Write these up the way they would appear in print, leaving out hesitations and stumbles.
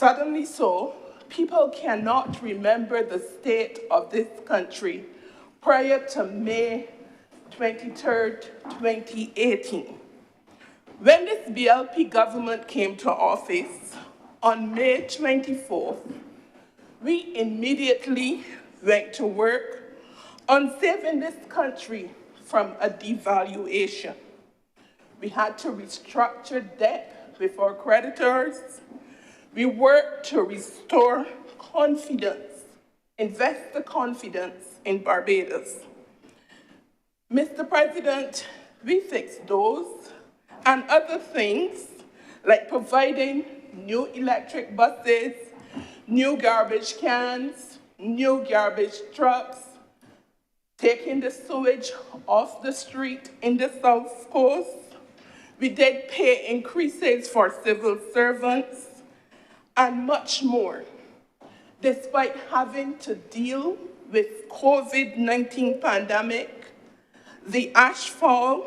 Suddenly so, people cannot remember the state of this country prior to May 23rd, 2018. When this BLP government came to office on May 24th, we immediately went to work on saving this country from a devaluation. We had to restructure debt with our creditors. We worked to restore confidence, investor confidence in Barbados. Mr. President, we fixed those and other things like providing new electric buses, new garbage cans, new garbage trucks, taking the sewage off the street in the South Coast. We did pay increases for civil servants and much more, despite having to deal with COVID-19 pandemic, the ashfall,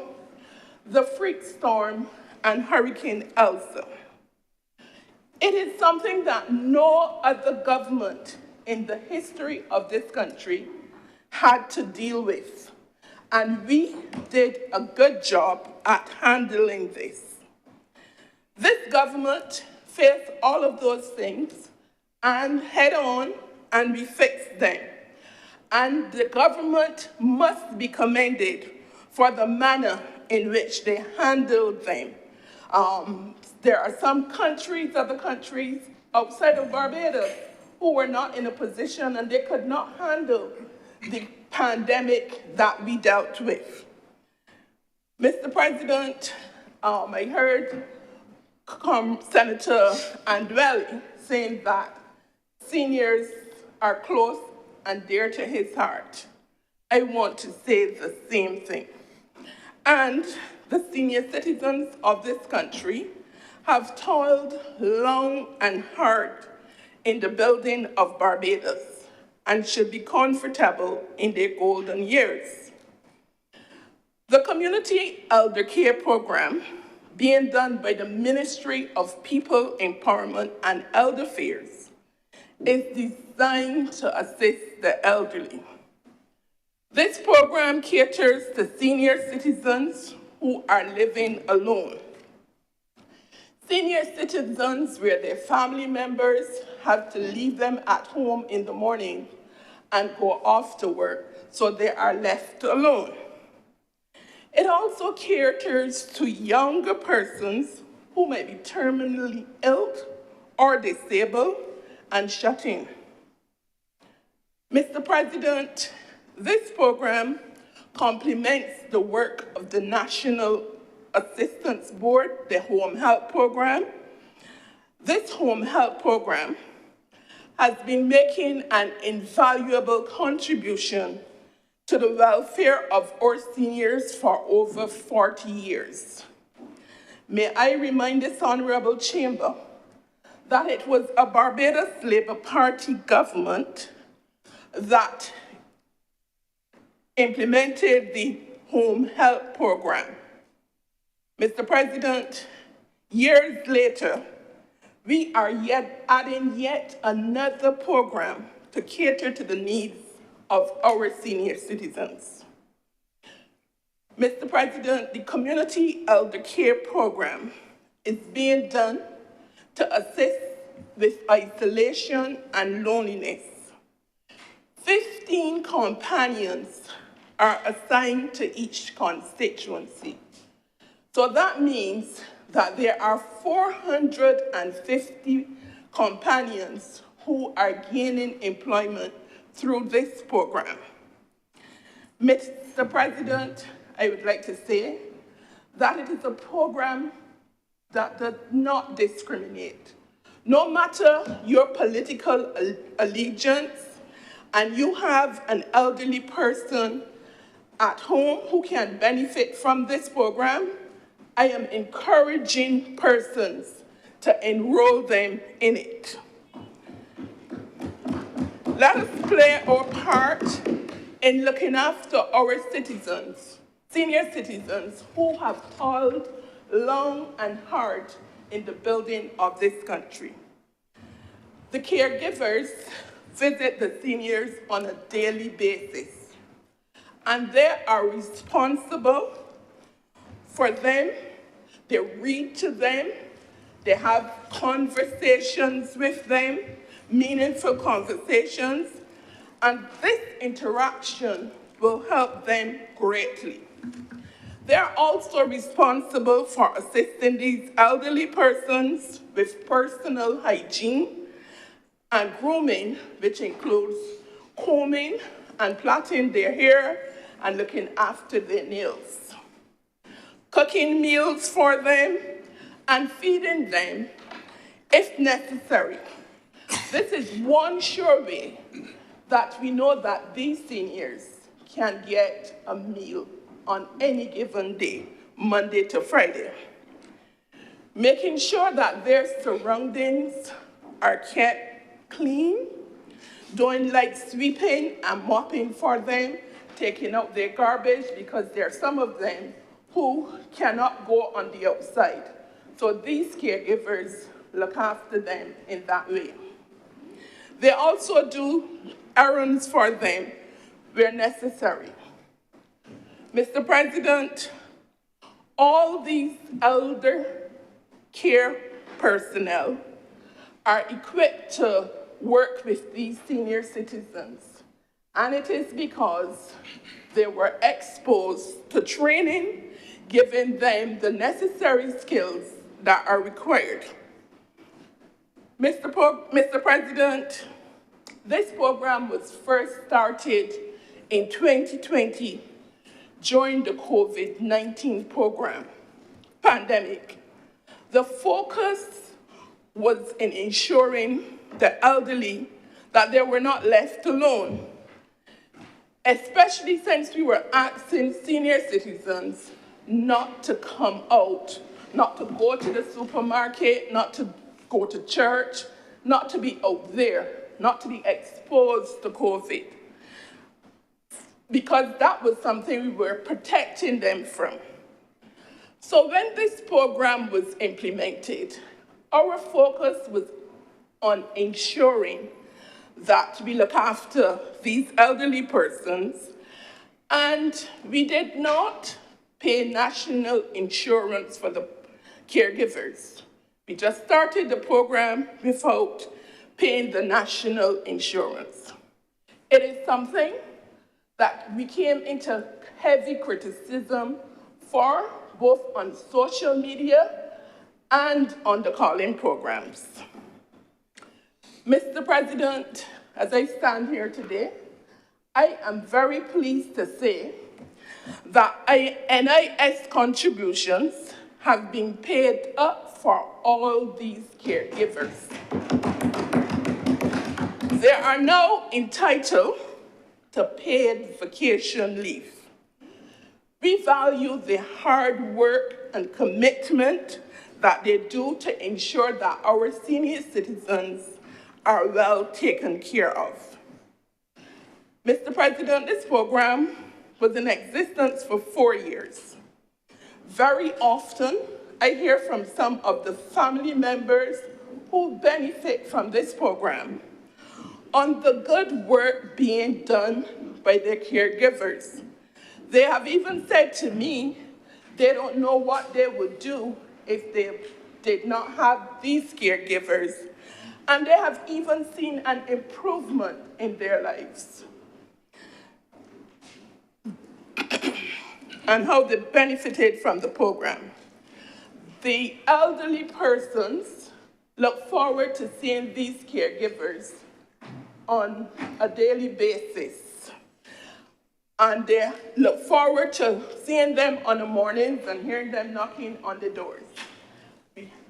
the freak storm, and Hurricane Elsa. It is something that no other government in the history of this country had to deal with, and we did a good job at handling this. This government faced all of those things and head on, and we fixed them. And the government must be commended for the manner in which they handled them. There are some countries, other countries outside of Barbados, who were not in a position and they could not handle the pandemic that we dealt with. Mr. President, I heard Senator Andwele saying that seniors are close and dear to his heart. I want to say the same thing. And the senior citizens of this country have toiled long and hard in the building of Barbados and should be comfortable in their golden years. The Community Elder Care Program, being done by the Ministry of People Empowerment and Elder Affairs, is designed to assist the elderly. This program caters to senior citizens who are living alone. Senior citizens where their family members have to leave them at home in the morning and go off to work, so they are left alone. It also caters to younger persons who may be terminally ill or disabled and shut in. Mr. President, this program complements the work of the National Assistance Board, the Home Health Program. This Home Health Program has been making an invaluable contribution to the welfare of our seniors for over 40 years. May I remind this honorable chamber that it was a Barbados Labour Party government that implemented the Home Health Program. Mr. President, years later, we are adding yet another program to cater to the needs of our senior citizens. Mr. President, the Community Elder Care Program is being done to assist with isolation and loneliness. 15 companions are assigned to each constituency. So that means that there are 450 companions who are gaining employment through this program. Mr. President, I would like to say that it is a program that does not discriminate. No matter your political allegiance, and you have an elderly person at home who can benefit from this program, I am encouraging persons to enroll them in it. Let us play our part in looking after our citizens, senior citizens who have toiled long and hard in the building of this country. The caregivers visit the seniors on a daily basis, and they are responsible for them. They read to them, they have conversations with them, meaningful conversations, and this interaction will help them greatly. They're also responsible for assisting these elderly persons with personal hygiene and grooming, which includes combing and plaiting their hair and looking after their nails, cooking meals for them and feeding them if necessary. This is one sure way that we know that these seniors can get a meal on any given day, Monday to Friday. Making sure that their surroundings are kept clean, doing like sweeping and mopping for them, taking out their garbage, because there are some of them who cannot go on the outside. So these caregivers look after them in that way. They also do errands for them where necessary. Mr. President, all these elder care personnel are equipped to work with these senior citizens, and it is because they were exposed to training, giving them the necessary skills that are required. Mr. President, this program was first started in 2020 during the COVID-19 pandemic. The focus was in ensuring the elderly that they were not left alone, especially since we were asking senior citizens not to come out, not to go to the supermarket, not to go to church, not to be out there, not to be exposed to COVID, because that was something we were protecting them from. So when this program was implemented, our focus was on ensuring that we look after these elderly persons, and we did not pay national insurance for the caregivers. We just started the program without paying the national insurance. It is something that we came into heavy criticism for, both on social media and on the call-in programs. Mr. President, as I stand here today, I am very pleased to say that NIS contributions have been paid up for all these caregivers. They are now entitled to paid vacation leave. We value the hard work and commitment that they do to ensure that our senior citizens are well taken care of. Mr. President, this program was in existence for 4 years. Very often, I hear from some of the family members who benefit from this program on the good work being done by their caregivers. They have even said to me they don't know what they would do if they did not have these caregivers, and they have even seen an improvement in their lives and how they benefited from the program. The elderly persons look forward to seeing these caregivers on a daily basis, and they look forward to seeing them on the mornings and hearing them knocking on the doors.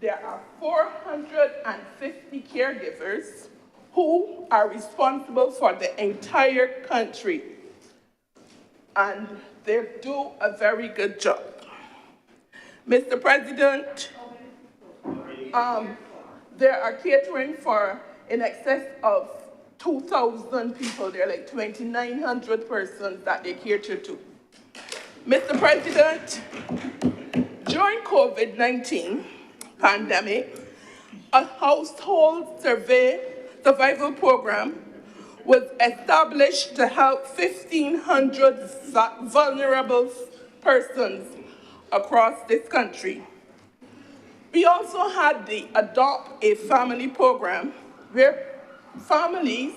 There are 450 caregivers who are responsible for the entire country, and they do a very good job. Mr. President, there are catering for in excess of 2,000 people. There are like 2,900 persons that they cater to. Mr. President, during COVID-19 pandemic, a household survey Survival Program was established to help 1,500 vulnerable persons across this country. We also had the Adopt a Family program, where families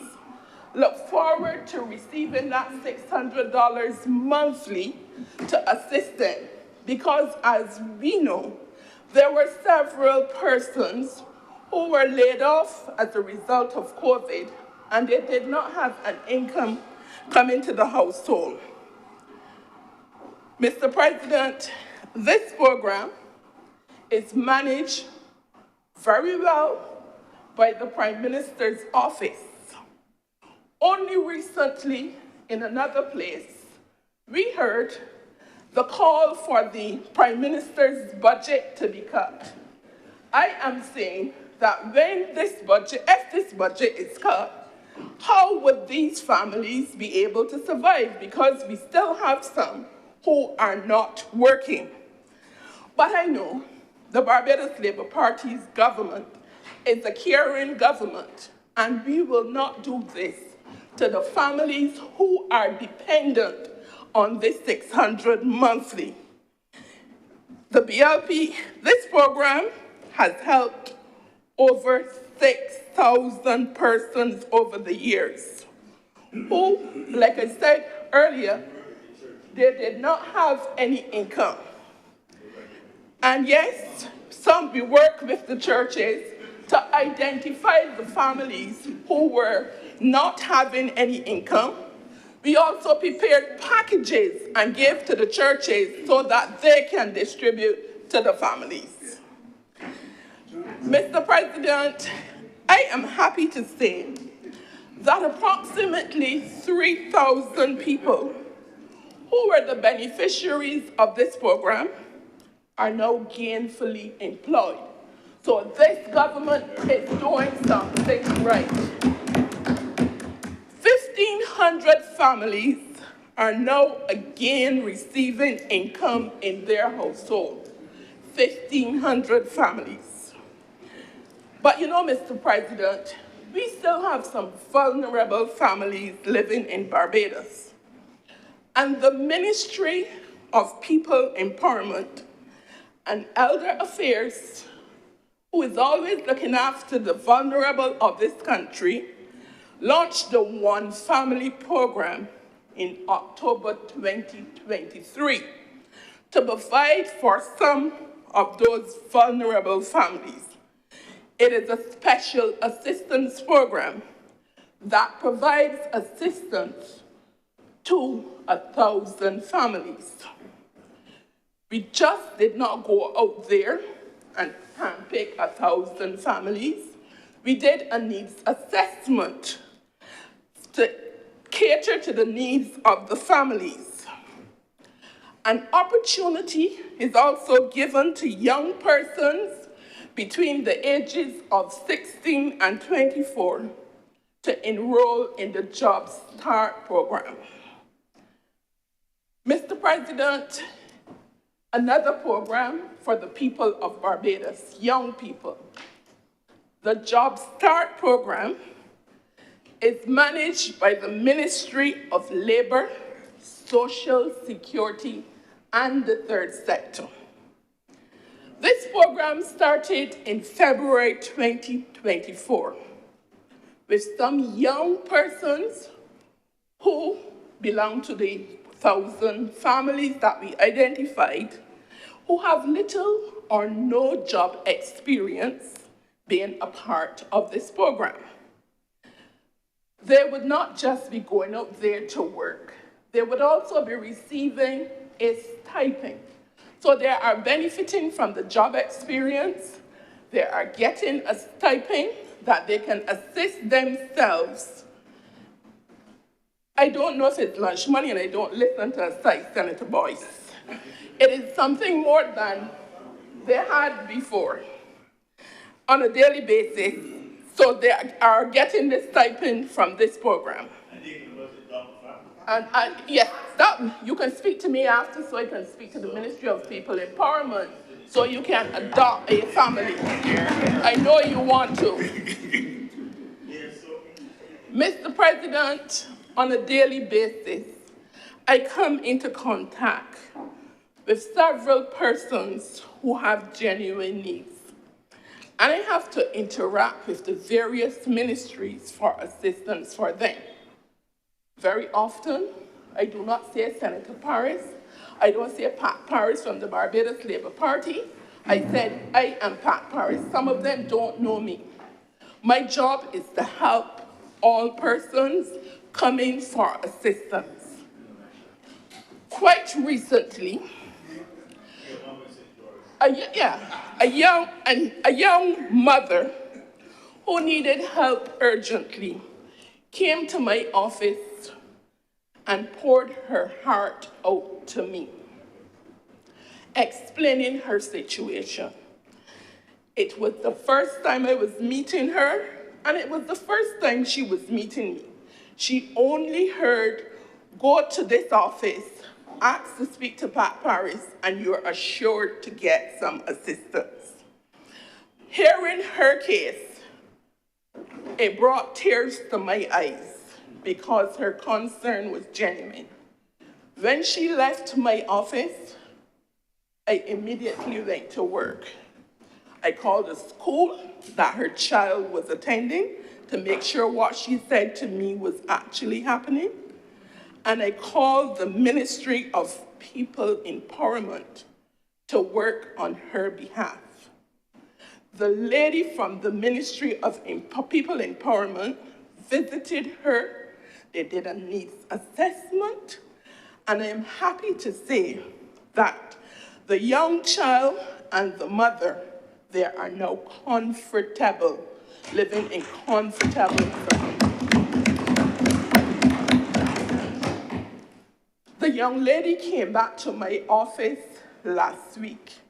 look forward to receiving that $600 monthly to assist them, because as we know, there were several persons who were laid off as a result of COVID, and they did not have an income coming to the household. Mr. President, this program is managed very well by the Prime Minister's office. Only recently, in another place, we heard the call for the Prime Minister's budget to be cut. I am saying that when this budget, if this budget is cut, how would these families be able to survive? Because we still have some who are not working. But I know the Barbados Labour Party's government is a caring government, and we will not do this to the families who are dependent on this $600 monthly. The BLP, this program has helped over 6,000 persons over the years who, like I said earlier, they did not have any income. And yes, we work with the churches to identify the families who were not having any income. We also prepared packages and gave to the churches so that they can distribute to the families. Mr. President, I am happy to say that approximately 3,000 people who were the beneficiaries of this program are now gainfully employed. So this government is doing something right. 1,500 families are now again receiving income in their household. 1,500 families. But you know, Mr. President, we still have some vulnerable families living in Barbados. And the Ministry of People Empowerment and Elder Affairs, who is always looking after the vulnerable of this country, launched the One Family program in October 2023 to provide for some of those vulnerable families. It is a special assistance program that provides assistance to 1,000 families. We just did not go out there and handpick 1,000 families. We did a needs assessment to cater to the needs of the families. An opportunity is also given to young persons between the ages of 16 and 24 to enroll in the Job Start program. Mr. President, another program for the people of Barbados, young people. The Job Start program is managed by the Ministry of Labor, Social Security, and the third sector. This program started in February 2024 with some young persons who belong to the 1,000 families that we identified who have little or no job experience being a part of this program. They would not just be going out there to work. They would also be receiving a stipend. So they are benefiting from the job experience. They are getting a stipend that they can assist themselves. I don't know if it's lunch money, and I don't listen to a side Senator Boyce. It is something more than they had before on a daily basis. So they are getting the stipend from this program. And yes, you can speak to me after, so I can speak to the Ministry of People Empowerment, so you can adopt a family. I know you want to. Mr. President, on a daily basis, I come into contact with several persons who have genuine needs. And I have to interact with the various ministries for assistance for them. Very often, I do not say Senator Paris. I don't say Pat Paris from the Barbados Labour Party. I said, I am Pat Paris. Some of them don't know me. My job is to help all persons coming for assistance. Quite recently, a young mother who needed help urgently came to my office and poured her heart out to me, explaining her situation. It was the first time I was meeting her, and it was the first time she was meeting me. She only heard, go to this office, ask to speak to Pat Paris, and you're assured to get some assistance. Hearing her case, it brought tears to my eyes because her concern was genuine. When she left my office, I immediately went to work. I called the school that her child was attending to make sure what she said to me was actually happening. And I called the Ministry of People Empowerment to work on her behalf. The lady from the Ministry of People Empowerment visited her. They did a needs assessment. And I am happy to say that the young child and the mother, they are now comfortable, living in comfortable surroundings. The young lady came back to my office last week,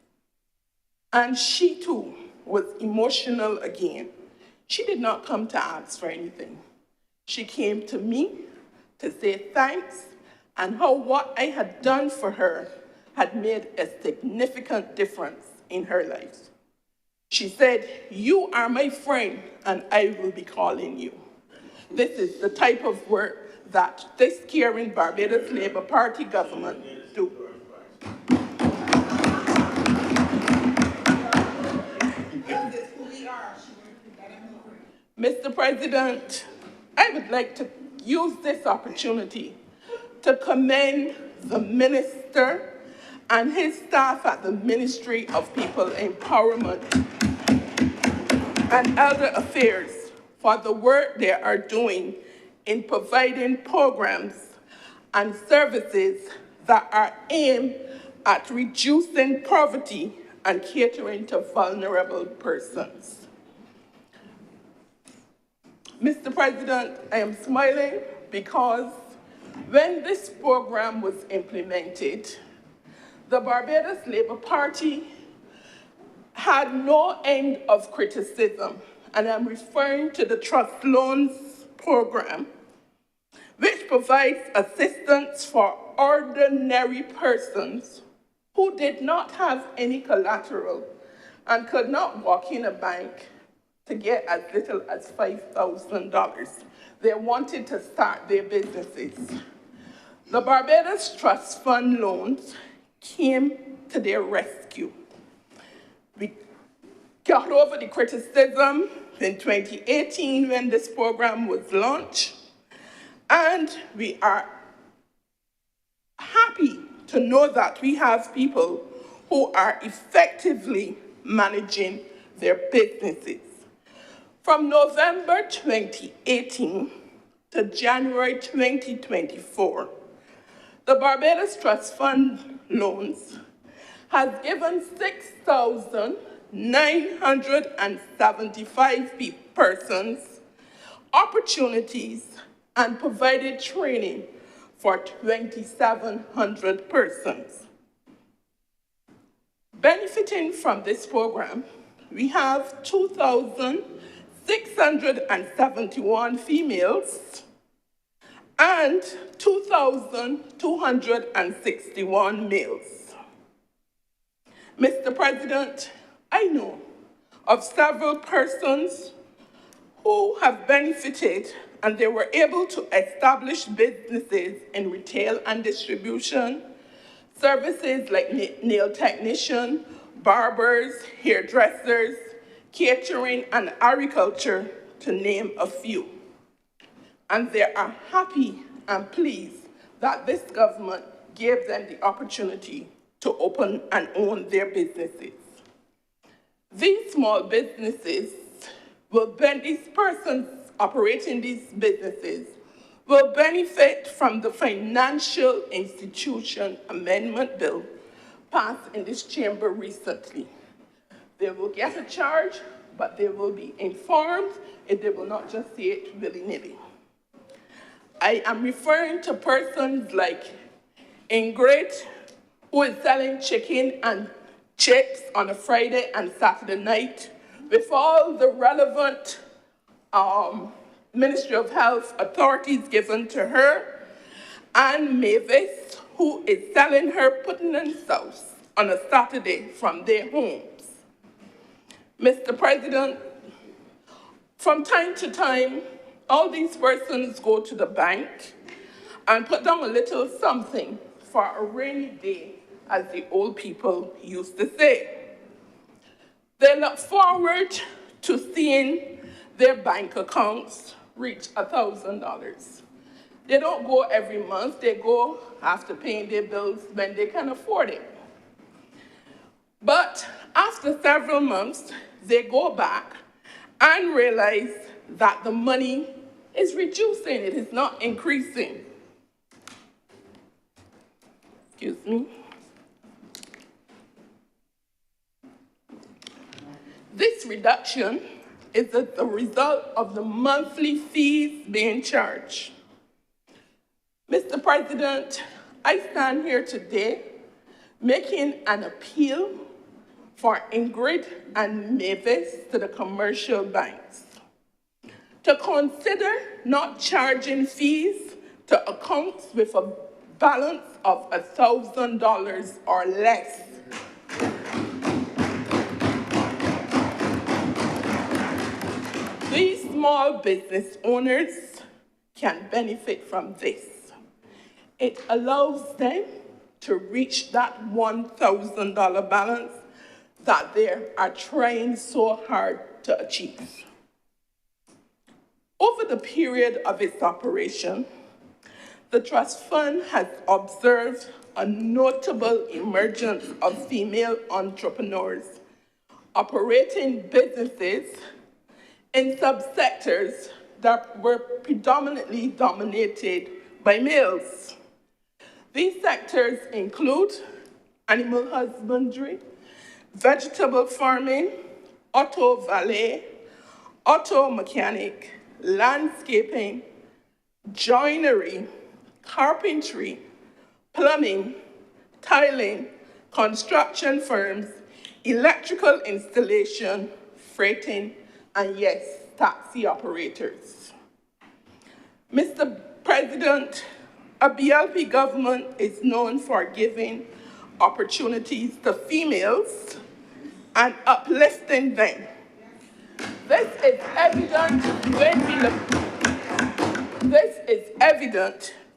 and she too was emotional again. She did not come to ask for anything. She came to me to say thanks and how what I had done for her had made a significant difference in her life. She said, "You are my friend, and I will be calling you." This is the type of work that this caring Barbados Labour Party government do. Mr. President, I would like to use this opportunity to commend the minister and his staff at the Ministry of People Empowerment and Elder Affairs for the work they are doing in providing programs and services that are aimed at reducing poverty and catering to vulnerable persons. Mr. President, I am smiling because when this program was implemented, the Barbados Labour Party had no end of criticism, and I'm referring to the Trust Loans Program, which provides assistance for ordinary persons who did not have any collateral and could not walk in a bank to get as little as $5,000. They wanted to start their businesses. The Barbados Trust Fund loans came to their rescue. We got over the criticism in 2018 when this program was launched, and we are happy to know that we have people who are effectively managing their businesses. From November 2018 to January 2024, the Barbados Trust Fund loans has given 6,975 persons opportunities and provided training for 2,700 persons. Benefiting from this program, we have 2,671 females and 2,261 males. Mr. President, I know of several persons who have benefited and they were able to establish businesses in retail and distribution, services like nail technician, barbers, hairdressers, catering, and agriculture, to name a few. And they are happy and pleased that this government gave them the opportunity to open and own their businesses. These small businesses these persons operating these businesses will benefit from the Financial Institution Amendment Bill passed in this chamber recently. They will get a charge, but they will be informed if they will not just say it willy-nilly. I am referring to persons like Ingrid, who is selling chicken and chips on a Friday and Saturday night with all the relevant Ministry of Health authorities given to her, and Mavis, who is selling her pudding and sauce on a Saturday from their homes. Mr. President, from time to time, all these persons go to the bank and put down a little something for a rainy day, as the old people used to say. They look forward to seeing their bank accounts reach $1,000. They don't go every month, they go after paying their bills when they can afford it. But after several months, they go back and realize that the money is reducing, it is not increasing. Excuse me. This reduction is the result of the monthly fees being charged. Mr. President, I stand here today making an appeal for Ingrid and Mavis to the commercial banks to consider not charging fees to accounts with a balance of $1,000 or less. These small business owners can benefit from this. It allows them to reach that $1,000 balance that they are trying so hard to achieve. Over the period of its operation, the Trust Fund has observed a notable emergence of female entrepreneurs operating businesses in subsectors that were predominantly dominated by males. These sectors include animal husbandry, vegetable farming, auto valet, auto mechanic, landscaping, joinery, carpentry, plumbing, tiling, construction firms, electrical installation, freighting, and yes, taxi operators. Mr. President, a BLP government is known for giving opportunities to females and uplifting them. This is evident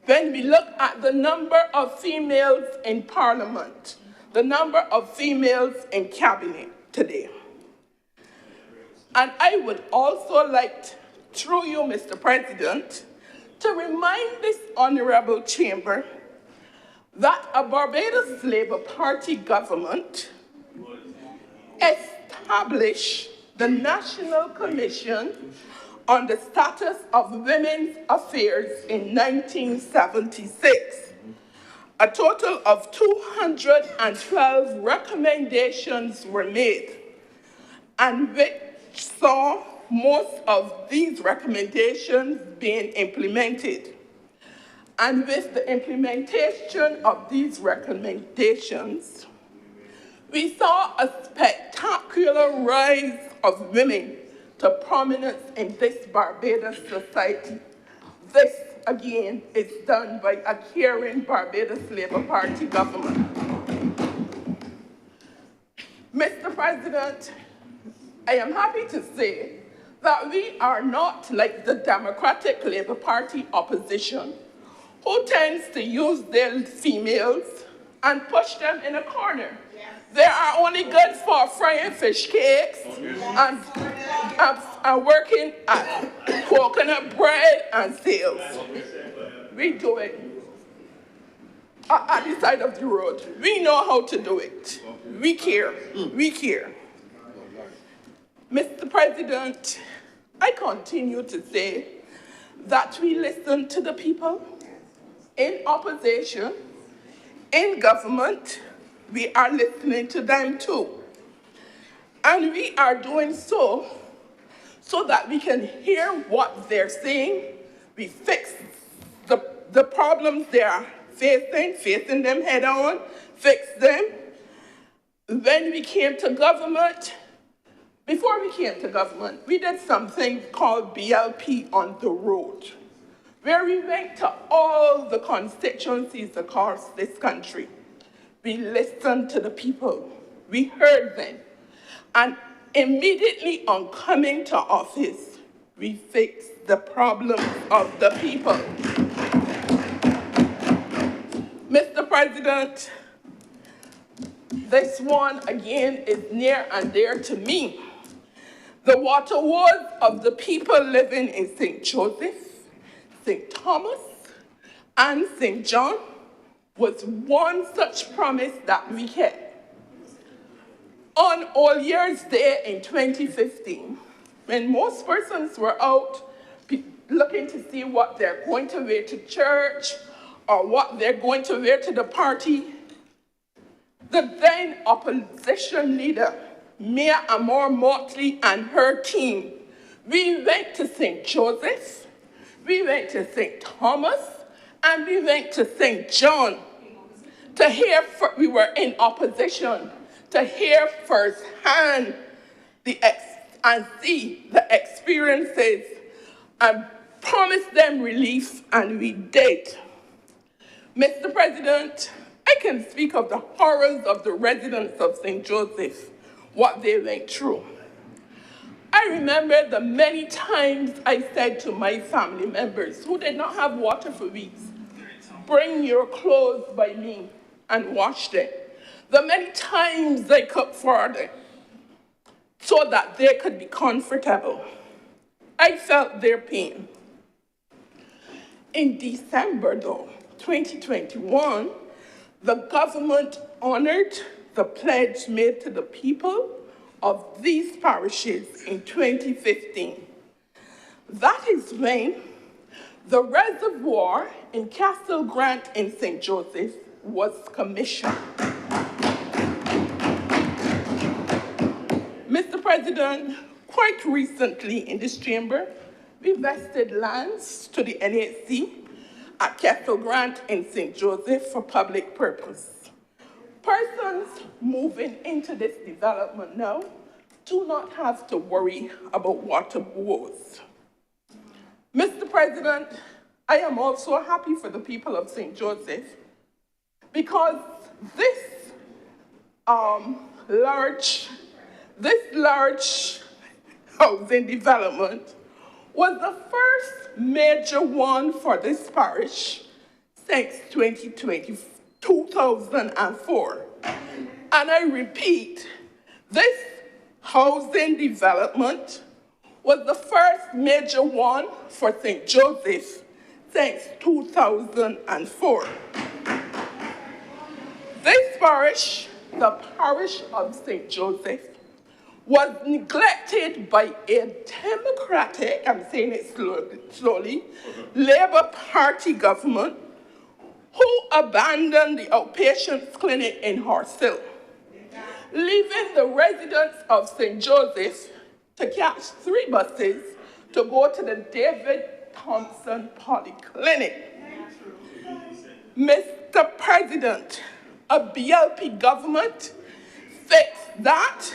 when we look at the number of females in Parliament, the number of females in Cabinet today. And I would also like, through you, Mr. President, to remind this honorable chamber that a Barbados Labour Party government established the National Commission on the Status of Women's Affairs in 1976. A total of 212 recommendations were made, and which saw most of these recommendations being implemented. And with the implementation of these recommendations, we saw a spectacular rise of women to prominence in this Barbados society. This, again, is done by a caring Barbados Labour Party government. Mr. President, I am happy to say that we are not like the Democratic Labour Party opposition, who tends to use their females and push them in a corner. They are only good for frying fish cakes and working at coconut bread and sales. We do it at the side of the road. We know how to do it. We care. We care. Mr. President, I continue to say that we listen to the people in opposition, in government. We are listening to them too. And we are doing so that we can hear what they're saying. We fix the problems they are facing them head on, fix them. When we came to government, before we came to government, we did something called BLP on the road, where we went to all the constituencies across this country. We listened to the people. We heard them. And immediately on coming to office, we fixed the problems of the people. Mr. President, this one again is near and dear to me. The water woes of the people living in St. Joseph, St. Thomas, and St. John was one such promise that we kept. On All Year's Day in 2015, when most persons were out looking to see what they're going to wear to church or what they're going to wear to the party, the then opposition leader, Mayor Amor Motley and her team, we went to St. Joseph, we went to St. Thomas, and we went to St. John to hear, we were in opposition, to hear firsthand and see the experiences and promise them relief, and we did. Mr. President, I can speak of the horrors of the residents of St. Joseph, what they went through. I remember the many times I said to my family members who did not have water for weeks, bring your clothes by me and wash them. The many times I cooked for them so that they could be comfortable. I felt their pain. In December, though, 2021, the government honored the pledge made to the people of these parishes in 2015. That is when the reservoir in Castle Grant in St. Joseph was commissioned. Mr. President, quite recently in this chamber, we vested lands to the NHC at Castle Grant in St. Joseph for public purpose. Persons moving into this development now do not have to worry about water woes. Mr. President, I am also happy for the people of St. Joseph because this large housing development was the first major one for this parish since 2004. And I repeat, this housing development was the first major one for St. Joseph since 2004. This parish, the parish of St. Joseph, was neglected by a Democratic, I'm saying it slowly, Labour Party government who abandoned the outpatient clinic in Horse Hill, leaving the residents of St. Joseph to catch 3 buses to go to the David Thompson Polyclinic. Mr. President, a BLP government fixed that,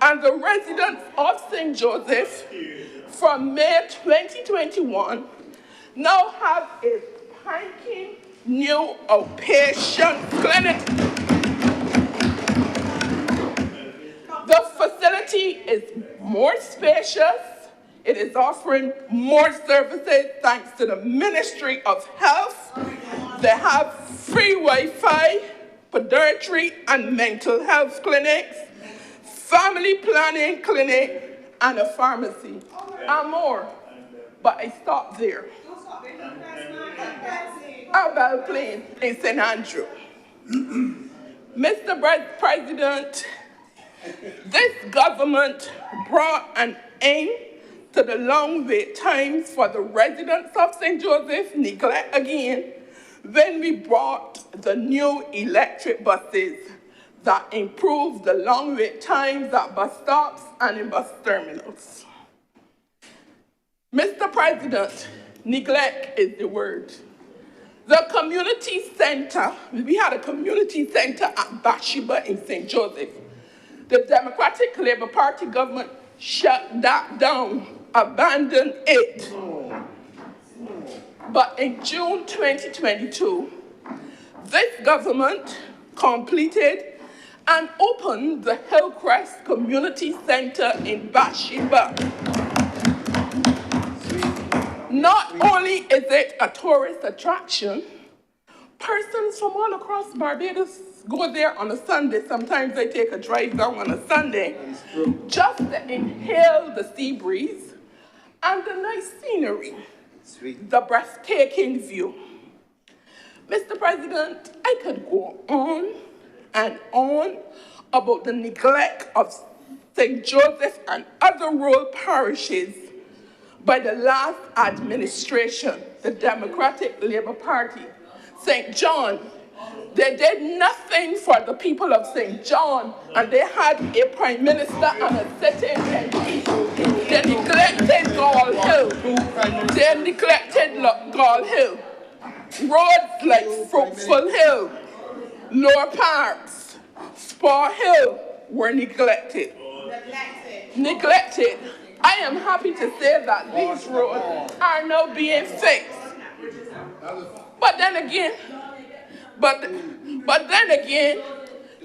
and the residents of St. Joseph from May 2021 now have a spanking new outpatient clinic. The facility is more spacious, It is offering more services thanks to the Ministry of Health. They have free Wi-Fi, podiatry and mental health clinics, family planning clinic, and a pharmacy, and more. But I stopped there. About Plain in St. Andrew. Mr. President, this government brought an end to the long wait times for the residents of St. Joseph, neglect again, when we brought the new electric buses that improved the long wait times at bus stops and in bus terminals. Mr. President, neglect is the word. The community center, we had a community center at Bathsheba in St. Joseph. The Democratic Labour Party government shut that down, abandoned it. But in June 2022, this government completed and opened the Hillcrest Community Center in Bathsheba. Not only is it a tourist attraction, persons from all across Barbados go there on a Sunday. Sometimes they take a drive down on a Sunday just to inhale the sea breeze and the nice scenery, the breathtaking view. Mr. President, I could go on and on about the neglect of St. Joseph and other rural parishes by the last administration, the Democratic Labour Party. St. John, they did nothing for the people of St. John, and they had a prime minister and a sitting MP. They neglected Gall Hill. They neglected Gall Hill. Roads like Fruitful Hill, Lower Parks, Spar Hill were neglected. Neglected. I am happy to say that these roads are now being fixed. But then again,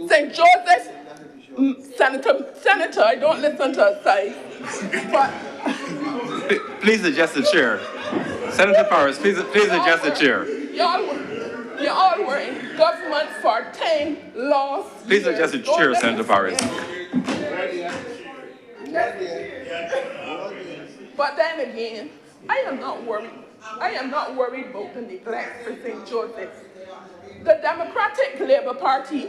St. Joseph, Senator, I don't listen to a side, but... Please adjust the chair. Senator Powers, please adjust the chair. You all were in government for 10 lost Please adjust the chair, Senator Powers. But then again, I am not worried. I am not worried about the neglect for St. Joseph. The Democratic Labour Party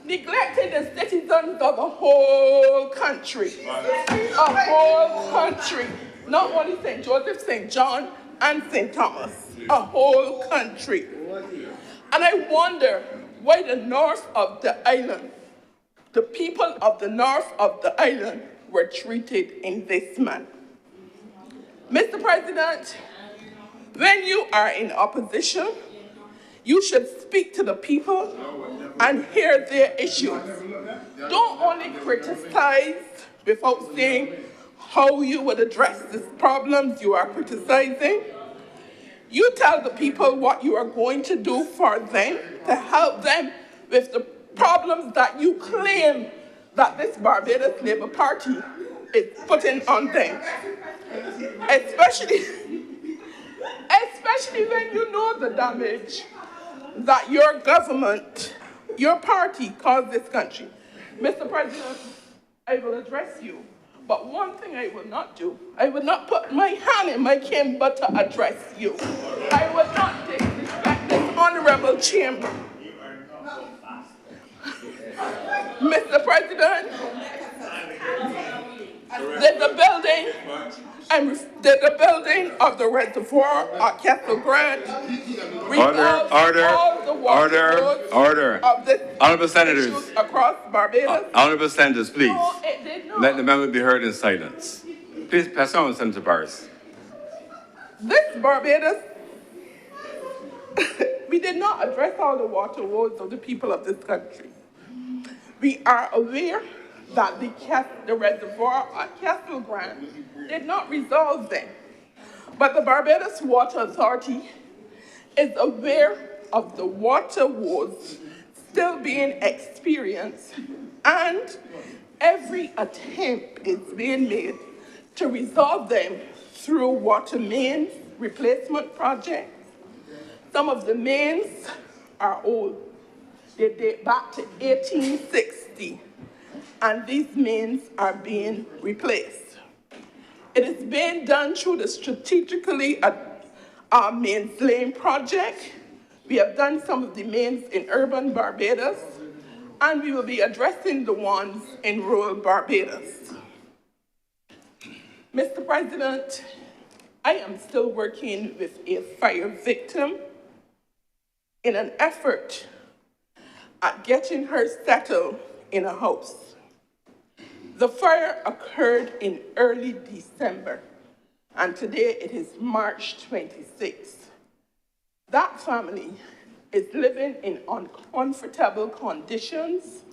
neglected the citizens of a whole country. A whole country. Not only St. Joseph, St. John, and St. Thomas. A whole country. And I wonder why the north of the island, the people of the north of the island, were treated in this manner. Mr. President, when you are in opposition, you should speak to the people and hear their issues. Don't only criticize without saying how you would address these problems you are criticizing. You tell the people what you are going to do for them to help them with the problems that you claim that this Barbados Labour Party is putting on them. Especially when you know the damage that your government, your party caused this country. Mr. President, I will address you, but one thing I will not do, I will not put my hand in my chamber to address you. I will not disrespect this honorable chamber. Mr. President, there's a building of the reservoir at Castle Grant. Order. Honorable Senators. Across Barbados. Honorable Senators, please. No, it did not. Let the amendment be heard in silence. Please pass on, Senator Paris. This Barbados, we did not address all the water woes of the people of this country. We are aware that the reservoir at Castle Grant did not resolve them. But the Barbados Water Authority is aware of the water woes still being experienced, and every attempt is being made to resolve them through water mains replacement projects. Some of the mains are old. They date back to 1860, and these mains are being replaced. It is being done through the strategically mains lane project. We have done some of the mains in urban Barbados, and we will be addressing the ones in rural Barbados. Mr. President, I am still working with a fire victim in an effort at getting her settled in a house. The fire occurred in early December, and today it is March 26th. That family is living in uncomfortable conditions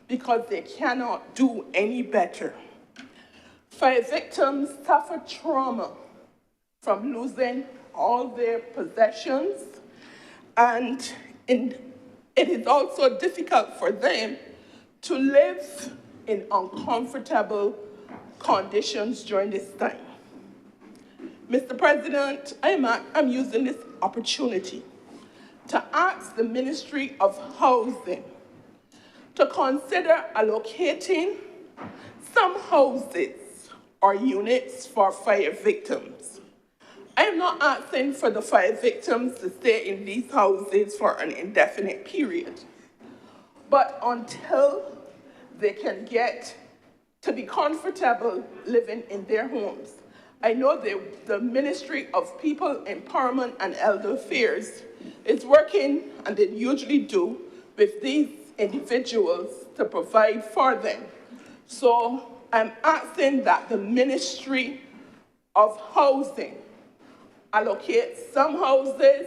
because they cannot do any better. Fire victims suffer trauma from losing all their possessions, and it is also difficult for them to live in uncomfortable conditions during this time. Mr. President, I'm using this opportunity to ask the Ministry of Housing to consider allocating some houses or units for fire victims. I am not asking for the fire victims to stay in these houses for an indefinite period, but until they can get to be comfortable living in their homes. I know the Ministry of People Empowerment and Elder Affairs is working, and they usually do, with these individuals to provide for them. So I'm asking that the Ministry of Housing allocate some houses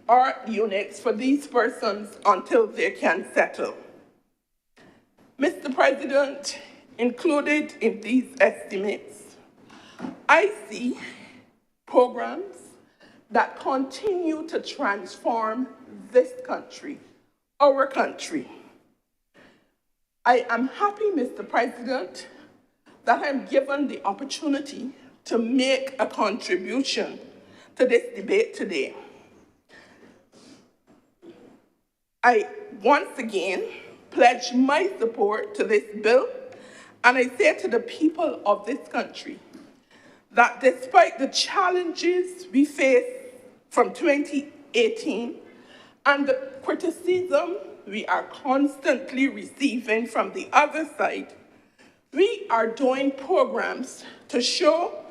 or units for these persons until they can settle. Mr. President, included in these estimates, I see programs that continue to transform this country, our country. I am happy, Mr. President, that I'm given the opportunity to make a contribution to this debate today. I once again pledge my support to this bill, and I say to the people of this country that despite the challenges we face from 2018 and the criticism we are constantly receiving from the other side, we are doing programs to show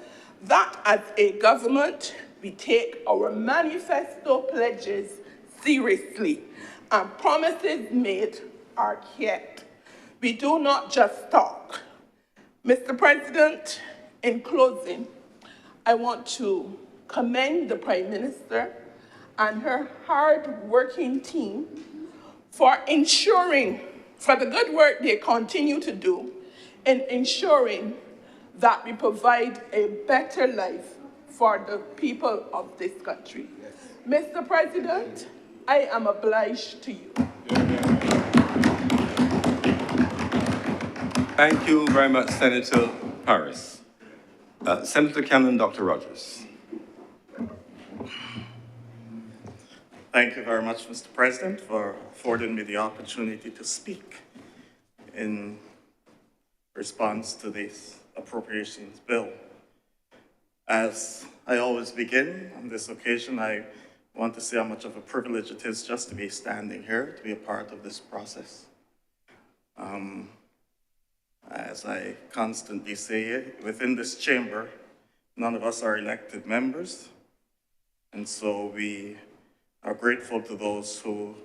that as a government, we take our manifesto pledges seriously and promises made are kept. We do not just talk. Mr. President, in closing, I want to commend the Prime Minister and her hard-working team for the good work they continue to do in ensuring that we provide a better life for the people of this country. Yes. Mr. President, I am obliged to you. Thank you very much, Senator Paris. Senator Cameron, Dr. Rogers. Thank you very much, Mr. President, for affording me the opportunity to speak in response to this appropriations bill. As I always begin on this occasion, I want to say how much of a privilege it is just to be standing here, to be a part of this process. As I constantly say, within this chamber, none of us are elected members, and so we are grateful to those who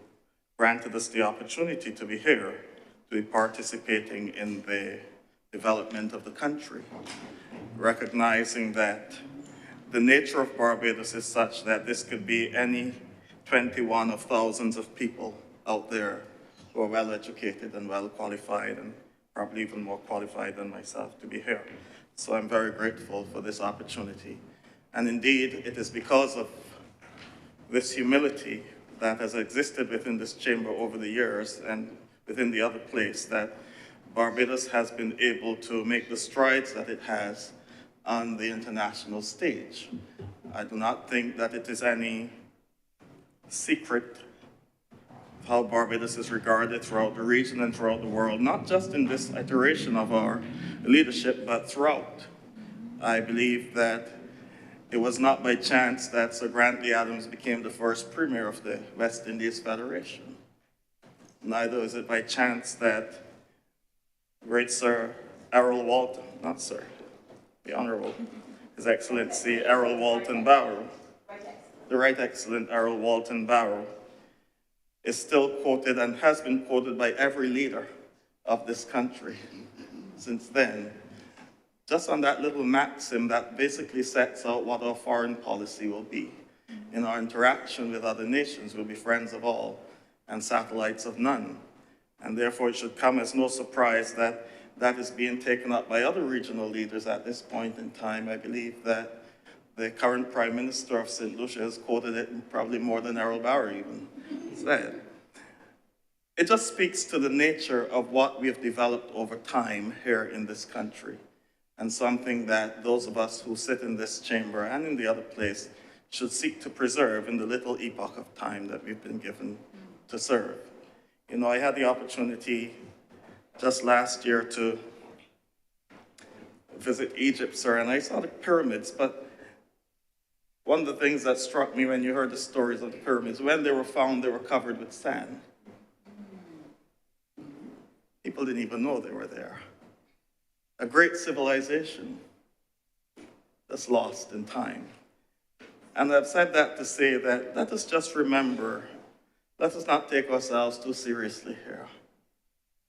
granted us the opportunity to be here, to be participating in the development of the country, recognizing that the nature of Barbados is such that this could be any 21 of thousands of people out there who are well educated and well qualified, and probably even more qualified than myself to be here. So I'm very grateful for this opportunity. And indeed, it is because of this humility that has existed within this chamber over the years and within the other place that Barbados has been able to make the strides that it has on the international stage. I do not think that it is any secret how Barbados is regarded throughout the region and throughout the world, not just in this iteration of our leadership, but throughout. I believe that it was not by chance that Sir Grantley Adams became the first Premier of the West Indies Federation. Neither is it by chance that great Sir Errol Walton, not Sir, the Honourable, His Excellency Errol Walton Barrow, the Right Excellent Errol Walton Barrow, is still quoted and has been quoted by every leader of this country since then, just on that little maxim that basically sets out what our foreign policy will be. In our interaction with other nations, we'll be friends of all and satellites of none. And therefore, it should come as no surprise that that is being taken up by other regional leaders at this point in time. I believe that the current Prime Minister of St. Lucia has quoted it probably more than Errol Barrow even said. It just speaks to the nature of what we have developed over time here in this country, and something that those of us who sit in this chamber and in the other place should seek to preserve in the little epoch of time that we've been given to serve. You know, I had the opportunity just last year to visit Egypt, sir, and I saw the pyramids, but one of the things that struck me when you heard the stories of the pyramids, when they were found, they were covered with sand. People didn't even know they were there. A great civilization that's lost in time. And I've said that to say that let us just remember, let us not take ourselves too seriously here,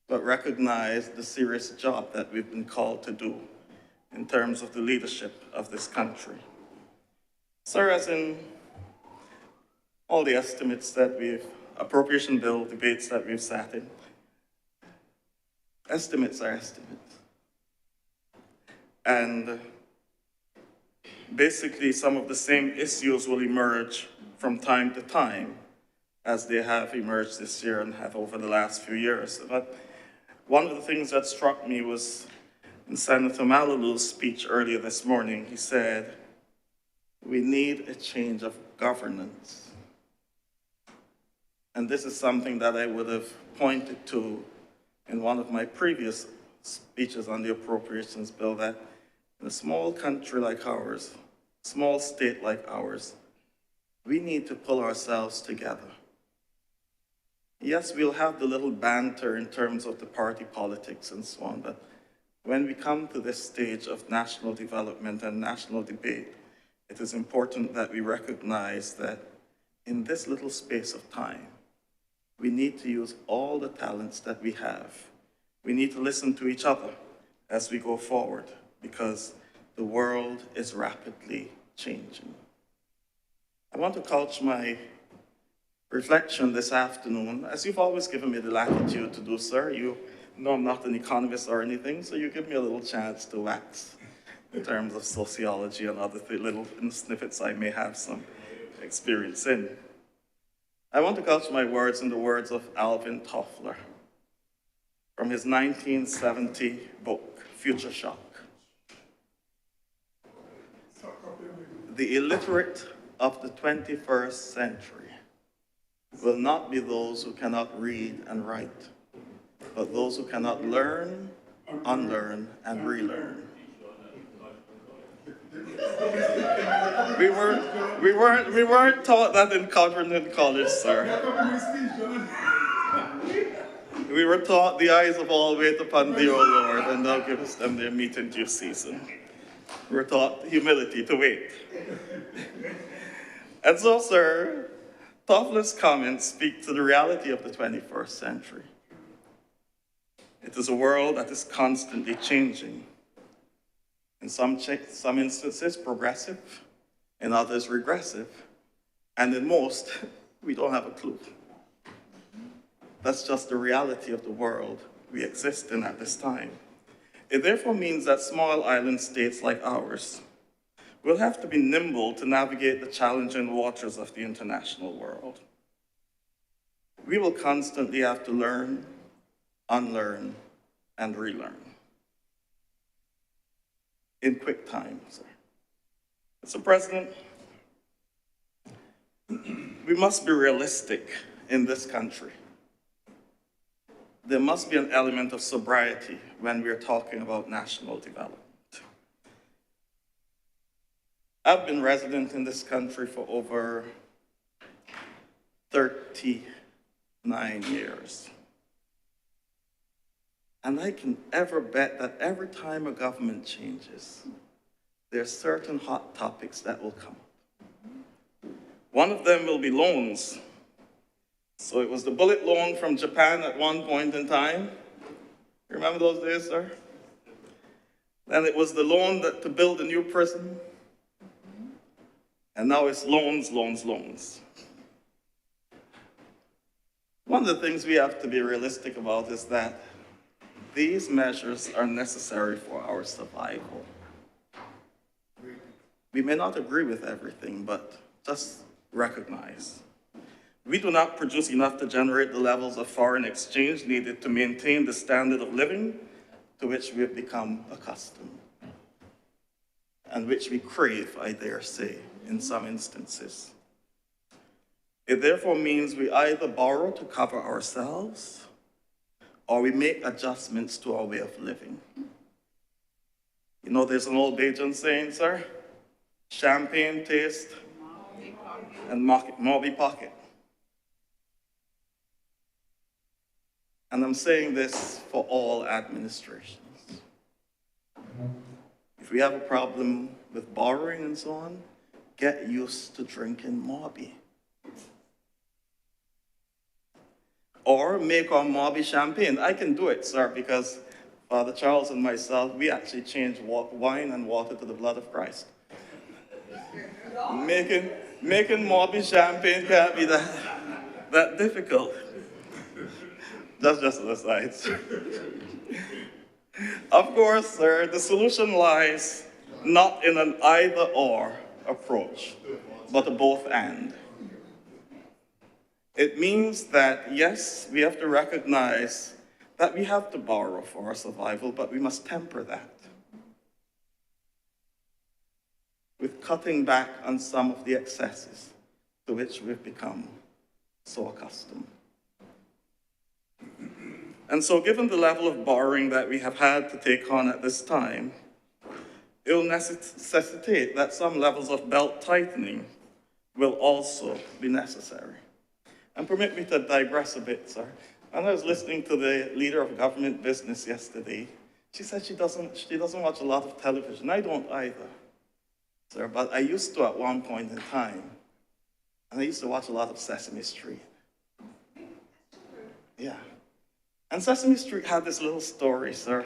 but recognize the serious job that we've been called to do in terms of the leadership of this country. Sir, as in all the estimates that appropriation bill debates that we've sat in, estimates are estimates. And basically some of the same issues will emerge from time to time as they have emerged this year and have over the last few years. But one of the things that struck me was in Senator Malalu's speech earlier this morning. He said, we need a change of governance. And this is something that I would have pointed to in one of my previous speeches on the appropriations bill, that in a small country like ours, small state like ours, we need to pull ourselves together. Yes, we'll have the little banter in terms of the party politics and so on, but when we come to this stage of national development and national debate, it is important that we recognize that in this little space of time, we need to use all the talents that we have. We need to listen to each other as we go forward, because the world is rapidly changing. I want to couch my reflection this afternoon, as you've always given me the latitude to do, sir. You know I'm not an economist or anything, so you give me a little chance to wax in terms of sociology and other little snippets I may have some experience in. I want to couch my words in the words of Alvin Toffler from his 1970 book, Future Shock. The illiterate of the 21st century will not be those who cannot read and write, but those who cannot learn, unlearn, and relearn. We weren't taught that in Covenant College, sir. We were taught the eyes of all wait upon thee, O Lord, and thou givest them their meat in due season. We were taught humility to wait. And so, sir, Toffler's comments speak to the reality of the 21st century. It is a world that is constantly changing. In some instances, progressive, in others, regressive, and in most, we don't have a clue. That's just the reality of the world we exist in at this time. It therefore means that small island states like ours will have to be nimble to navigate the challenging waters of the international world. We will constantly have to learn, unlearn, and relearn. in quick time, sir. Mr. President, we must be realistic in this country. There must be an element of sobriety when we're talking about national development. I've been resident in this country for over 39 years. And I can ever bet that every time a government changes, there are certain hot topics that will come up. One of them will be loans. So it was the bullet loan from Japan at one point in time. You remember those days, sir? Then it was the loan to build a new prison. And now it's loans, loans, loans. One of the things we have to be realistic about is that these measures are necessary for our survival. We may not agree with everything, but just recognize. We do not produce enough to generate the levels of foreign exchange needed to maintain the standard of living to which we have become accustomed, and which we crave, I dare say, in some instances. It therefore means we either borrow to cover ourselves, or we make adjustments to our way of living. You know, there's an old Bajan saying, sir, champagne taste and mauby pocket. And I'm saying this for all administrations. If we have a problem with borrowing and so on, get used to drinking mauby. Or make our mauby champagne. I can do it, sir, because Father Charles and myself, we actually changed wine and water to the blood of Christ. Making mauby champagne can't be that difficult. That's just an aside. Of course, sir, the solution lies not in an either-or approach, but a both-and. It means that, yes, we have to recognize that we have to borrow for our survival, but we must temper that with cutting back on some of the excesses to which we've become so accustomed. And so given the level of borrowing that we have had to take on at this time, it will necessitate that some levels of belt tightening will also be necessary. And permit me to digress a bit, sir. When I was listening to the leader of government business yesterday, she said she doesn't watch a lot of television. I don't either, sir, but I used to at one point in time. And I used to watch a lot of Sesame Street. Yeah. And Sesame Street had this little story, sir,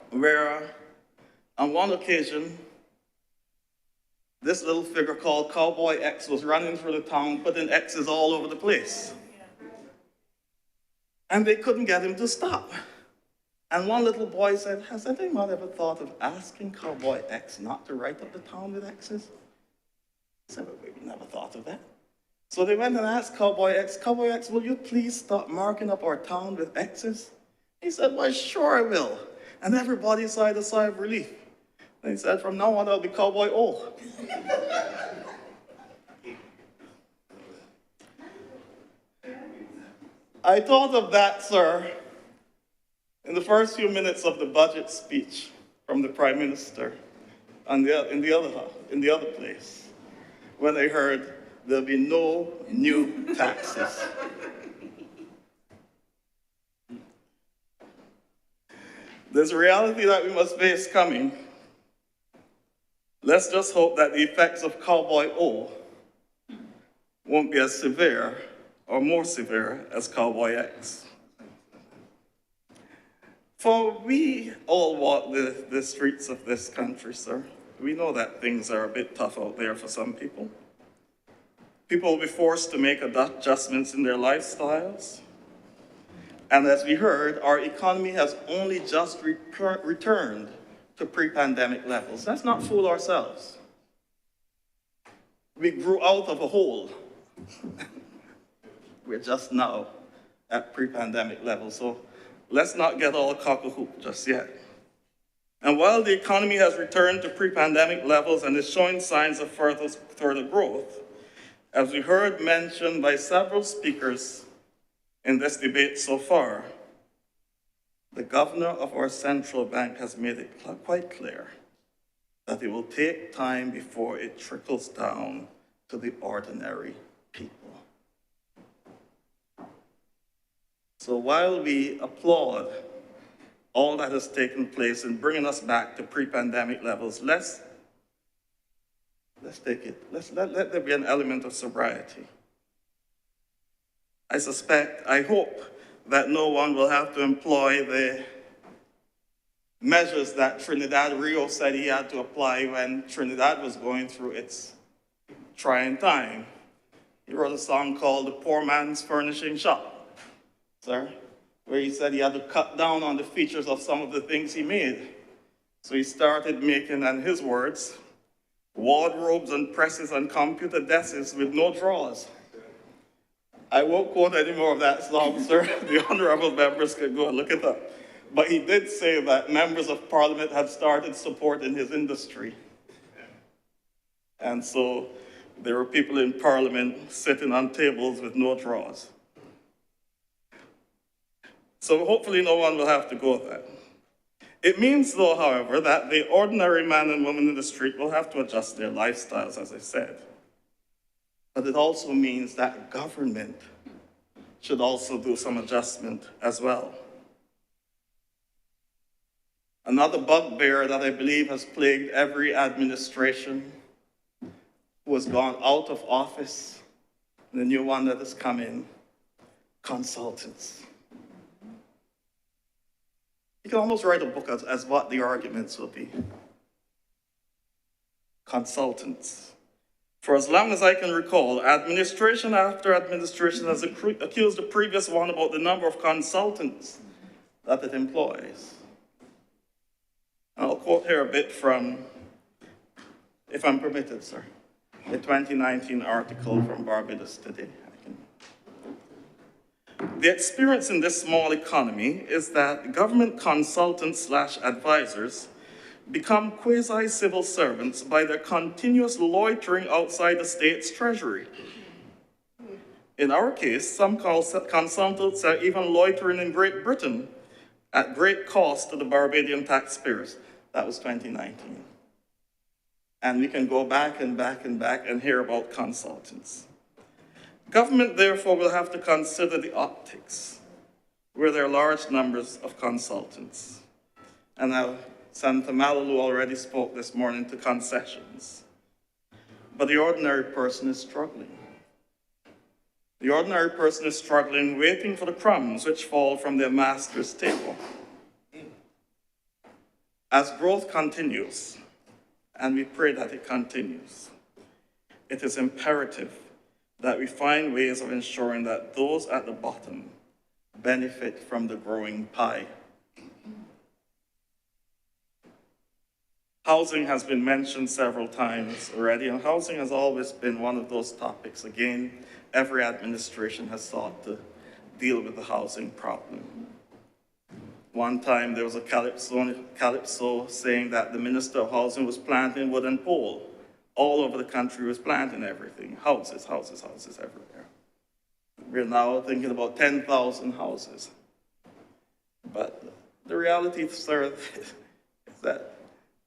where on one occasion, this little figure called Cowboy X was running through the town, putting X's all over the place. And they couldn't get him to stop. And one little boy said, has anyone ever thought of asking Cowboy X not to write up the town with X's? I said, well, we never thought of that. So they went and asked Cowboy X, will you please stop marking up our town with X's? He said, well, sure I will. And everybody sighed a sigh of relief. And he said, from now on, I'll be Cowboy O. I thought of that, sir, in the first few minutes of the budget speech from the Prime Minister in the other place, when I heard there'll be no new taxes. There's a reality that we must face coming. Let's just hope that the effects of Cowboy O won't be as severe or more severe as Cowboy X. For we all walk the streets of this country, sir. We know that things are a bit tough out there for some people. People will be forced to make adjustments in their lifestyles. And as we heard, our economy has only just returned to pre-pandemic levels. Let's not fool ourselves. We grew out of a hole. We're just now at pre-pandemic levels. So let's not get all cock-a-hoop just yet. And while the economy has returned to pre-pandemic levels and is showing signs of further growth, as we heard mentioned by several speakers in this debate so far, the governor of our central bank has made it quite clear that it will take time before it trickles down to the ordinary people. So while we applaud all that has taken place in bringing us back to pre-pandemic levels, let's take it. Let there be an element of sobriety. I hope that no one will have to employ the measures that Trinidad Rio said he had to apply when Trinidad was going through its trying time. He wrote a song called The Poor Man's Furnishing Shop, sir, where he said he had to cut down on the features of some of the things he made. So he started making, in his words, wardrobes and presses and computer desks with no drawers. I won't quote any more of that song, sir. The honorable members can go and look it up. But he did say that members of parliament had started supporting his industry. And so there were people in parliament sitting on tables with no drawers. So hopefully no one will have to go there. It means, though, however, that the ordinary man and woman in the street will have to adjust their lifestyles, as I said. But it also means that government should also do some adjustment as well. Another bugbear that I believe has plagued every administration who has gone out of office, and the new one that has come in, consultants. You can almost write a book as what the arguments will be. Consultants. For as long as I can recall, administration after administration has accused the previous one about the number of consultants that it employs. I'll quote here a bit from, if I'm permitted, sir, a 2019 article from Barbados Today. The experience in this small economy is that government consultants/advisors become quasi-civil servants by their continuous loitering outside the state's treasury. In our case, some consultants are even loitering in Great Britain at great cost to the Barbadian taxpayers. That was 2019. And we can go back and back and back and hear about consultants. Government, therefore, will have to consider the optics, where there are large numbers of consultants. And now, Senator Malalu already spoke this morning to concessions. But the ordinary person is struggling. The ordinary person is struggling, waiting for the crumbs which fall from their master's table. As growth continues, and we pray that it continues, it is imperative that we find ways of ensuring that those at the bottom benefit from the growing pie. Housing has been mentioned several times already, and housing has always been one of those topics. Again, every administration has sought to deal with the housing problem. One time there was a calypso saying that the Minister of Housing was planting wooden pole. All over the country was planting everything, houses, houses, houses everywhere. We're now thinking about 10,000 houses. But the reality, sir, is that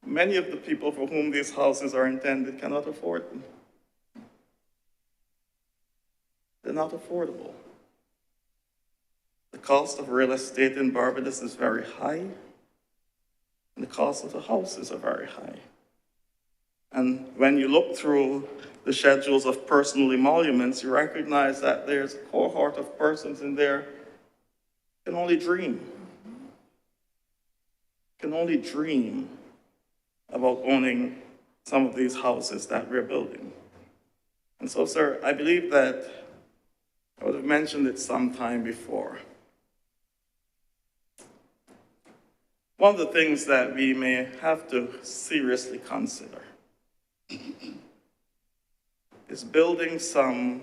many of the people for whom these houses are intended cannot afford them. They're not affordable. The cost of real estate in Barbados is very high, and the cost of the houses are very high. And when you look through the schedules of personal emoluments, you recognize that there's a cohort of persons in there who can only dream about owning some of these houses that we're building. And so, sir, I believe that I would have mentioned it sometime before. One of the things that we may have to seriously consider is building some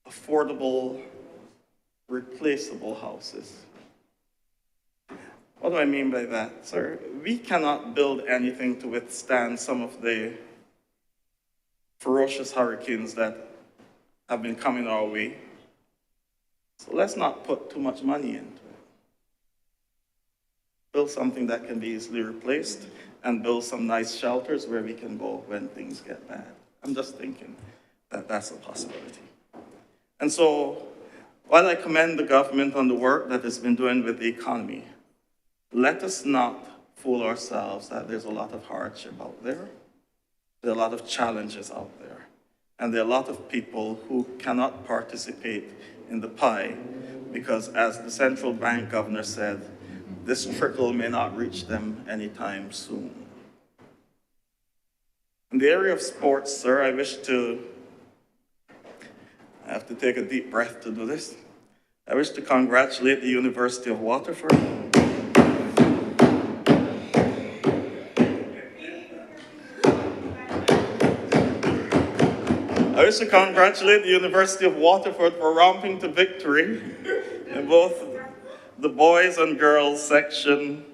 affordable, replaceable houses. One What do I mean by that, sir? We cannot build anything to withstand some of the ferocious hurricanes that have been coming our way. So let's not put too much money into it. Build something that can be easily replaced and build some nice shelters where we can go when things get bad. I'm just thinking that that's a possibility. And so, while I commend the government on the work that it's been doing with the economy, let us not fool ourselves that there's a lot of hardship out there. There are a lot of challenges out there. And there are a lot of people who cannot participate in the pie because, as the central bank governor said, this trickle may not reach them anytime soon. In the area of sports, sir, I have to take a deep breath to do this. I wish to congratulate the University of Waterford. I wish to congratulate the University of Waterford for romping to victory in both the boys and girls section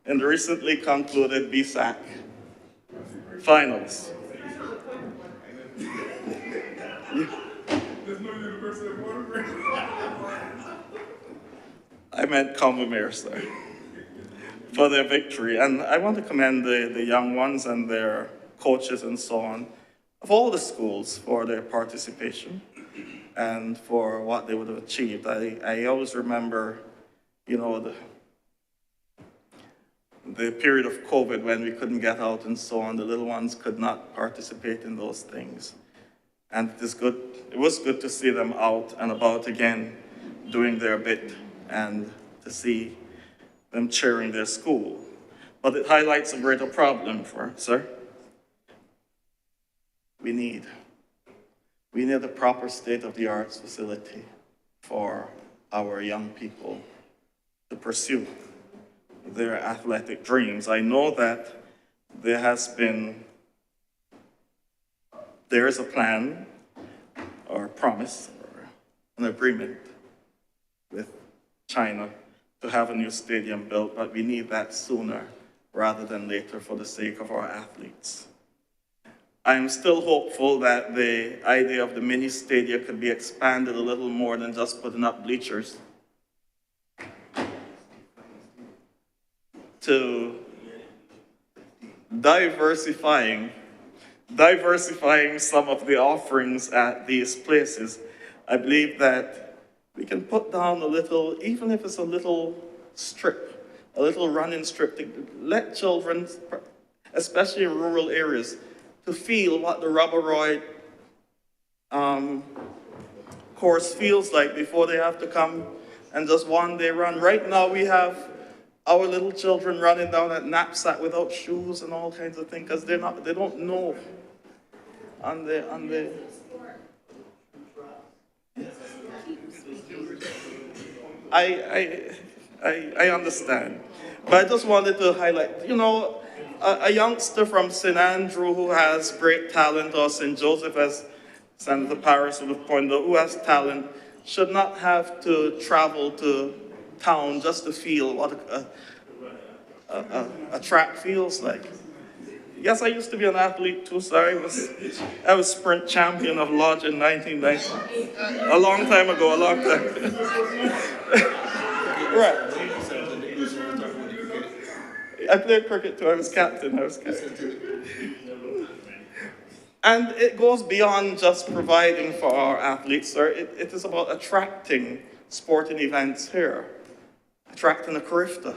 in the recently concluded BSAC finals. I meant Combermere, sir, for their victory. And I want to commend the young ones and their coaches and so on of all the schools for their participation and for what they would have achieved. I always remember, you know, the period of COVID when we couldn't get out and so on. The little ones could not participate in those things. And it was good to see them out and about again, doing their bit, and to see them cheering their school. But it highlights a greater problem for us, sir. We need a proper state-of-the-art facility for our young people to pursue their athletic dreams. I know that there is a plan or a promise or an agreement with China to have a new stadium built, but we need that sooner rather than later for the sake of our athletes. I'm still hopeful that the idea of the mini stadium could be expanded a little more than just putting up bleachers to diversifying some of the offerings at these places. I believe that we can put down a little, even if it's a little strip, a little running strip, to let children, especially in rural areas, to feel what the rubberoid course feels like before they have to come and just one day run. Right now we have our little children running down at knapsack without shoes and all kinds of things because they don't know on the I understand, but I just wanted to highlight, you know, a youngster from St. Andrew who has great talent, or St. Joseph, as Senator Paris would have pointed out, who has talent, should not have to travel to town just to feel what a track feels like. Yes, I used to be an athlete too, so I was sprint champion of Lodge in 1990. A long time ago, Right. I played cricket too, I was captain. And it goes beyond just providing for our athletes, sir. It is about attracting sporting events here, attracting a Carifta,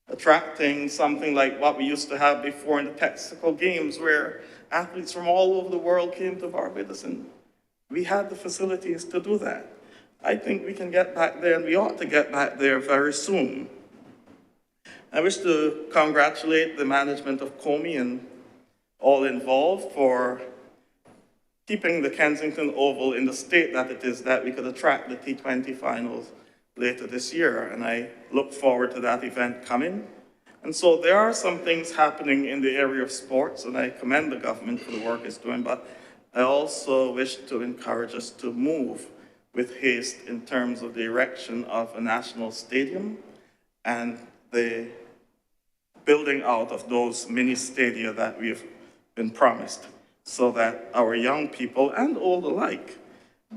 attracting something like what we used to have before in the Texaco Games, where athletes from all over the world came to Barbados, and we had the facilities to do that. I think we can get back there, and we ought to get back there very soon. I wish to congratulate the management of Comey and all involved for keeping the Kensington Oval in the state that it is, that we could attract the T20 finals later this year. And I look forward to that event coming. And so there are some things happening in the area of sports, and I commend the government for the work it's doing, but I also wish to encourage us to move with haste in terms of the erection of a national stadium and the building out of those mini stadia that we've been promised so that our young people and old alike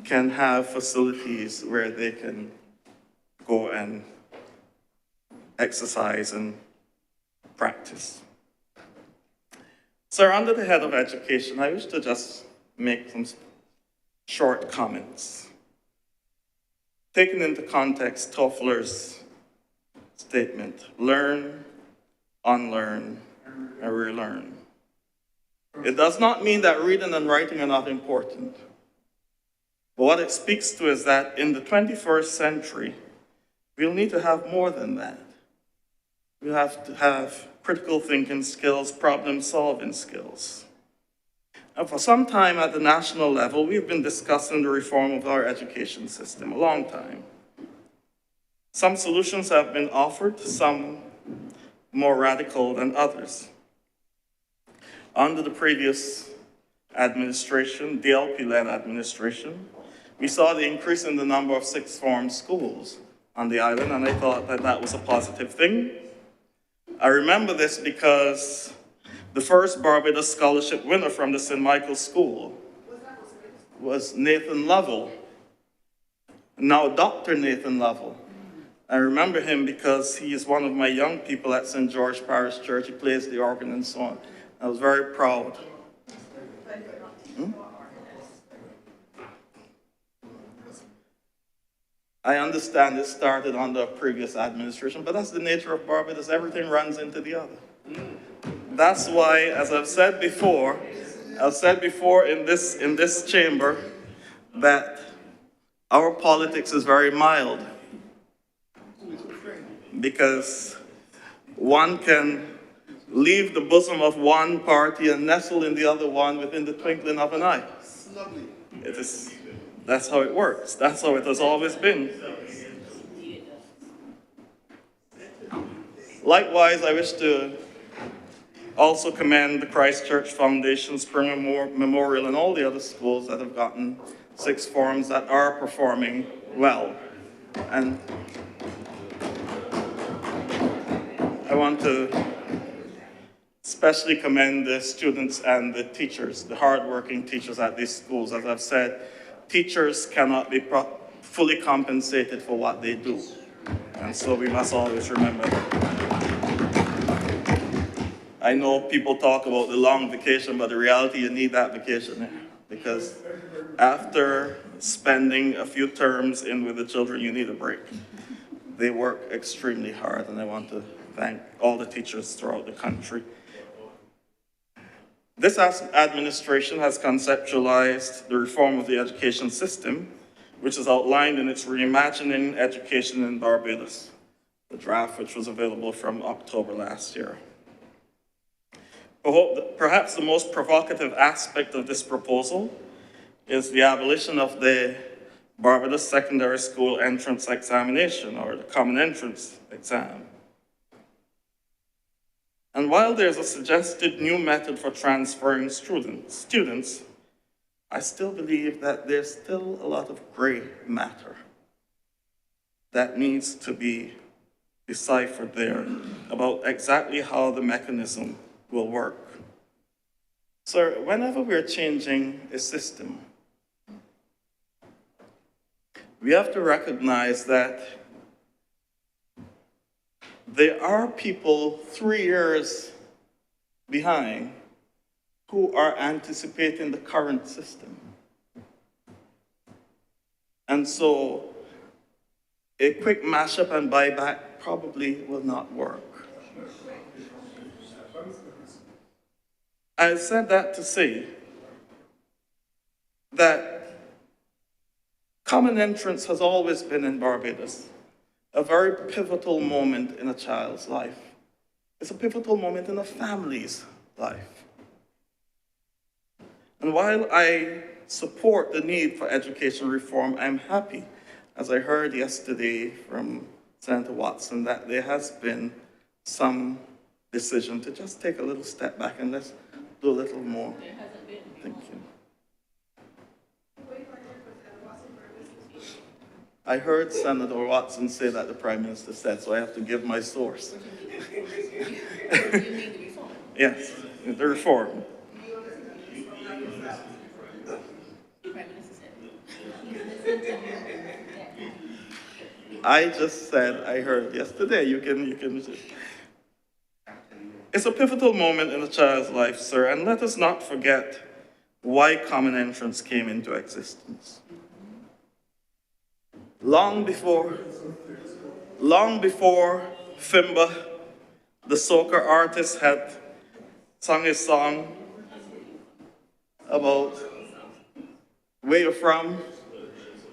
can have facilities where they can go and exercise and practice. Sir, under the head of education, I wish to just make some short comments. Taking into context Toffler's statement, learn, unlearn, and relearn. It does not mean that reading and writing are not important. But what it speaks to is that in the 21st century, we'll need to have more than that. We'll have to have critical thinking skills, problem-solving skills. And for some time at the national level, we've been discussing the reform of our education system, a long time. Some solutions have been offered, some more radical than others. Under the previous administration, DLP-led administration, we saw the increase in the number of sixth form schools on the island, and I thought that that was a positive thing. I remember this because the first Barbados Scholarship winner from the St. Michael's School was Nathan Lovell, now Dr. Nathan Lovell. I remember him because he is one of my young people at St. George Parish Church. He plays the organ and so on. I was very proud. I understand it started under a previous administration, but that's the nature of Barbados. Everything runs into the other. That's why, as I've said before in this chamber, that our politics is very mild. Because one can leave the bosom of one party and nestle in the other one within the twinkling of an eye. That's how it works. That's how it has always been. Likewise, I wish to also commend the Christ Church Foundation, Spring Memorial, and all the other schools that have gotten sixth forms that are performing well. And I want to especially commend the students and the teachers, the hardworking teachers at these schools. As I've said, teachers cannot be fully compensated for what they do. And so we must always remember that. I know people talk about the long vacation, but the reality, you need that vacation because after spending a few terms in with the children, you need a break. They work extremely hard, and I want to thank all the teachers throughout the country. This administration has conceptualized the reform of the education system, which is outlined in its Reimagining Education in Barbados, the draft which was available from October last year. Perhaps the most provocative aspect of this proposal is the abolition of the Barbados Secondary School Entrance Examination, or the Common Entrance Exam. And while there's a suggested new method for transferring students, I still believe that there's still a lot of gray matter that needs to be deciphered there about exactly how the mechanism will work. So whenever we're changing a system, we have to recognize that there are people 3 years behind who are anticipating the current system. And so a quick mashup and buyback probably will not work. I said that to say that common entrance has always been in Barbados a very pivotal moment in a child's life. It's a pivotal moment in a family's life. And while I support the need for education reform, I'm happy, as I heard yesterday from Senator Watson, that there has been some decision to just take a little step back and let's do a little more. Thank you. I heard Senator Watson say that the Prime Minister said, so I have to give my source. Yes, the reform. I just said I heard yesterday. You can. It's a pivotal moment in a child's life, sir, and let us not forget why common entrance came into existence. Long before Fimba, the soca artist, had sung a song about where you're from,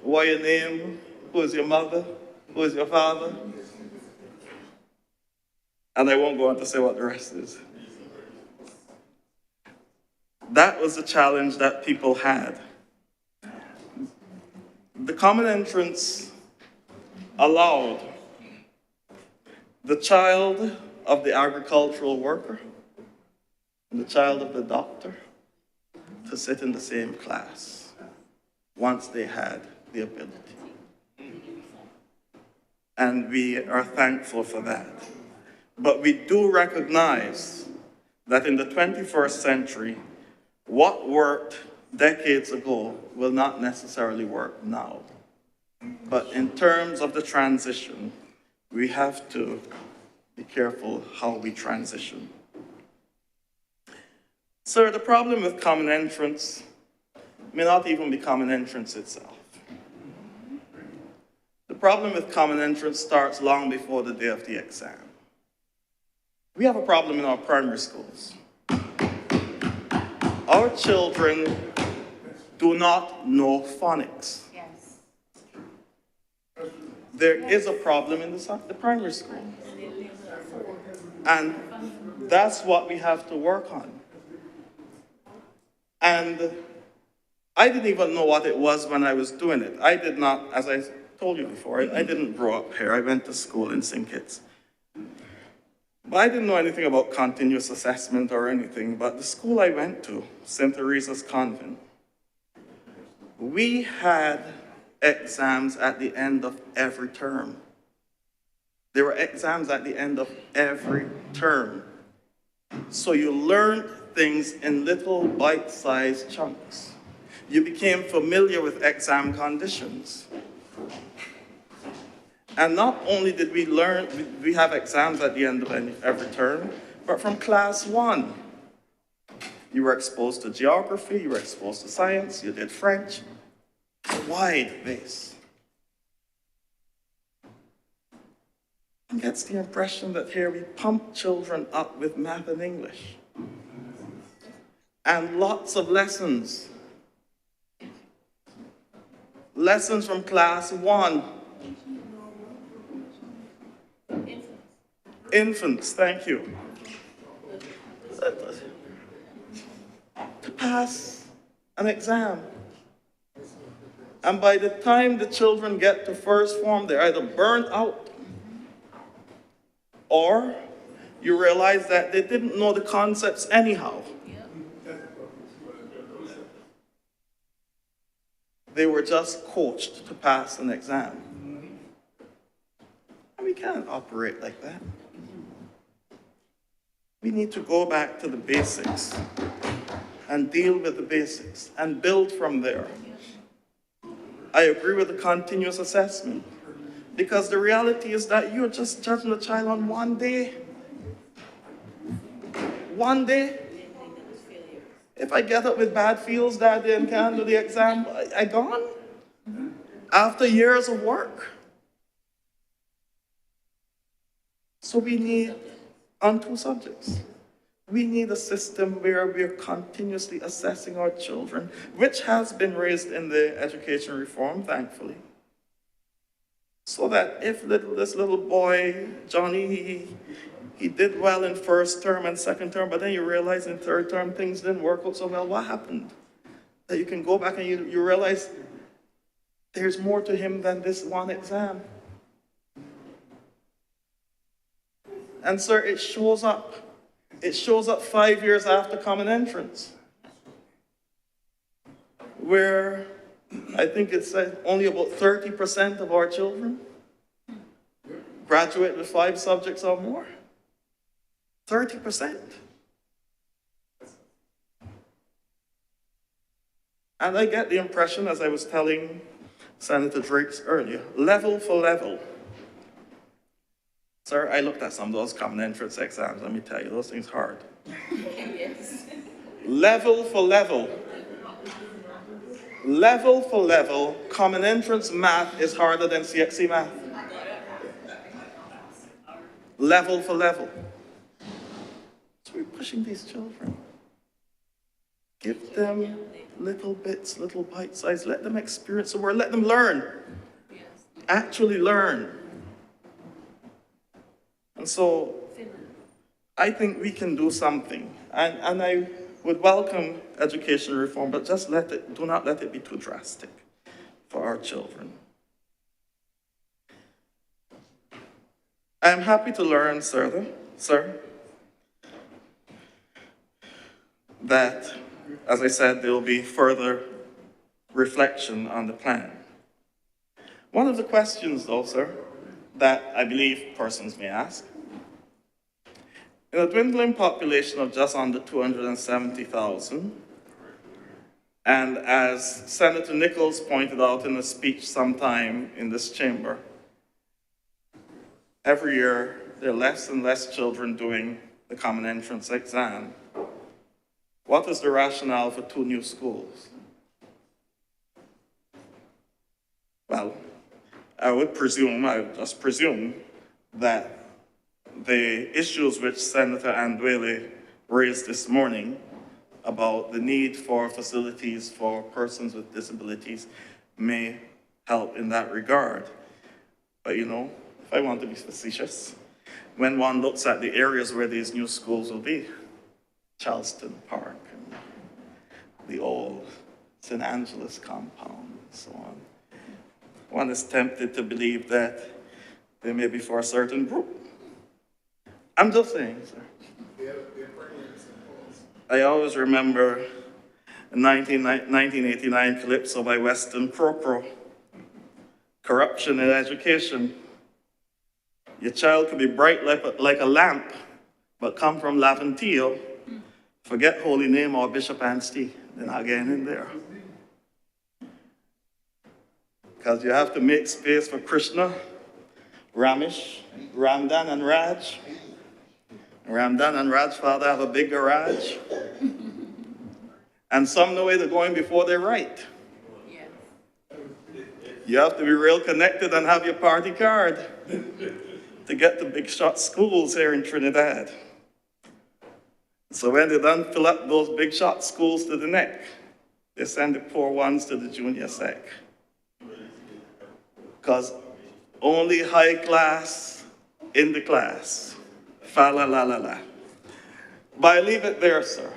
what your name, who is your mother, who is your father. And I won't go on to say what the rest is. That was the challenge that people had. The common entrance allowed the child of the agricultural worker and the child of the doctor to sit in the same class once they had the ability. And we are thankful for that. But we do recognize that in the 21st century, what worked decades ago will not necessarily work now. But in terms of the transition, we have to be careful how we transition. Sir, the problem with common entrance may not even be common entrance itself. The problem with common entrance starts long before the day of the exam. We have a problem in our primary schools. Our children do not know phonics. Yes. There is a problem in the primary school. And that's what we have to work on. And I didn't even know what it was when I was doing it. I did not, as I told you before, I didn't grow up here. I went to school in St. Kitts. But I didn't know anything about continuous assessment or anything, but the school I went to, St. Teresa's Convent, we had exams at the end of every term. There were exams at the end of every term. So you learned things in little bite-sized chunks. You became familiar with exam conditions. And not only did we learn, we have exams at the end of every term, but from class 1. You were exposed to geography, you were exposed to science, you did French, wide base. One gets the impression that here we pump children up with math and English. And lots of lessons. Lessons from class 1. Infants, thank you. To pass an exam. And by the time the children get to first form, they're either burnt out or you realize that they didn't know the concepts anyhow. They were just coached to pass an exam. And we can't operate like that. We need to go back to the basics and deal with the basics and build from there. I agree with the continuous assessment because the reality is that you're just judging a child on one day. One day. If I get up with bad feels that day and can't do the exam, I gone. After years of work. So we need, on 2 subjects, we need a system where we're continuously assessing our children, which has been raised in the education reform, thankfully. So that if this little boy, Johnny, he did well in first term and second term, but then you realize in third term things didn't work out so well, what happened? That you can go back and you realize there's more to him than this one exam. And sir, it shows up. It shows up 5 years after common entrance, where I think it's only about 30% of our children graduate with 5 subjects or more. 30%. And I get the impression, as I was telling Senator Drakes earlier, level for level. Sir, I looked at some of those common entrance exams. Let me tell you, those things hard. Yes. Level for level. Level for level, common entrance math is harder than CXC math. Level for level. So we're pushing these children. Give them little bits, little bite size. Let them experience the world. Let them learn. Actually learn. And so I think we can do something. And I would welcome education reform, but just do not let it be too drastic for our children. I am happy to learn, sir, that, as I said, there will be further reflection on the plan. One of the questions, though, sir, that I believe persons may ask, in a dwindling population of just under 270,000, and as Senator Nichols pointed out in a speech sometime in this chamber, every year there are less and less children doing the common entrance exam. What is the rationale for 2 new schools? Well, I would just presume that the issues which Senator Andwele raised this morning about the need for facilities for persons with disabilities may help in that regard. But you know, if I want to be facetious, when one looks at the areas where these new schools will be, Charleston Park, and the old St. Angeles compound, and so on, one is tempted to believe that they may be for a certain group. I'm just saying, sir. I always remember a 1989 calypso by Weston Crocrow, Corruption in Education. Your child could be bright like a lamp, but come from Laventille, forget Holy Name or Bishop Anstey, they're not getting in there. Because you have to make space for Krishna, Ramesh, Ramdan, and Raj. Ramdan and Raj father have a big garage. And some know where they're going before they write. You have to be real connected and have your party card to get to big shot schools here in Trinidad. So when they done fill up those big shot schools to the neck, they send the poor ones to the junior sec. Because only high class in the class. Fa la la la la. But I leave it there, sir.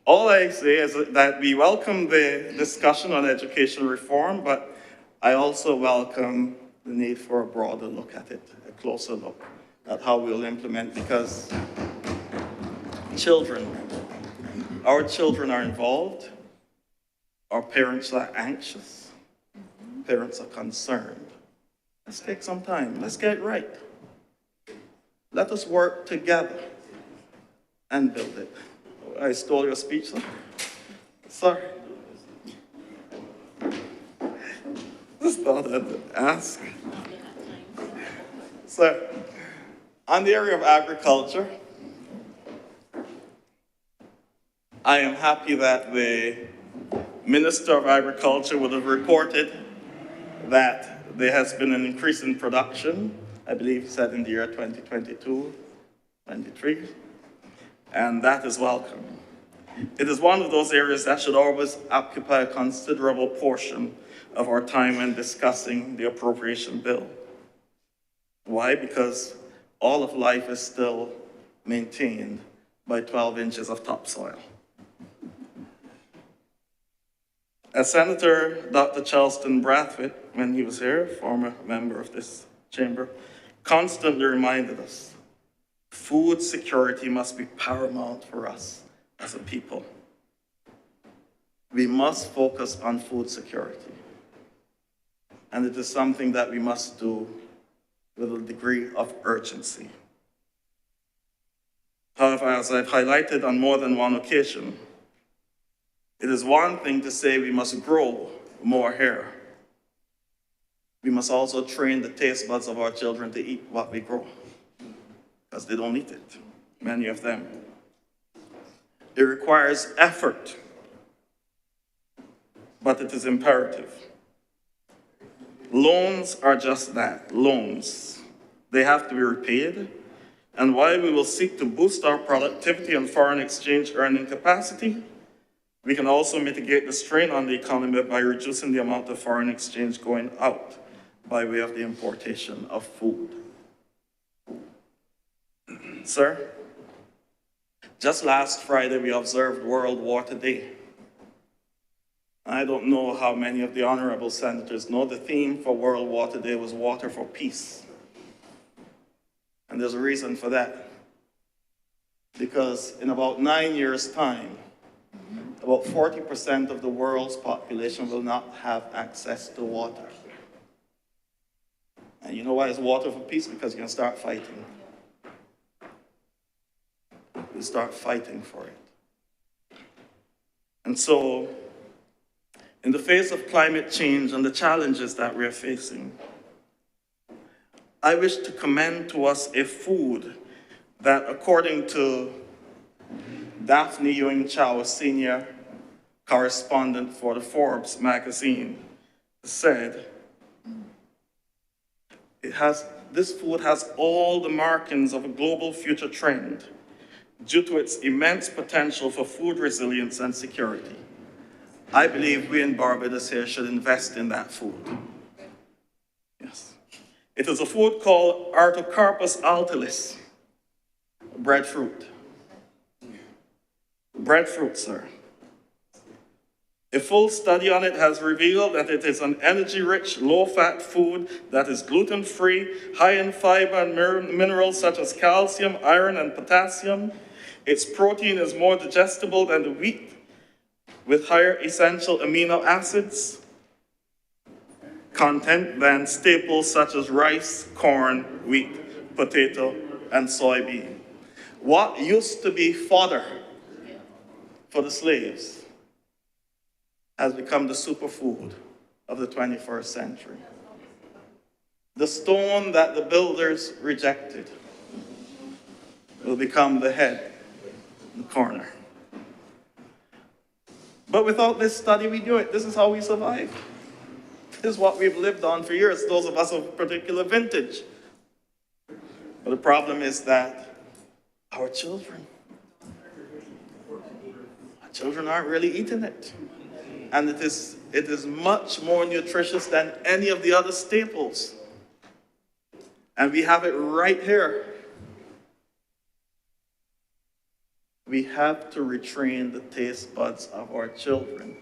All I say is that we welcome the discussion on education reform, but I also welcome the need for a broader look at it, a closer look at how we'll implement, because our children are involved, our parents are anxious, parents are concerned. Let's take some time, let's get it right. Let us work together and build it. I stole your speech, sir. Sorry. Just thought I'd ask. Sir, on the area of agriculture, I am happy that the Minister of Agriculture would have reported that there has been an increase in production, I believe he said in the year 2022, 23, and that is welcome. It is one of those areas that should always occupy a considerable portion of our time when discussing the appropriation bill. Why? Because all of life is still maintained by 12 inches of topsoil. As Senator Dr. Charleston Brathwaite, when he was here, former member of this chamber, constantly reminded us, food security must be paramount for us as a people. we must focus on food security. And it is something that we must do with a degree of urgency. However, as I've highlighted on more than one occasion, it is one thing to say we must grow more here. We must also train the taste buds of our children to eat what we grow, because they don't eat it, many of them. It requires effort, but it is imperative. Loans are just that, loans. They have to be repaid, and while we will seek to boost our productivity and foreign exchange earning capacity, we can also mitigate the strain on the economy by reducing the amount of foreign exchange going out by way of the importation of food. Sir, just last Friday we observed World Water Day. I don't know how many of the honorable senators know the theme for World Water Day was water for peace. And there's a reason for that. Because in about 9 years' time, about 40% of the world's population will not have access to water. And you know why it's water for peace? Because you can start fighting. You start fighting for it. And so, in the face of climate change and the challenges that we're facing, I wish to commend to us a food that, according to Daphne Ewing Chow, senior correspondent for the Forbes magazine, said, this food has all the markings of a global future trend due to its immense potential for food resilience and security. I believe we in Barbados here should invest in that food. Yes. It is a food called Artocarpus altilis, breadfruit. Breadfruit, sir. A full study on it has revealed that it is an energy-rich, low-fat food that is gluten-free, high in fiber and minerals such as calcium, iron, and potassium. Its protein is more digestible than the wheat, with higher essential amino acids content than staples such as rice, corn, wheat, potato, and soybean. What used to be fodder for the slaves has become the superfood of the 21st century. The stone that the builders rejected will become the head in the corner. But without this study, we do it. This is how we survive. This is what we've lived on for years, those of us of a particular vintage. But the problem is that our children aren't really eating it. And it is much more nutritious than any of the other staples. And we have it right here. We have to retrain the taste buds of our children.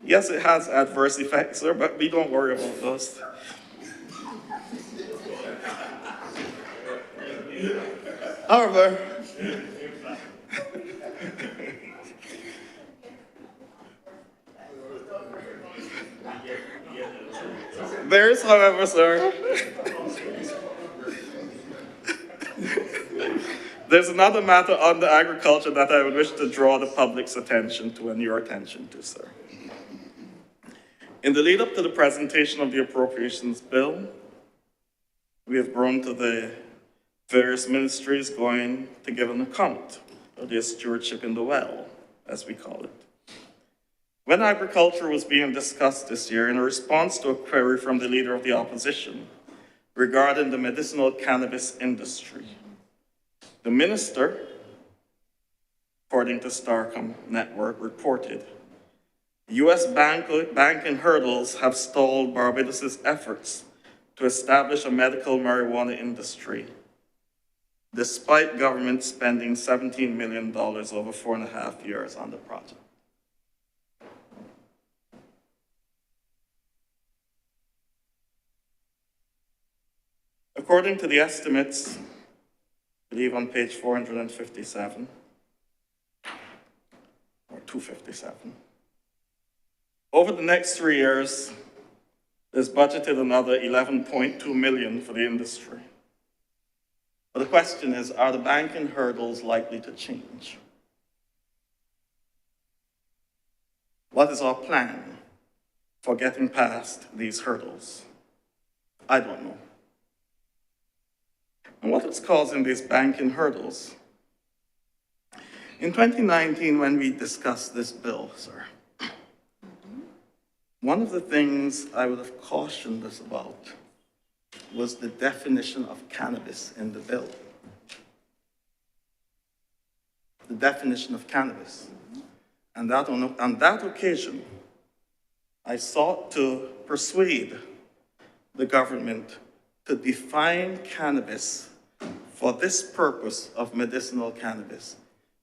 Yes, it has adverse effects, sir, but we don't worry about those. However, there is, however, sir, there's another matter under agriculture that I would wish to draw the public's attention to and your attention to, sir. In the lead up to the presentation of the appropriations bill, we have grown to the various ministries going to give an account of their stewardship in the well, as we call it. When agriculture was being discussed this year in a response to a query from the leader of the opposition regarding the medicinal cannabis industry, the minister, according to Starcom Network, reported, U.S. banking hurdles have stalled Barbados' efforts to establish a medical marijuana industry, despite government spending $17 million over 4.5 years on the project. According to the estimates, believe on page 457 or 257. Over the next 3 years, there's budgeted another 11.2 million for the industry. But the question is, are the banking hurdles likely to change? What is our plan for getting past these hurdles? I don't know. And what is causing these banking hurdles? In 2019, when we discussed this bill, sir, one of the things I would have cautioned us about was the definition of cannabis in the bill. The definition of cannabis. And that on that occasion, I sought to persuade the government to define cannabis for this purpose of medicinal cannabis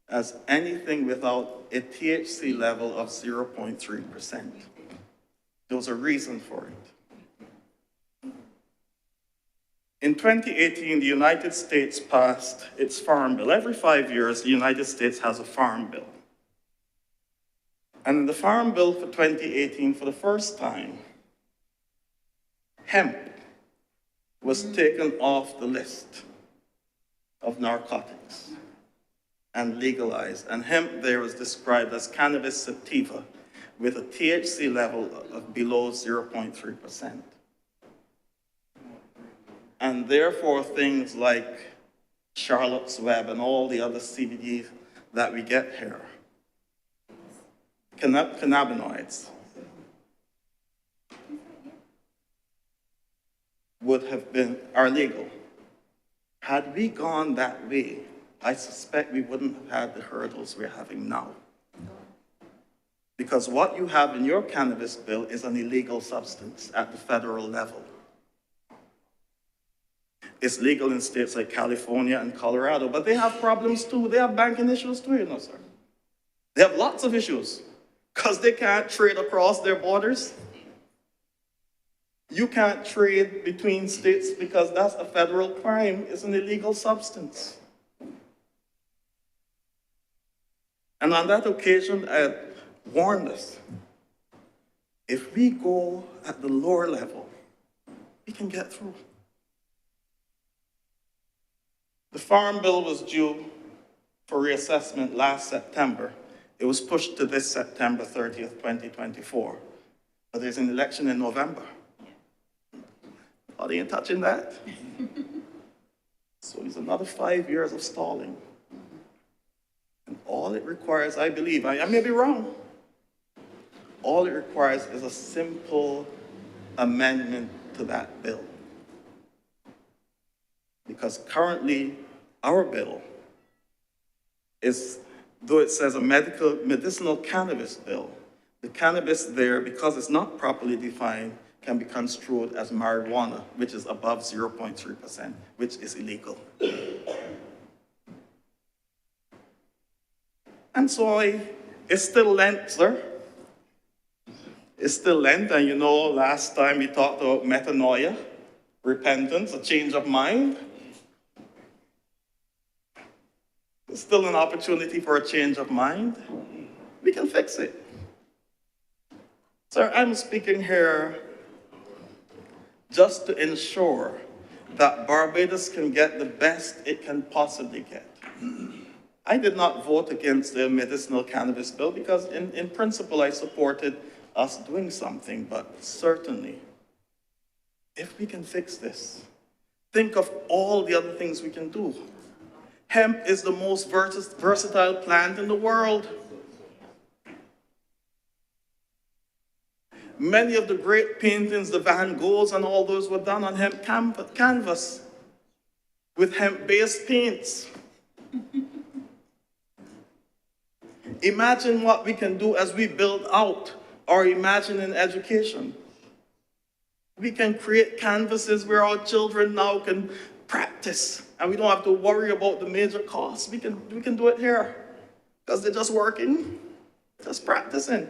as anything without a THC level of 0.3%. There was a reason for it. In 2018, the United States passed its Farm Bill. Every 5 years, the United States has a Farm Bill. And in the Farm Bill for 2018, for the first time, hemp was taken off the list of narcotics and legalized. And hemp there was described as cannabis sativa with a THC level of below 0.3%. And therefore, things like Charlotte's Web and all the other CBD that we get here, cannabinoids, are legal. Had we gone that way, I suspect we wouldn't have had the hurdles we're having now. Because what you have in your cannabis bill is an illegal substance at the federal level. It's legal in states like California and Colorado, but they have problems too. They have banking issues too, you know, sir. They have lots of issues because they can't trade across their borders. You can't trade between states because that's a federal crime. It's an illegal substance. And on that occasion, I warned us, if we go at the lower level, we can get through. The Farm Bill was due for reassessment last September. It was pushed to this September 30th, 2024. But there's an election in November. Are they touching that? So it's another 5 years of stalling. And all it requires, I believe, I may be wrong, all it requires is a simple amendment to that bill. Because currently, our bill is, though it says a medicinal cannabis bill, the cannabis there, because it's not properly defined, can be construed as marijuana, which is above 0.3%, which is illegal. And so it's still Lent, sir. It's still Lent, and you know, last time we talked about metanoia, repentance, a change of mind. There's still an opportunity for a change of mind. We can fix it. Sir, I'm speaking here just to ensure that Barbados can get the best it can possibly get. I did not vote against the medicinal cannabis bill because in principle I supported us doing something, but certainly, if we can fix this, think of all the other things we can do. Hemp is the most versatile plant in the world. Many of the great paintings, the Van Goghs and all those were done on hemp canvas with hemp-based paints. Imagine what we can do as we build out our imagining education. We can create canvases where our children now can practice, and we don't have to worry about the major costs. We can do it here because they're just working, just practicing.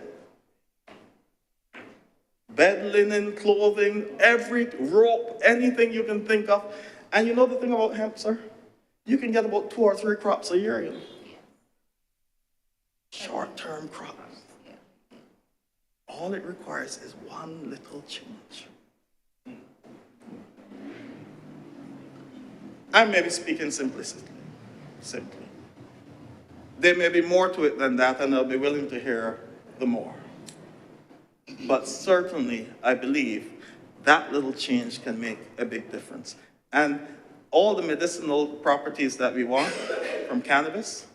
Bed linen, clothing, every rope, anything you can think of. And you know the thing about hemp, sir? you can get about 2 or 3 crops a year, you know. Short-term crops. All it requires is one little change. I may be speaking simply. There may be more to it than that, and I'll be willing to hear the more. But certainly, I believe that little change can make a big difference. And all the medicinal properties that we want from cannabis,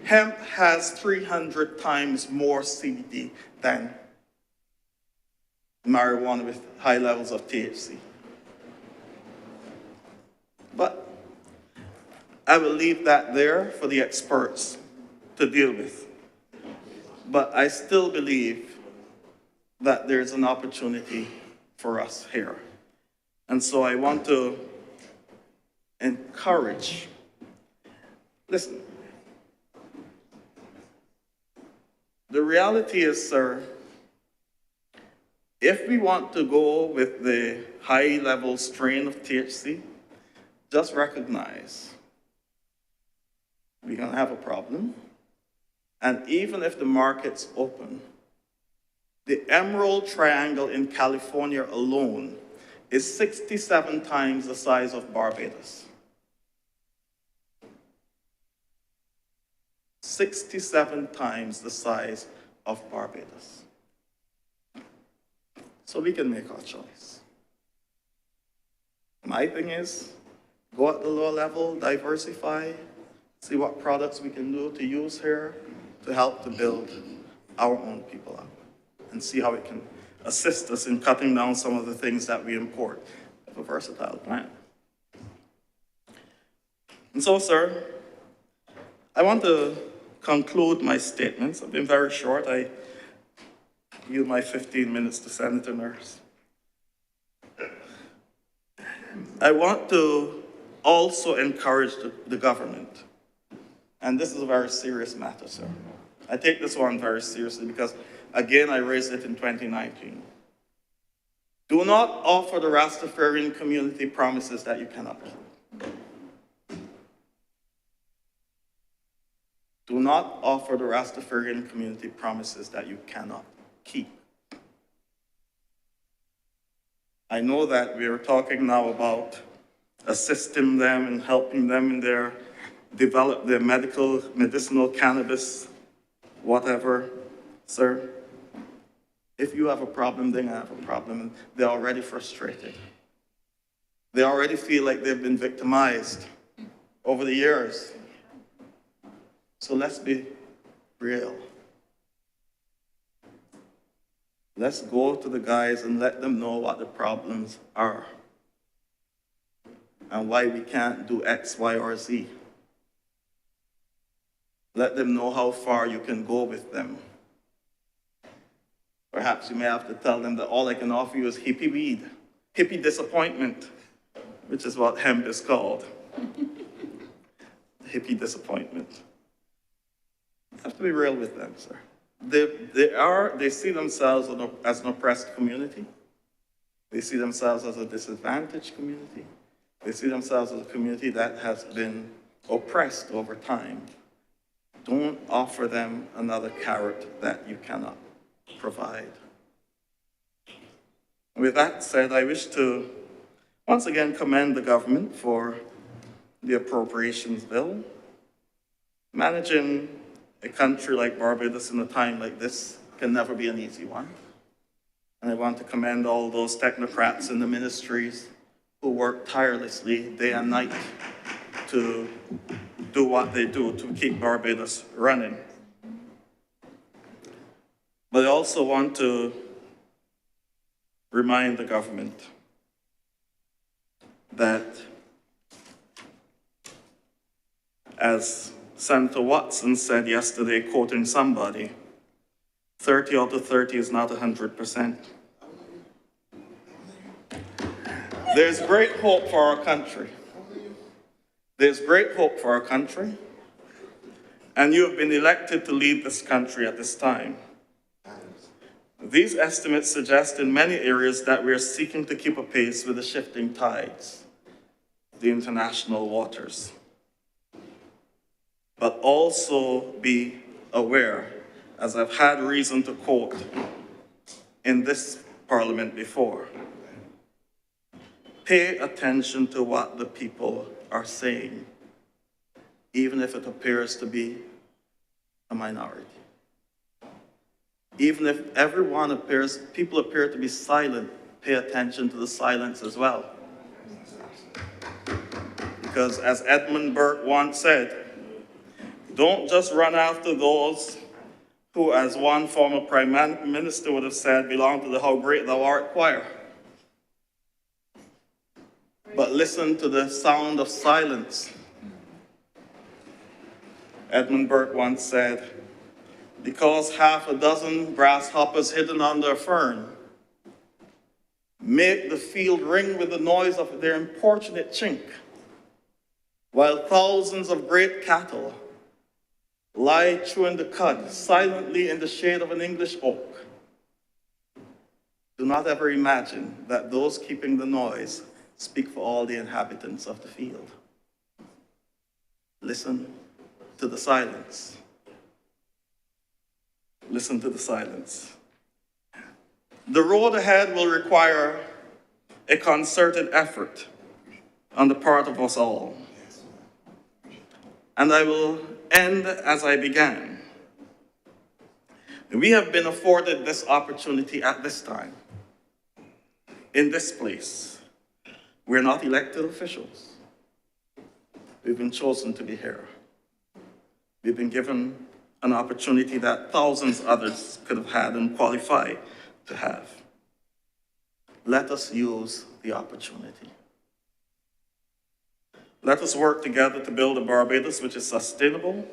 hemp has 300 times more CBD than marijuana with high levels of THC. But I will leave that there for the experts to deal with. But I still believe that there's an opportunity for us here. And so I want to encourage, listen, the reality is, sir, if we want to go with the high-level strain of THC, just recognize we're going to have a problem. And even if the market's open, the Emerald Triangle in California alone is 67 times the size of Barbados. 67 times the size of Barbados. So we can make our choice. My thing is, go at the lower level, diversify, see what products we can do to use here to help to build our own people up, and see how it can assist us in cutting down some of the things that we import. A versatile plant. And so, sir, I want to conclude my statements. I've been very short. I yield my 15 minutes to Senator Nurse. I want to also encourage the government, and this is a very serious matter, sir. I take this one very seriously because, again, I raised it in 2019. Do not offer the Rastafarian community promises that you cannot keep. Do not offer the Rastafarian community promises that you cannot keep. I know that we are talking now about assisting them and helping them in their develop their medicinal cannabis, whatever, sir. If you have a problem, they have a problem, and they're already frustrated. They already feel like they've been victimized over the years. So let's be real. Let's go to the guys and let them know what the problems are and why we can't do X, Y, or Z. Let them know how far you can go with them. Perhaps you may have to tell them that all I can offer you is hippie weed, hippie disappointment, which is what hemp is called. Hippie disappointment. You have to be real with them, sir. They see themselves as an oppressed community. They see themselves as a disadvantaged community. They see themselves as a community that has been oppressed over time. Don't offer them another carrot that you cannot provide. With that said, I wish to once again commend the government for the appropriations bill. Managing a country like Barbados in a time like this can never be an easy one. And I want to commend all those technocrats in the ministries who work tirelessly day and night to do what they do to keep Barbados running. But I also want to remind the government that, as Senator Watson said yesterday, quoting somebody, 30 out of 30 is not 100%. There's great hope for our country. There's great hope for our country, and you have been elected to lead this country at this time. These estimates suggest in many areas that we are seeking to keep a pace with the shifting tides. the international waters. But also be aware, as I've had reason to quote in this Parliament before, pay attention to what the people are saying, even if it appears to be a minority. Even if people appear to be silent, pay attention to the silence as well. Because as Edmund Burke once said, don't just run after those who, as one former prime minister would have said, belong to the How Great Thou Art choir. But listen to the sound of silence. Edmund Burke once said, because half a dozen grasshoppers hidden under a fern make the field ring with the noise of their importunate chink, while thousands of great cattle lie chewing the cud silently in the shade of an English oak. Do not ever imagine that those keeping the noise speak for all the inhabitants of the field. Listen to the silence. Listen to the silence. The road ahead will require a concerted effort on the part of us all. And I will end as I began. We have been afforded this opportunity at this time, in this place. We're not elected officials. We've been chosen to be here. We've been given an opportunity that thousands others could have had and qualified to have. Let us use the opportunity. Let us work together to build a Barbados which is sustainable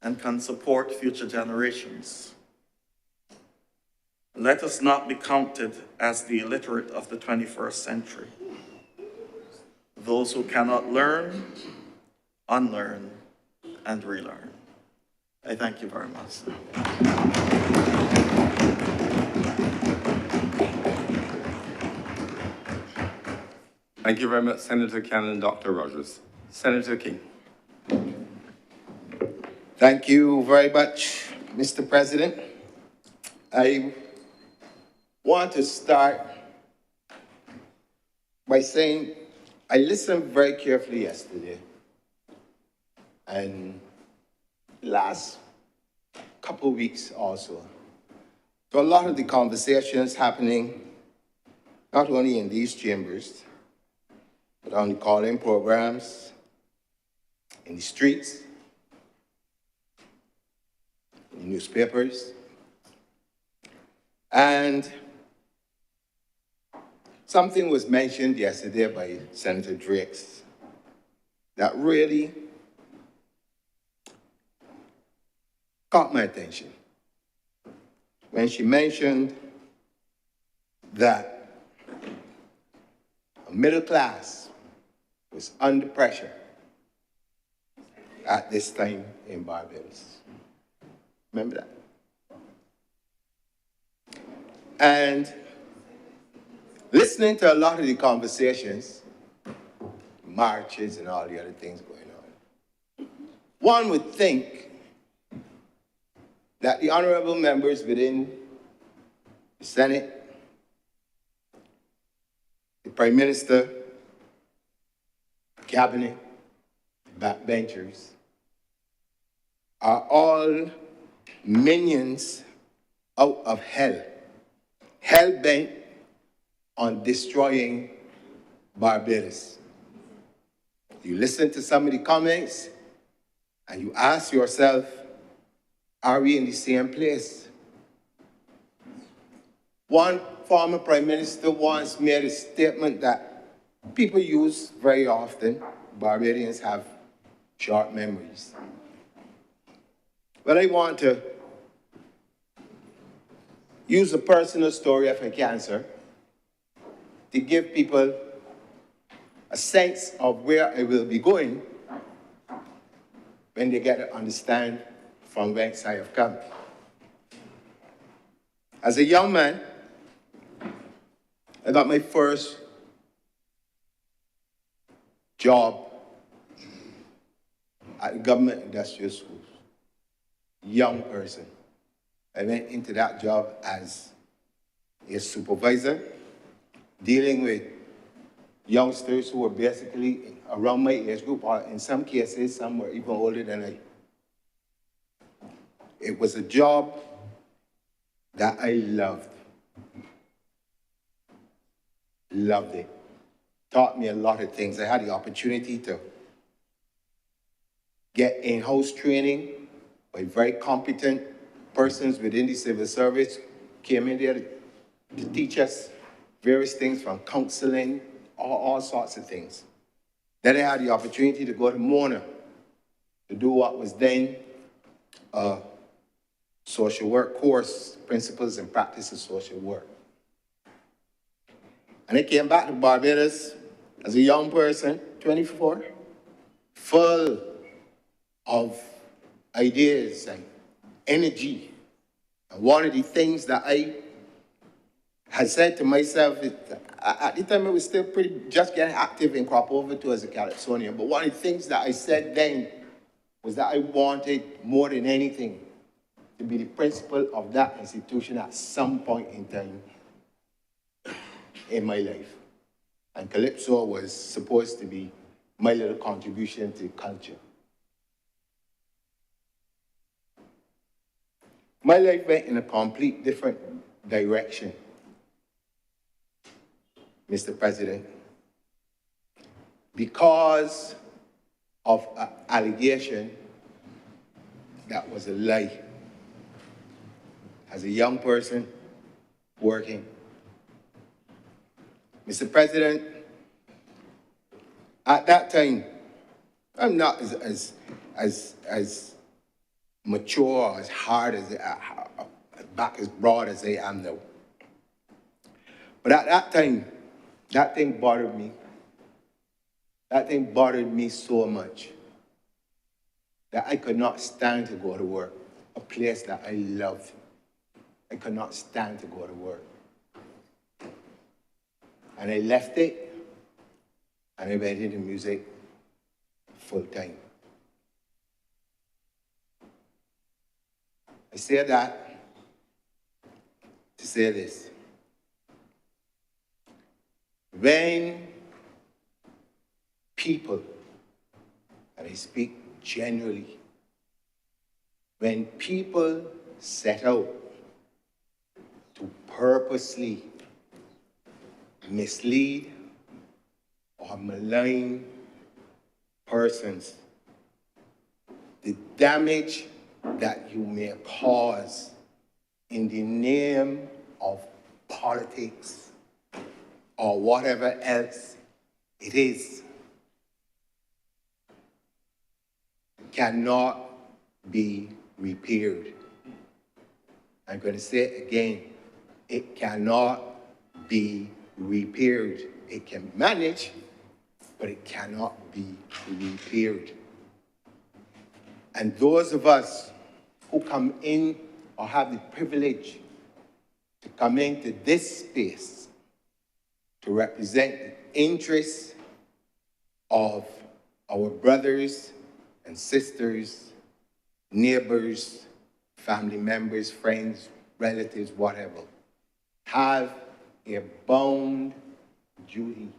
and can support future generations. Let us not be counted as the illiterate of the 21st century, those who cannot learn, unlearn, and relearn. I thank you very much. Thank you very much, Senator Cannon and Dr. Rogers. Senator King. Thank you very much, Mr. President. I want to start by saying I listened very carefully yesterday, and last couple of weeks also, to a lot of the conversations happening, not only in these chambers, but on the call-in programs, in the streets, in the newspapers. And something was mentioned yesterday by Senator Drakes that really caught my attention when she mentioned that a middle class was under pressure at this time in Barbados. Remember that? And listening to a lot of the conversations, marches and all the other things going on, one would think that the honorable members within the Senate, the Prime Minister, Cabinet, backbenchers, are all minions out of hell, hell-bent on destroying Barbados. You listen to some of the comments and you ask yourself, are we in the same place? One former Prime Minister once made a statement that people use very often. Barbadians have short memories. But I want to use a personal story, if I can, sir, to give people a sense of where I will be going when they get to understand from whence I have come. As a young man, I got my first job at the government industrial schools. Young person. I went into that job as a supervisor, dealing with youngsters who were basically around my age group, or in some cases, some were even older than I. It was a job that I loved. Loved it. Taught me a lot of things. I had the opportunity to get in-house training by very competent persons within the civil service, came in there to teach us various things from counseling, all sorts of things. Then I had the opportunity to go to Mona to do what was then a social work course, Principles and Practice of Social Work. And I came back to Barbados as a young person, 24, full of ideas and energy. And one of the things that I had said to myself, at the time I was still just getting active in Crop Over 2 as a Calypsonian, but one of the things that I said then was that I wanted more than anything to be the principal of that institution at some point in time in my life. And Calypso was supposed to be my little contribution to culture. My life went in a complete different direction, Mr. President, because of an allegation that was a lie. As a young person working, Mr. President, at that time, I'm not as mature or as hard as back as broad as I am now. But at that time, that thing bothered me. That thing bothered me so much that I could not stand to go to work, a place that I loved. I could not stand to go to work. And I left it, and I went into music full time. I say that to say this. When people, and I speak generally, when people set out to purposely mislead or malign persons, the damage that you may cause in the name of politics or whatever else it is cannot be repaired. I'm going to say it again. It cannot be repaired. It can be managed, but it cannot be repaired. And those of us who come in or have the privilege to come into this space to represent the interests of our brothers and sisters, neighbors, family members, friends, relatives, whatever, have a bound duty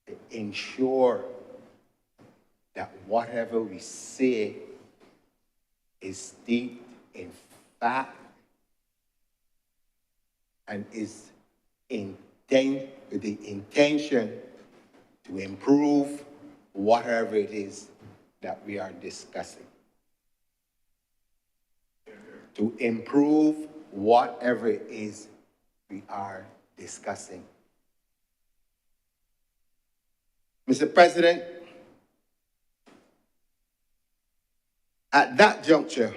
to ensure that whatever we say is steeped in fact and is with the intention to improve whatever it is that we are discussing. To improve whatever it is we are discussing. Mr. President, at that juncture,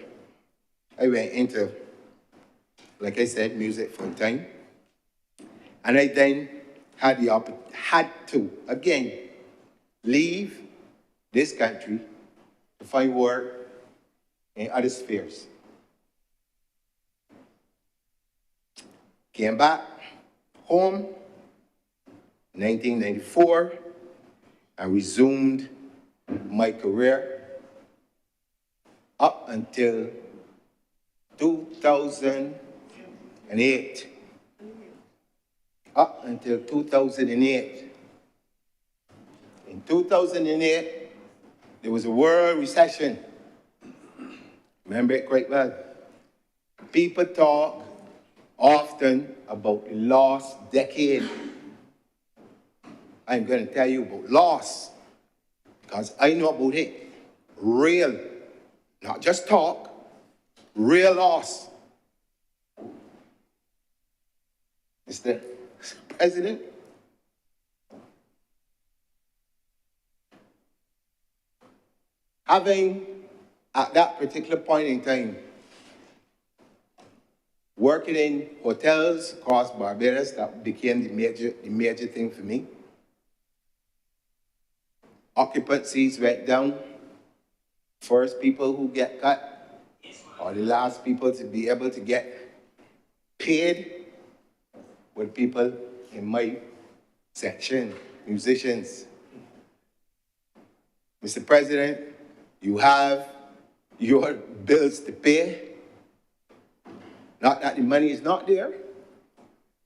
I went into, like I said, music full time. And I then had to, again, leave this country to find work in other spheres. Came back home, 1994, and resumed my career up until 2008. Up until 2008. In 2008, there was a world recession. Remember it quite well. People talk often about the lost decade. I'm going to tell you about loss, because I know about it. Real, not just talk, real loss. Mr. President, having at that particular point in time working in hotels across Barbados, that became the major thing for me. Occupancies went down. First people who get cut, or the last people to be able to get paid, were people in my section, musicians. Mr. President, you have your bills to pay. Not that the money is not there,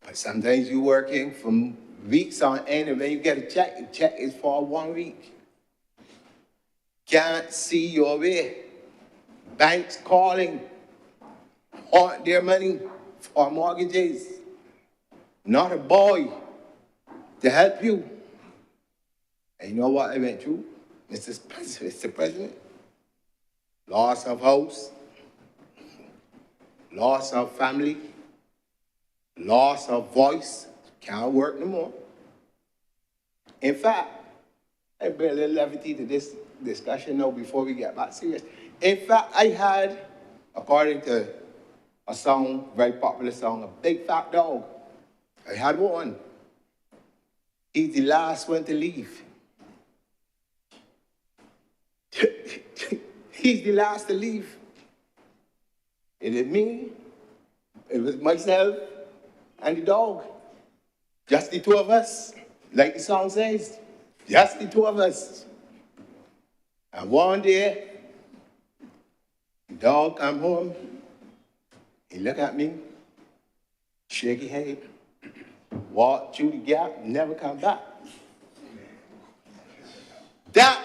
but sometimes you're working from weeks on end, and when you get a check, the check is for 1 week. Can't see your way. Banks calling, want their money for mortgages. Not a boy to help you. And you know what I went through, Mr. President? Loss of house, loss of family, loss of voice, can't work no more. In fact, I bring a little levity to this discussion now before we get back serious. In fact, I had, according to a song, very popular song, a big fat dog. I had one. He's the last one to leave. He's the last to leave. It is me, it was myself, and the dog. Just the two of us, like the song says, just the two of us. And one day, the dog come home, he look at me, shake his head, walk through the gap, never come back. That,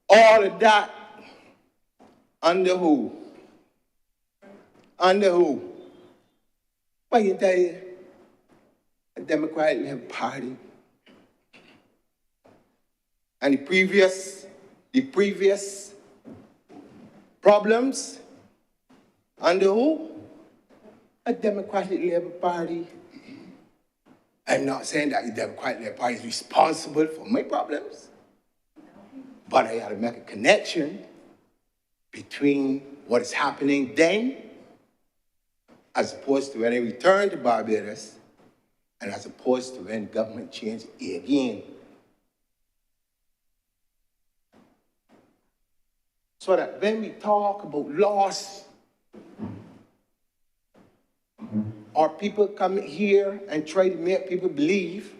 all of that, under who? Under who? Well, I can tell you, a Democratic Party. And the previous problems, under who? A Democratic Labour Party. I'm not saying that the Democratic Labour Party is responsible for my problems, but I had to make a connection between what is happening then, as opposed to when I returned to Barbados, and as opposed to when the government changed again. So that when we talk about loss, or people come here and try to make people believe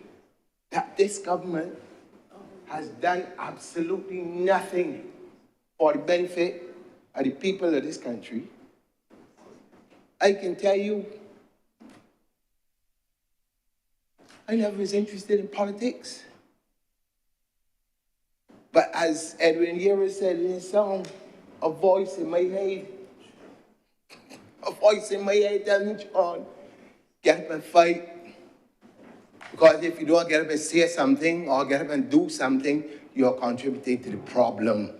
that this government has done absolutely nothing for the benefit of the people of this country, I can tell you, I never was interested in politics. But as Edwin Yeager said in his song, a voice in my head, tells me, John, get up and fight. Because if you don't get up and say something or get up and do something, you're contributing to the problem.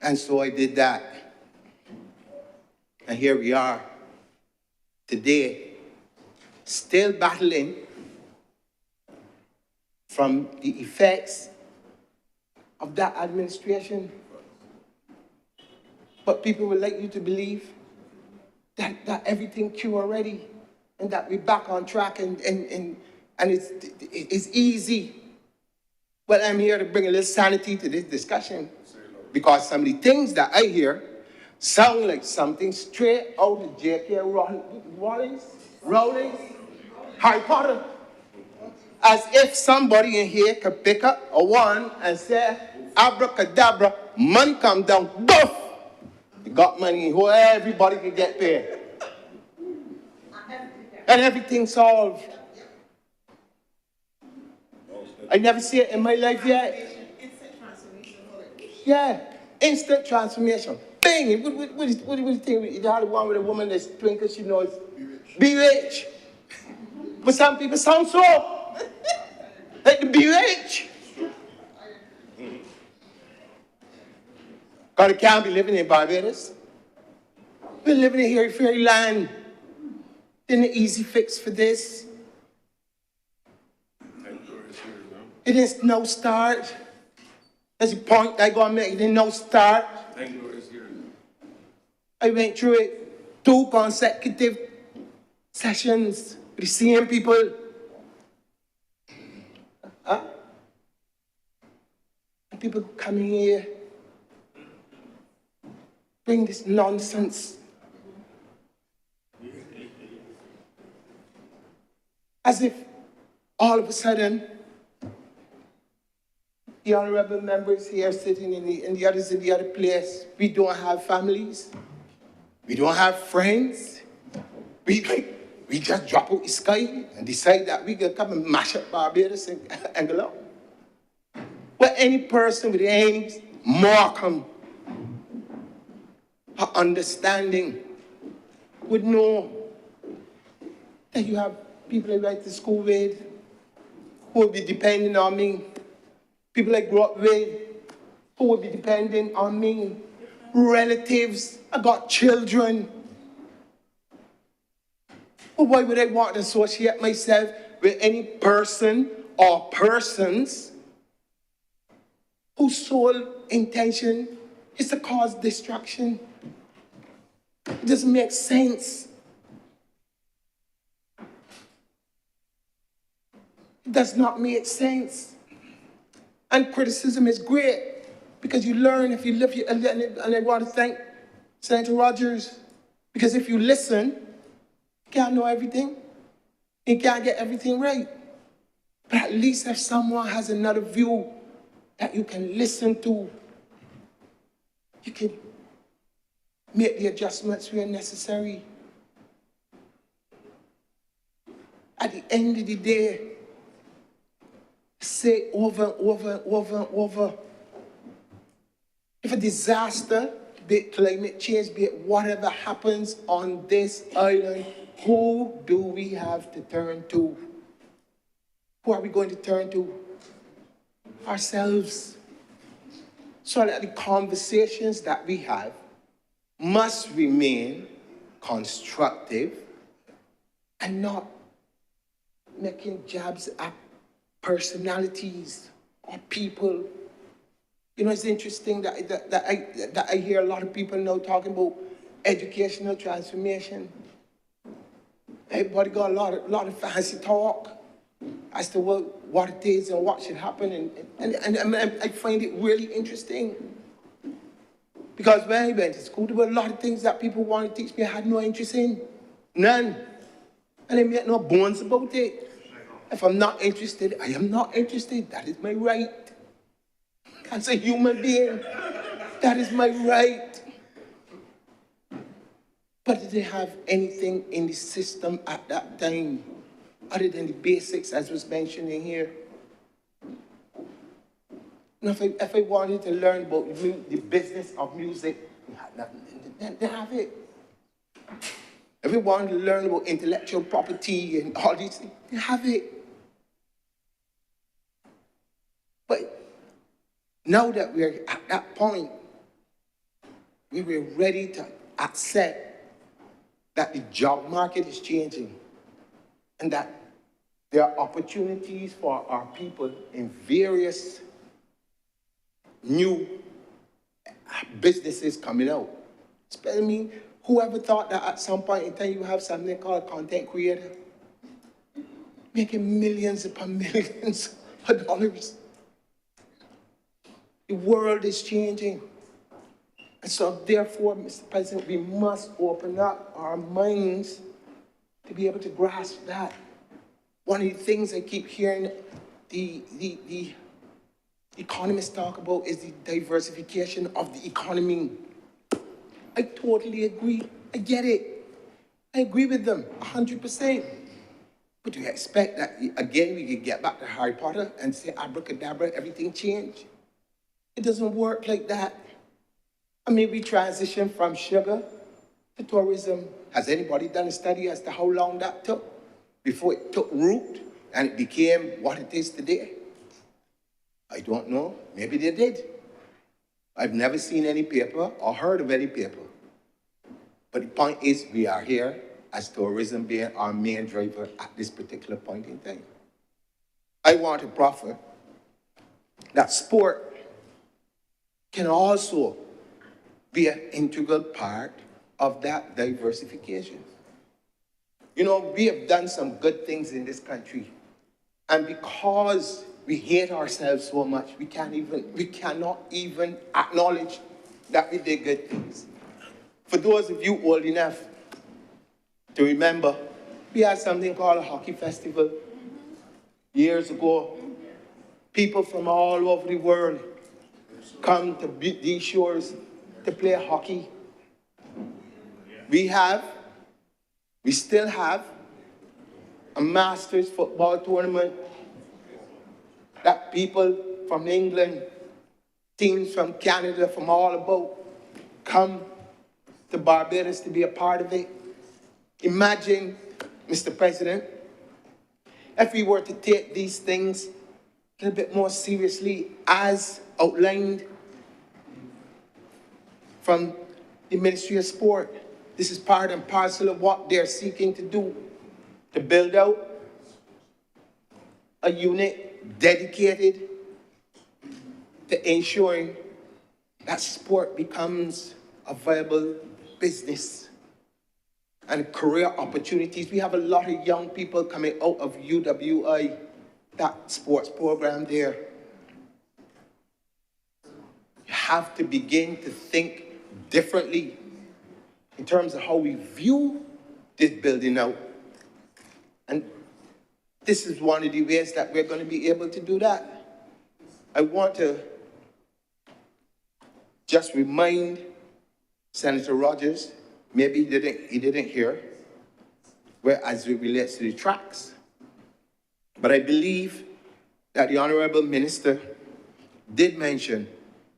And so I did that. And here we are today, still battling from the effects of that administration. But people would like you to believe that everything cured already, and that we're back on track, and it's easy. Well, I'm here to bring a little sanity to this discussion, because some of the things that I hear sound like something straight out of J.K. Rowling, Harry Potter. as if somebody in here could pick up a wand and say, abracadabra, money come down, boof! You got money, everybody can get paid. And everything solved. I never see it in my life yet. Yeah, instant transformation. Bang! What do you think? You had one with a woman that's twinkle, she knows. Be rich. But some people sound so. Like to be rich. Because they can't be living in Barbados. We're living in here in fairyland. Then the easy fix for this. It is no start. That's the point I gotta make. It is no start. I went through it 2 consecutive sessions with the same people. Huh? And people coming here, bring this nonsense. As if all of a sudden, the honorable members here sitting in the others in the other place, we don't have families. We don't have friends. We just drop out the sky and decide that we can come and mash up Barbados and go out. Well, any person with any modicum of understanding would know that you have people I went to school with who will be depending on me, people I grew up with who will be depending on me, relatives, I got children. Well, why would I want to associate myself with any person or persons whose sole intention is to cause destruction? It doesn't make sense. It does not make sense. And criticism is great because you learn if you live, and I want to thank Senator Rogers, because if you listen, you can't know everything. You can't get everything right. But at least if someone has another view that you can listen to, you can make the adjustments where necessary. At the end of the day, say over and over and over and over, if a disaster, be it climate change, be it whatever happens on this island, who do we have to turn to? Who are we going to turn to? Ourselves. So that the conversations that we have must remain constructive and not making jabs at personalities or people. You know, it's interesting that I hear a lot of people now talking about educational transformation. Everybody got a lot of fancy talk as to what it is and what should happen, and I find it really interesting. Because when I went to school, there were a lot of things that people wanted to teach me I had no interest in. None. And I make no bones about it. If I'm not interested, I am not interested. That is my right. As a human being, that is my right. But did they have anything in the system at that time other than the basics as was mentioned in here? Now, if I wanted to learn about the business of music, they have it. If I wanted to learn about intellectual property and all these things, they have it. But now that we're at that point, we were ready to accept that the job market is changing and that there are opportunities for our people in various new businesses coming out. I mean, whoever thought that at some point in time you have something called a content creator making millions upon millions of dollars? The world is changing. And so therefore, Mr. President, we must open up our minds to be able to grasp that. One of the things I keep hearing the economists talk about is the diversification of the economy. I totally agree. I get it. I agree with them 100%. But do you expect that, again, we could get back to Harry Potter and say abracadabra, everything changed? It doesn't work like that. I mean, we transitioned from sugar to tourism. Has anybody done a study as to how long that took before it took root and it became what it is today? I don't know. Maybe they did. I've never seen any paper or heard of any paper. But the point is, we are here as tourism being our main driver at this particular point in time. I want to proffer that sport can also be an integral part of that diversification. You know, we have done some good things in this country, and because we hate ourselves so much, we cannot even acknowledge that we did good things. For those of you old enough to remember, we had something called a hockey festival years ago. People from all over the world come to these shores to play hockey. We still have a Masters football tournament that people from England, teams from Canada, from all about, come to Barbados to be a part of it. Imagine, Mr. President, if we were to take these things a little bit more seriously as outlined from the Ministry of Sport. This is part and parcel of what they're seeking to do, to build out a unit dedicated to ensuring that sport becomes a viable business and career opportunities. We have a lot of young people coming out of UWI, that sports program there. You have to begin to think differently in terms of how we view this building out. And this is one of the ways that we're going to be able to do that. I want to just remind Senator Rogers, maybe he didn't hear, where as it relates to the tracks. But I believe that the Honorable Minister did mention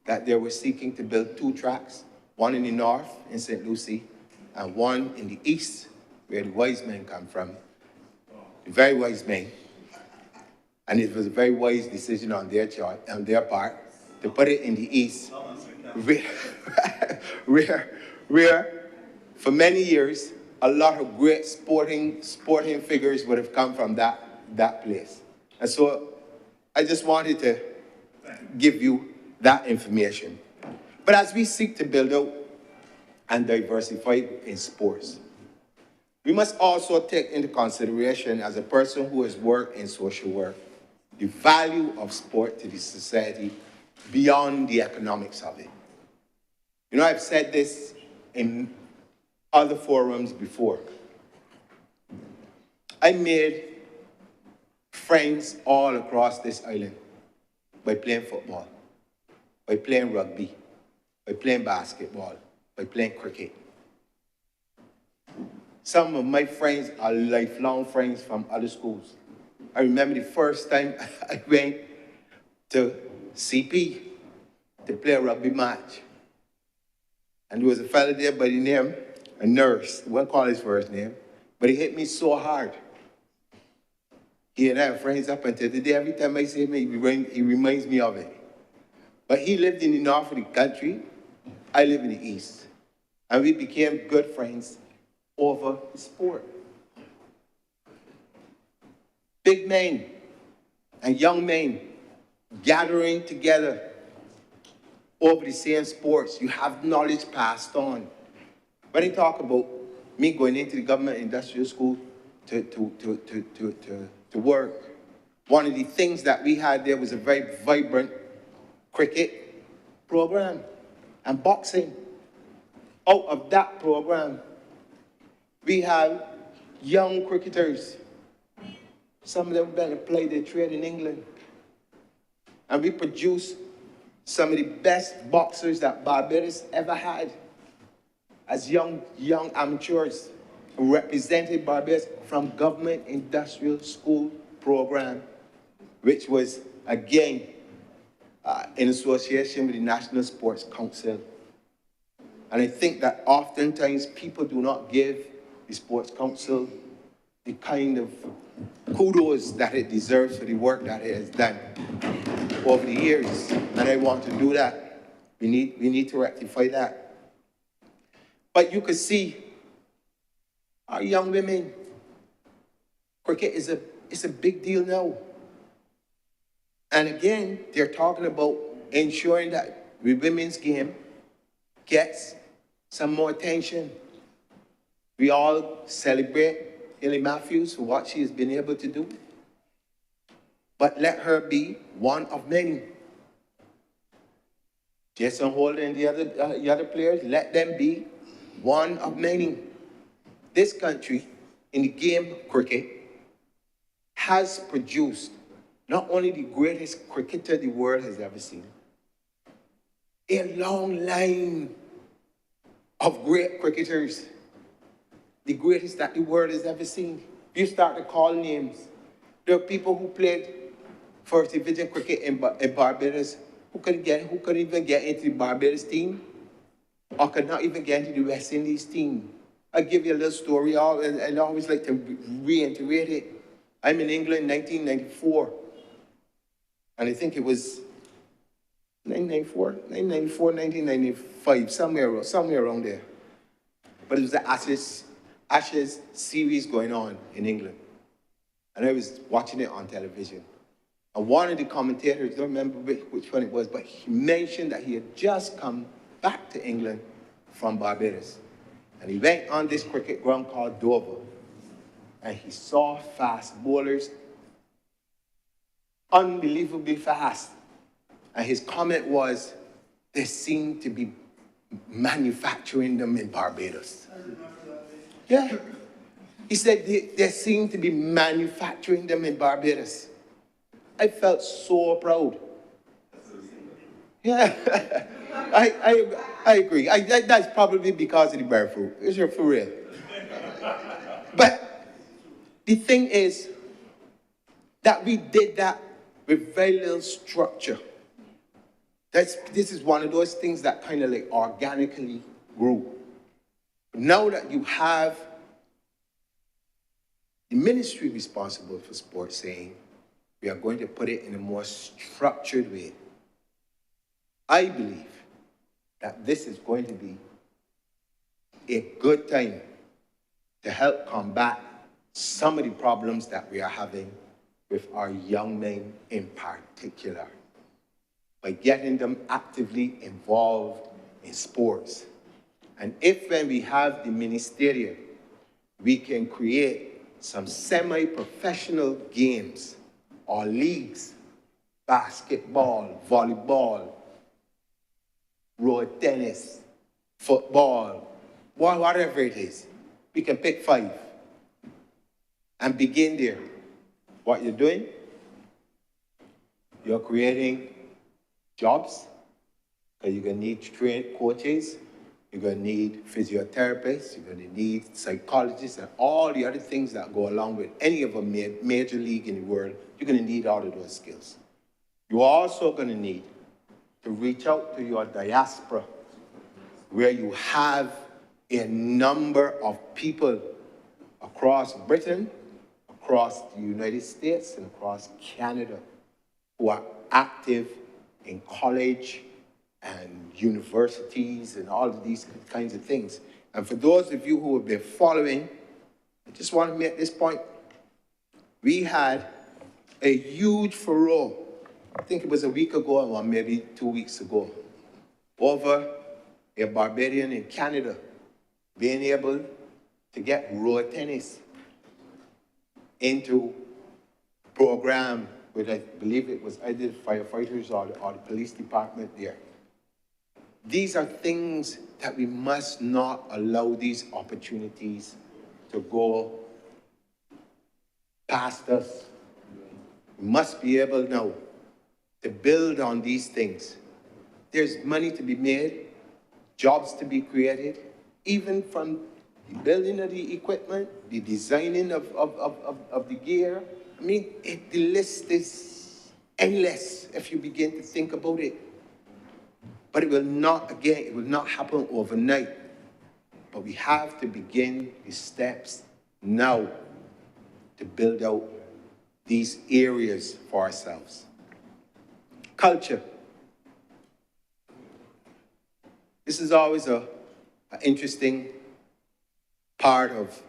that they were seeking to build 2 tracks, one in the north in St. Lucie and one in the east where the wise men come from, the very wise men. And it was a very wise decision on their part to put it in the east, where for many years, a lot of great sporting figures would have come from that place. And so I just wanted to give you that information. But as we seek to build out and diversify in sports, we must also take into consideration, as a person who has worked in social work, the value of sport to the society beyond the economics of it. You know, I've said this in other forums before. I made friends all across this island by playing football, by playing rugby, by playing basketball, by playing cricket. Some of my friends are lifelong friends from other schools. I remember the first time I went to CP to play a rugby match. And there was a fellow there by the name, a nurse, I won't call his first name, but he hit me so hard. He and I are friends up until today. Every time I see him, he reminds me of it. But he lived in the north of the country. I live in the east. And we became good friends over the sport. Big men and young men gathering together over the same sports. You have knowledge passed on. When I talk about me going into the government industrial school to work, one of the things that we had there was a very vibrant cricket program and boxing. Out of that program, we have young cricketers Some of them went and played their trade in England. And we produced some of the best boxers that Barbados ever had as young amateurs who represented Barbados from government industrial school program, which was, again, in association with the National Sports Council. And I think that oftentimes people do not give the Sports Council the kind of kudos that it deserves for the work that it has done over the years. And I want to do that. We need to rectify that. But you could see our young women, cricket is a big deal now. And again, they're talking about ensuring that the women's game gets some more attention. We all celebrate Hayley Matthews for what she has been able to do. But let her be one of many. Jason Holder and the other players, let them be one of many. This country, in the game of cricket, has produced not only the greatest cricketer the world has ever seen, a long line of great cricketers, the greatest that the world has ever seen. If you start to call names, there are people who played first division cricket in Barbados who couldn't even get into the Barbados team, or could not even get into the West Indies team. I'll give you a little story, and I always like to reiterate it. I'm in England in 1994, and I think it was 1994, 1995, somewhere around there. But it was the Ashes series going on in England, and I was watching it on television. And one of the commentators, I don't remember which one it was, but he mentioned that he had just come back to England from Barbados. And he went on this cricket ground called Dover, and he saw fast bowlers, unbelievably fast. And his comment was, they seem to be manufacturing them in Barbados. Yeah. He said they seem to be manufacturing them in Barbados. I felt so proud. Yeah, I agree. That's probably because of the bear fruit. It's for real. But the thing is that we did that with very little structure. This is one of those things that kind of like organically grew. Now that you have the ministry responsible for sports saying, we are going to put it in a more structured way, I believe that this is going to be a good time to help combat some of the problems that we are having with our young men in particular, by getting them actively involved in sports. And if when we have the ministerial, we can create some semi-professional games or leagues, basketball, volleyball, road tennis, football, whatever it is, we can pick 5 and begin there. What you're doing, you're creating jobs, because you're going to need trained coaches, you're going to need physiotherapists, you're going to need psychologists, and all the other things that go along with any of a major league in the world. You're going to need all of those skills. You're also going to need to reach out to your diaspora, where you have a number of people across Britain, across the United States, and across Canada who are active in college and universities and all of these kinds of things. And for those of you who have been following, I just want to make this point. We had a huge furore, I think it was a week ago or maybe 2 weeks ago, over a Barbadian in Canada being able to get road tennis into a program with, I believe it was either the firefighters or the police department there. These are things that we must not allow these opportunities to go past us We must be able now to build on these things. There's money to be made, jobs to be created, even from the building of the equipment, the designing of the gear. I mean, the list is endless if you begin to think about it. But it will not, again, it will not happen overnight. But we have to begin the steps now to build out these areas for ourselves. Culture. This is always an interesting part of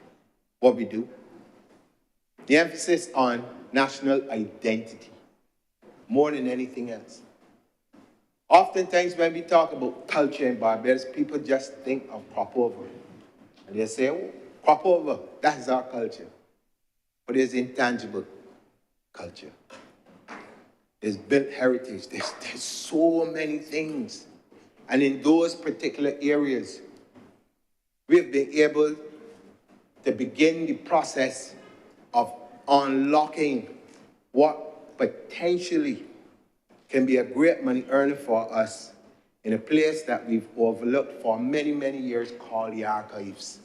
what we do. The emphasis on national identity, more than anything else. Oftentimes when we talk about culture in Barbados, people just think of crop over. And they say, oh, crop over, that is our culture. But there's intangible culture. There's built heritage. There's so many things. And in those particular areas, we've been able to begin the process of unlocking what potentially can be a great money earner for us in a place that we've overlooked for many, many years called the archives.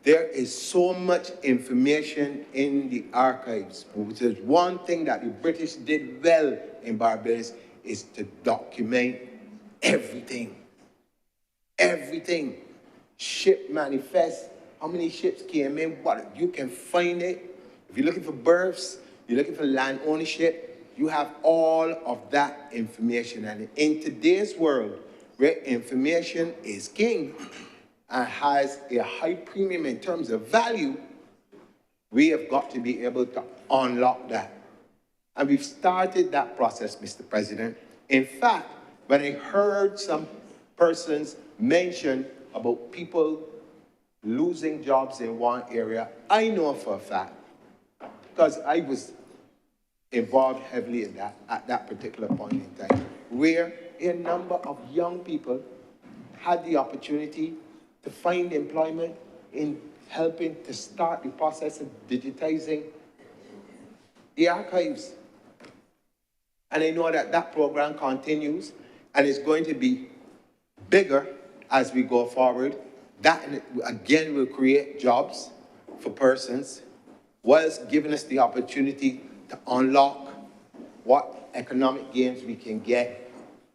There is so much information in the archives, which is one thing that the British did well in Barbados, is to document everything. Everything. Ship manifest, how many ships came in, what, you can find it. If you're looking for berths, you're looking for land ownership, you have all of that information. And in today's world, where information is king and has a high premium in terms of value, we have got to be able to unlock that. And we've started that process, Mr. President. In fact, when I heard some persons mention about people losing jobs in one area, I know for a fact, because I was involved heavily in that at that particular point in time, where a number of young people had the opportunity to find employment in helping to start the process of digitizing the archives. And I know that that program continues and is going to be bigger as we go forward. That, again, will create jobs for persons, whilst giving us the opportunity to unlock what economic gains we can get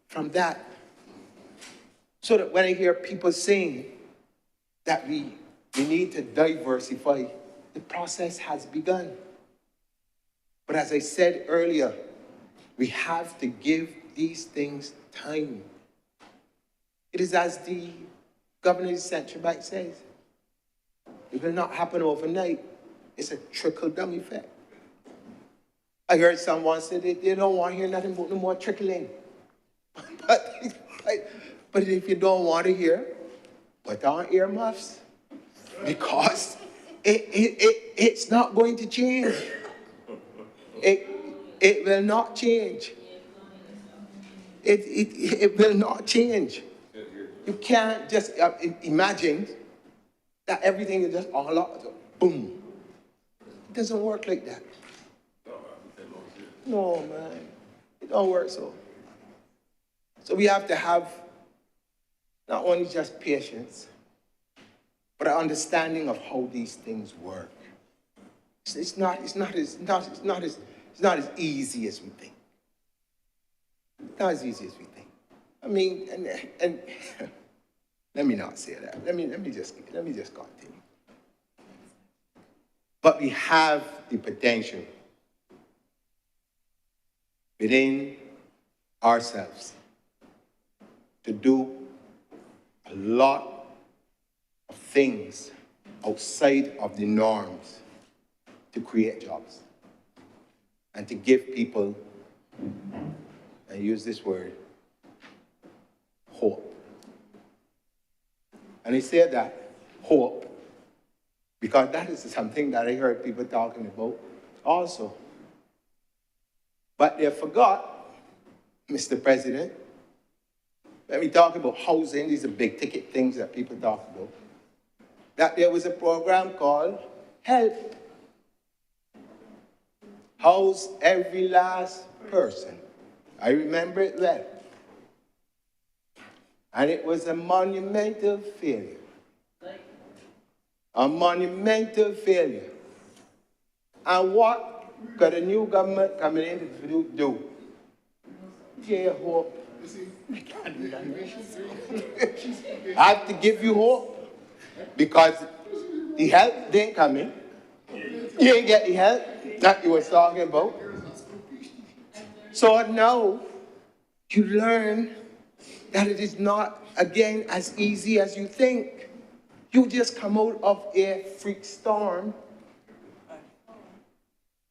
from that. So that when I hear people saying that we need to diversify, the process has begun. But as I said earlier, we have to give these things time. It is as the Governor of the Central Bank says, it will not happen overnight. It's a trickle-down effect. I heard someone say that they don't want to hear nothing but no more trickling. But if you don't want to hear, put on earmuffs. Because it's not going to change. It will not change. It will not change. You can't just imagine that everything is just all up, boom. It doesn't work like that. No, man. It don't work so. So we have to have not only just patience, but an understanding of how these things work. It's not as easy as we think. Not as easy as we think. I mean, and let me not say that. Let me just continue. But we have the potential within ourselves to do a lot of things outside of the norms to create jobs and to give people, I use this word, hope. And I say that, hope, because that is something that I heard people talking about also. But they forgot, Mr. President, when we talk about housing, these are big ticket things that people talk about, that there was a program called HELP. housed every last person. I remember it then. And it was a monumental failure. A monumental failure. And what could a new government coming in to do? Yeah, hope. I have to give you hope because the help didn't come in. You ain't get the help that you were talking about. So now you learn that it is not, again, as easy as you think. You just come out of a freak storm.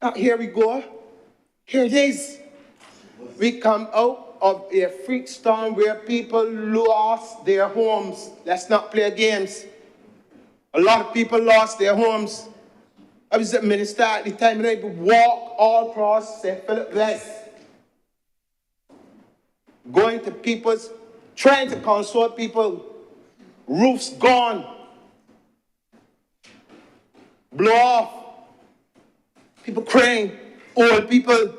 Now, here we go. Here it is. We come out of a freak storm where people lost their homes. Let's not play games. A lot of people lost their homes. I was a minister at the time, and I would walk all across St. Philip West, going to people's, trying to console people. Roofs gone. Blow off. People crying. Old people.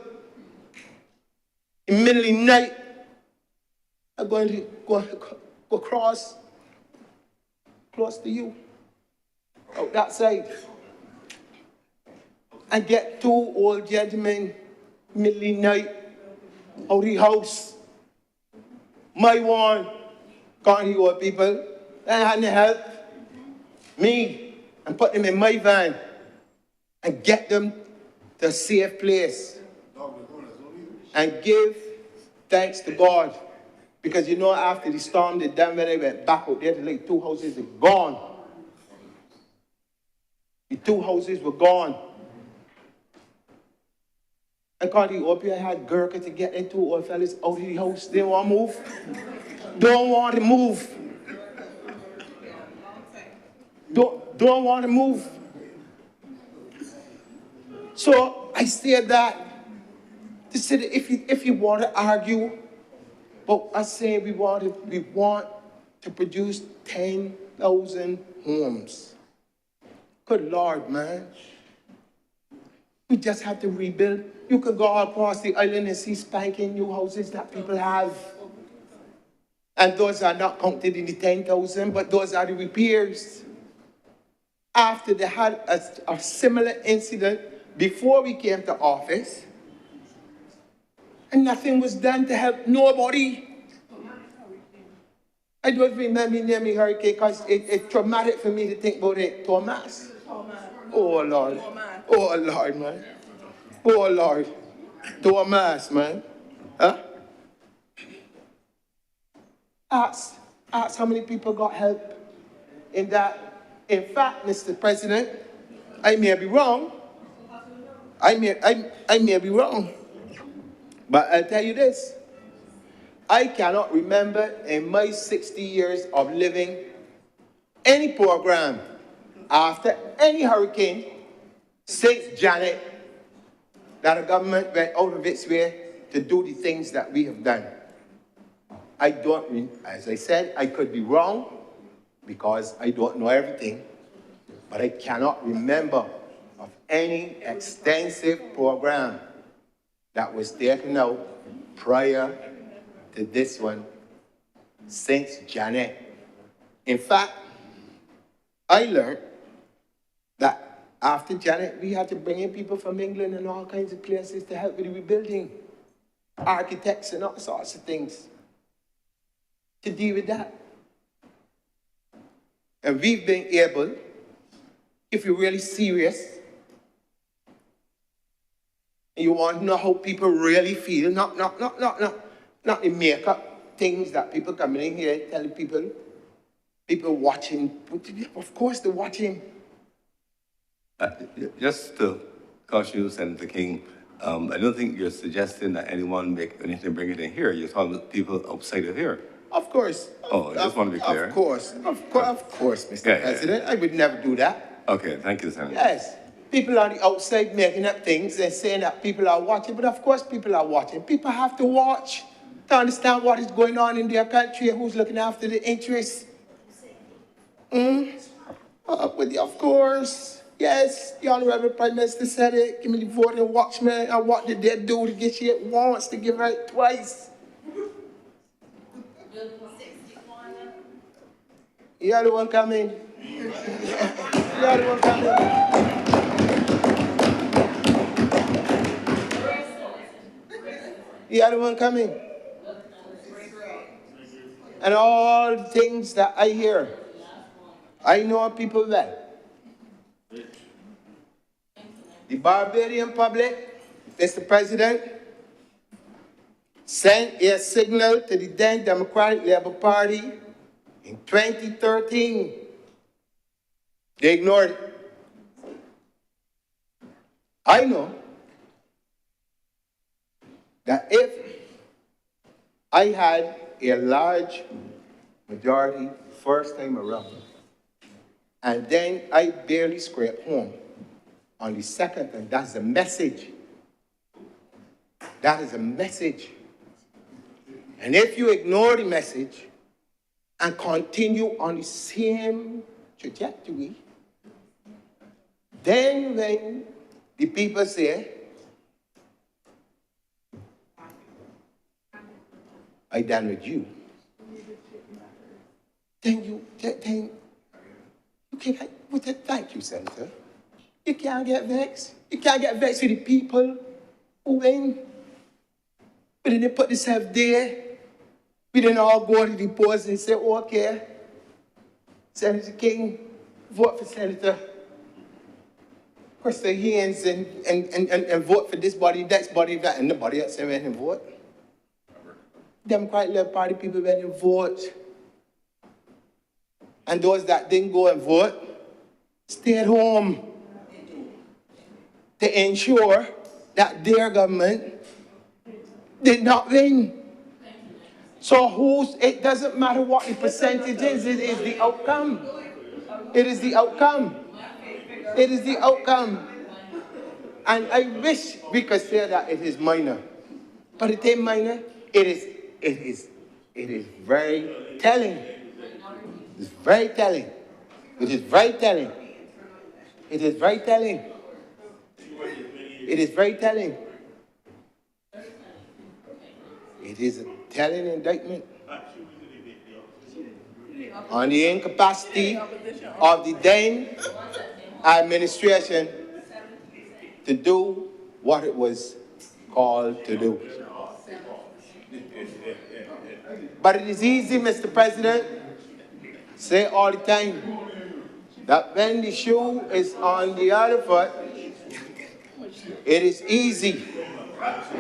In the middle of the night, I'm going to go across, close to you, out that side, and get two old gentlemen, middle of the night, out of the house. My one, can't hear old people, and had to help me and put them in my van and get them to a safe place. And give thanks to God. Because you know, after the storm, the dam, when I went back out there, the two houses were gone. The two houses were gone. And can't you up here, I had Gurkha to get into old fellas out of the house. They don't want to move. Don't want to move. Don't want to move. So I said that. To say that if you want to argue, but I say we want to produce 10,000 homes. Good Lord, man. We just have to rebuild. You could go all across the island and see spanking new houses that people have. And those are not counted in the 10,000, but those are the repairs. After they had a similar incident before we came to office, and nothing was done to help nobody. I don't remember the name of hurricane because it's traumatic for me to think about it. Thomas. Oh, Lord. Oh, Lord, man. Oh, Lord. Thomas, man. Huh? Ask how many people got help in that. In fact, Mr. President, I may be wrong. I may be wrong. But I'll tell you this, I cannot remember in my 60 years of living any program after any hurricane since Janet that a government went out of its way to do the things that we have done. I don't, as I said, I could be wrong because I don't know everything, but I cannot remember of any extensive program that was taken out prior to this one since Janet. In fact, I learned that after Janet, we had to bring in people from England and all kinds of places to help with the rebuilding, architects and all sorts of things to deal with that. And we've been able, if you're really serious, you want to know how people really feel, not the makeup things that people coming in here telling people watching. Of course they're watching. Just to caution you, Senator King, I don't think you're suggesting that anyone make anything bring it in here. You're talking about people outside of here. Of course. Oh, I just want to be clear. Of course, Mr. President. I would never do that. Okay, thank you, Senator. Yes. People on the outside making up things and saying that people are watching, but of course people are watching. People have to watch to understand what is going on in their country and who's looking after the interests. Of course. Yes, the Honorable Prime Minister said it. Give me the vote and watch me. And what did they do to get you once, to give it twice? You are the one coming. You are the one coming. You are the one coming. And all the things that I hear, I know people well. The Barbadian public, Mr. President, sent a signal to the then Democratic Labour Party in 2013. They ignored it. I know that if I had a large majority first time around, and then I barely scraped home on the second, and that's a message. That is a message. And if you ignore the message and continue on the same trajectory, then when the people say, I done with you, then you can't, thank you, Senator. You can't get vexed. You can't get vexed with the people who win. We didn't put themselves there. We didn't all go to the polls and say, okay, Senator King, vote for Senator. Press their hands and vote for this body, that body, that, and nobody else went and vote. Democratic Labour Party people went and vote. And those that didn't go and vote stayed home to ensure that their government did not win. So it doesn't matter what the percentage is, it is the outcome. It is the outcome. It is the outcome. And I wish we could say that it is minor. But it ain't minor. It is very telling. It's very telling. It is very telling. It is very telling. It is very telling. It is a telling indictment on the incapacity of the then administration to do what it was called to do. But it is easy, Mr. President, say all the time, that when the shoe is on the other foot, it is easy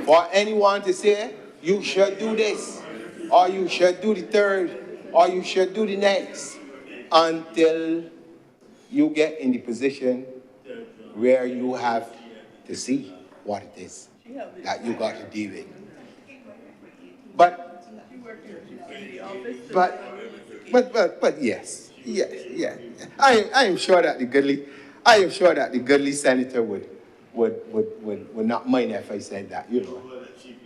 for anyone to say, you should do this, or you should do the third, or you should do the next, until you get in the position where you have to see what it is that you got to deal with. But yes. I am sure that the goodly senator would not mind if I said that, you know.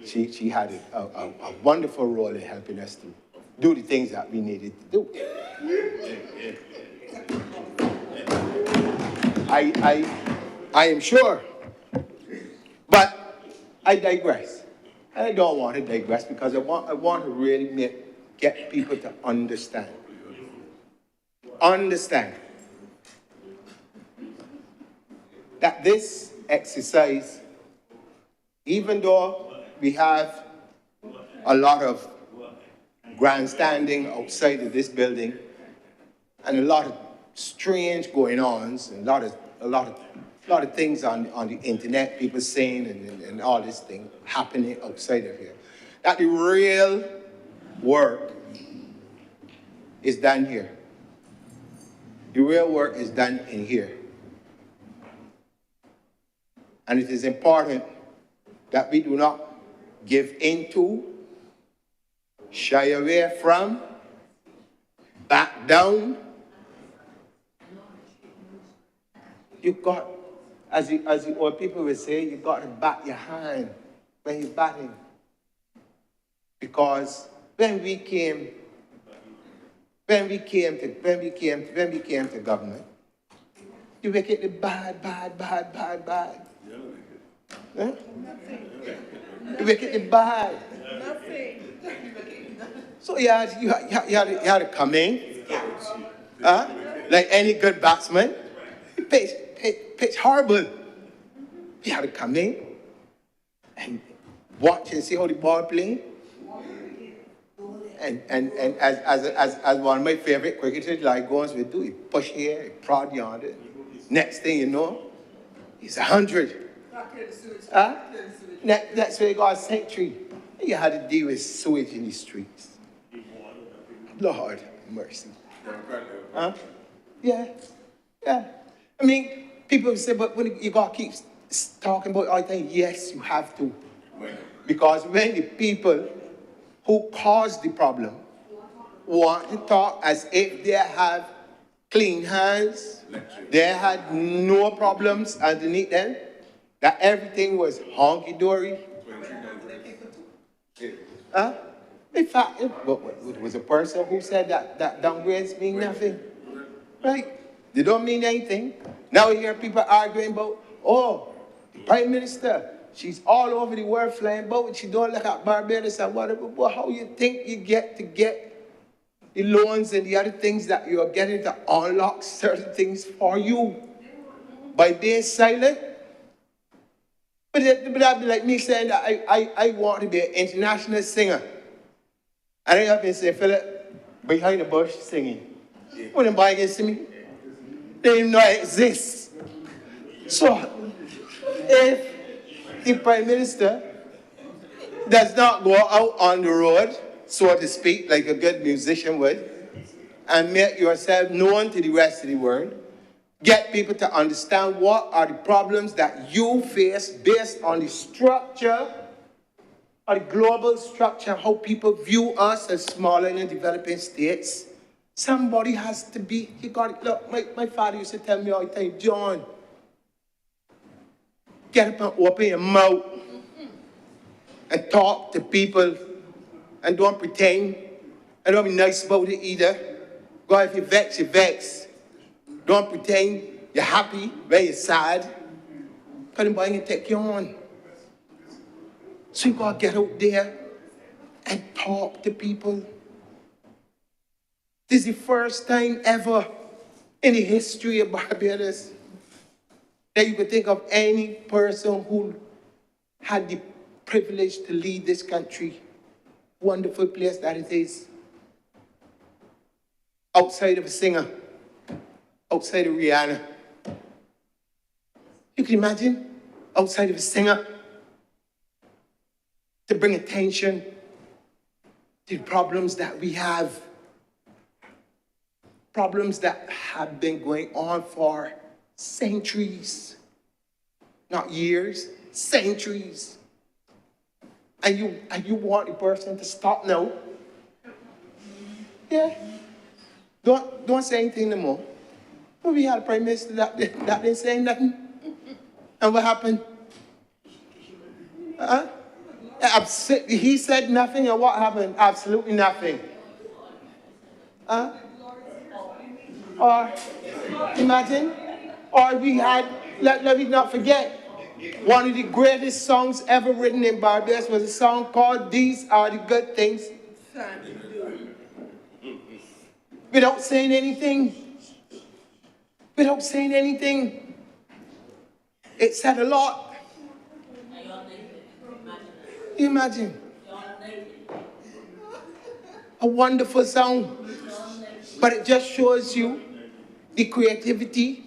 She had a wonderful role in helping us to do the things that we needed to do. I am sure. But I digress. And I don't want to digress because I want to really get people to understand. Understand that this exercise, even though we have a lot of grandstanding outside of this building and a lot of strange going-ons and a lot of things on the internet, people saying and all this thing happening outside of here, that the real work is done here. The real work is done in here. And it is important that we do not give into, shy away from, back down. You got, as the old people will say, you got to bat your hand when you're batting. Because when we came to government, You make it bad, bad, bad, bad, bad. Huh? You make it bad. So you had to come in, like any good batsman. Pitch horrible. You had to come in and watch and see how the ball playing. And as one of my favorite cricketers, like Goins would do, he push here, he prod yonder. Next thing you know, he's 100. That's where he got a century. You had to deal with sewage in the streets. Lord mercy. Huh? Yeah. I mean, people say, but when you got to keep talking about all the time, yes, you have to. Because when the people who caused the problem want to talk as if they have clean hands, they had no problems underneath them, that everything was honky-dory. In fact, it was a person who said that downgrades mean nothing. Right? They don't mean anything. Now you hear people arguing about, oh, the Prime Minister, she's all over the world flying about, she don't look at Barbados and whatever. But how you think you get the loans and the other things that you're getting to unlock certain things for you by being silent? But that'd be like me saying that I want to be an international singer. And I have to say, Philip, behind the bush singing. When anybody can see me, they didn't know I exist. So, if the Prime Minister does not go out on the road, so to speak, like a good musician would, and make yourself known to the rest of the world, get people to understand what are the problems that you face based on the structure, or the global structure, how people view us as smaller and developing states. Somebody has to be, you got it. Look, my father used to tell me all the time, John, get up and open your mouth and talk to people and don't pretend and don't be nice about it either. God, if you vex, you vex. Don't pretend you're happy when you're sad. Because nobody can take you on. So you gotta get out there and talk to people. This is the first time ever in the history of Barbados that you could think of any person who had the privilege to lead this country. Wonderful place that it is. Outside of a singer, outside of Rihanna. You can imagine, outside of a singer, to bring attention to the problems that we have. Problems that have been going on for centuries. Not years, centuries. And you want the person to stop now? Yeah. Don't say anything no more. Well, we had a Prime Minister that didn't say nothing. And what happened? He said nothing, and what happened? Absolutely nothing. Or imagine, or we had, let me not forget, one of the greatest songs ever written in Barbados was a song called These Are the Good Things. Without saying anything. Without saying anything. It said a lot. Imagine. A wonderful song. But it just shows you the creativity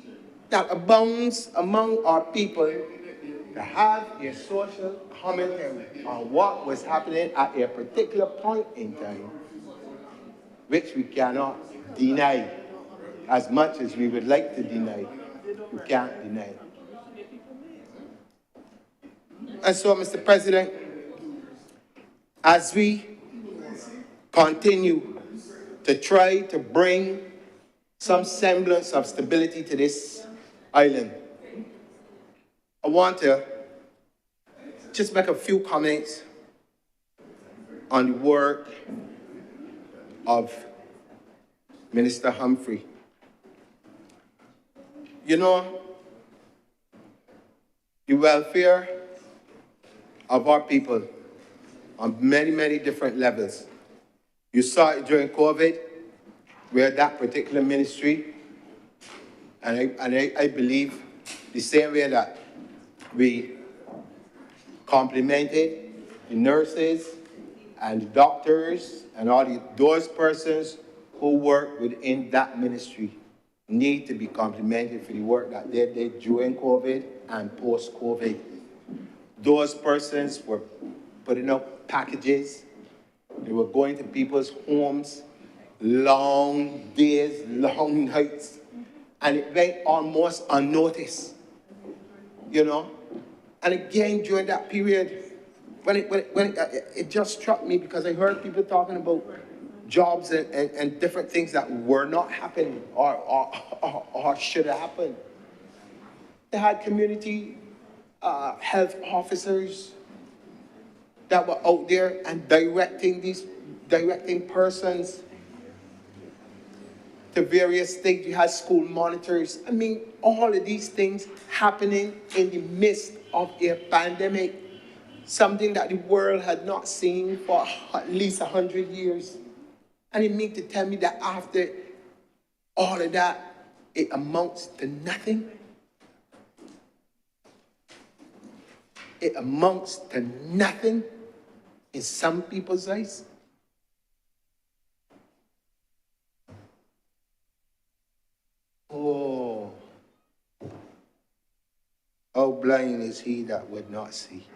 that abounds among our people to have a social commentary on what was happening at a particular point in time, which we cannot deny as much as we would like to deny. We can't deny it. And so, Mr. President, as we continue to try to bring some semblance of stability to this island, I want to just make a few comments on the work of Minister Humphrey. You know, the welfare of our people on many, many different levels. You saw it during COVID, where that particular ministry, and I believe the same way that we complimented the nurses and the doctors and those persons who work within that ministry need to be complimented for the work that they did during COVID and post-COVID. Those persons were putting up packages. They were going to people's homes, long days, long nights, and it went almost unnoticed, you know? And again, during that period, it just struck me because I heard people talking about jobs and different things that were not happening or should have happened. They had community health officers that were out there and directing persons to various things. You had school monitors. I mean, all of these things happening in the midst of a pandemic, something that the world had not seen for at least 100 years. And it means to tell me that after all of that, it amounts to nothing. It amounts to nothing in some people's eyes. Oh, how blind is he that would not see?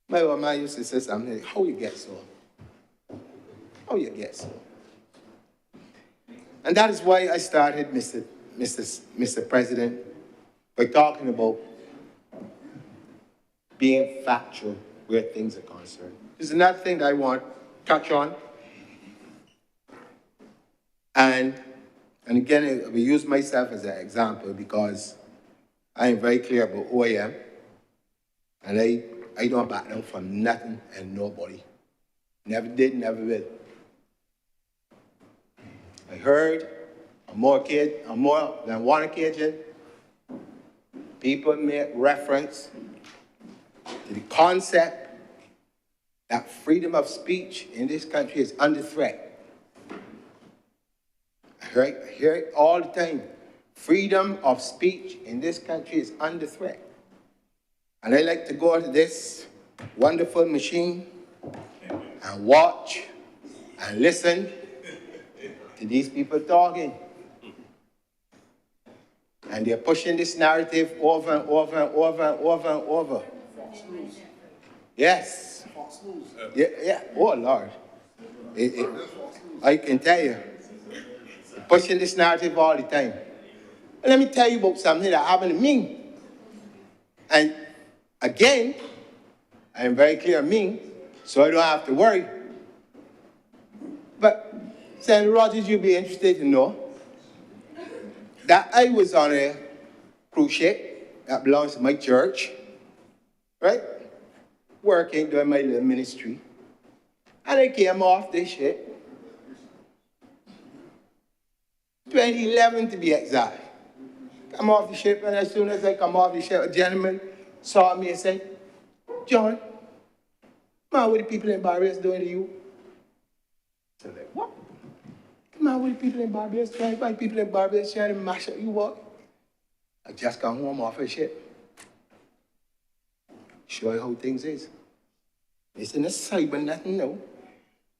My mama used to say something, how you get so? How you get so? And that is why I started, Mr. President, by talking about being factual where things are concerned. There's another thing that I want to touch on. And again, I will use myself as an example because I am very clear about who I am. And I don't back down from nothing and nobody. Never did, never will. I heard on more than one occasion, people make reference to the concept that freedom of speech in this country is under threat. I hear it all the time. Freedom of speech in this country is under threat. And I like to go to this wonderful machine and watch and listen to these people talking. And they're pushing this narrative over and over and over and over and over. Yes. Yeah. Oh, Lord. I can tell you. Pushing this narrative all the time. And let me tell you about something that happened to me. And again, I am very clear on me, so I don't have to worry. But, Senator Rogers, you'd be interested to know that I was on a cruise ship that belongs to my church, right? Working, doing my little ministry. And I came off this ship, 2011 to be exact. Come off the ship, and as soon as I come off the ship, a gentleman saw me and said, John, man, what the people in Barbados doing to you? So like, what? Man, what the people in Barbados doing? Why people in Barbados trying to mash up you what? I just come home off the ship. Show you how things is. This isn't a cyber nothing, no.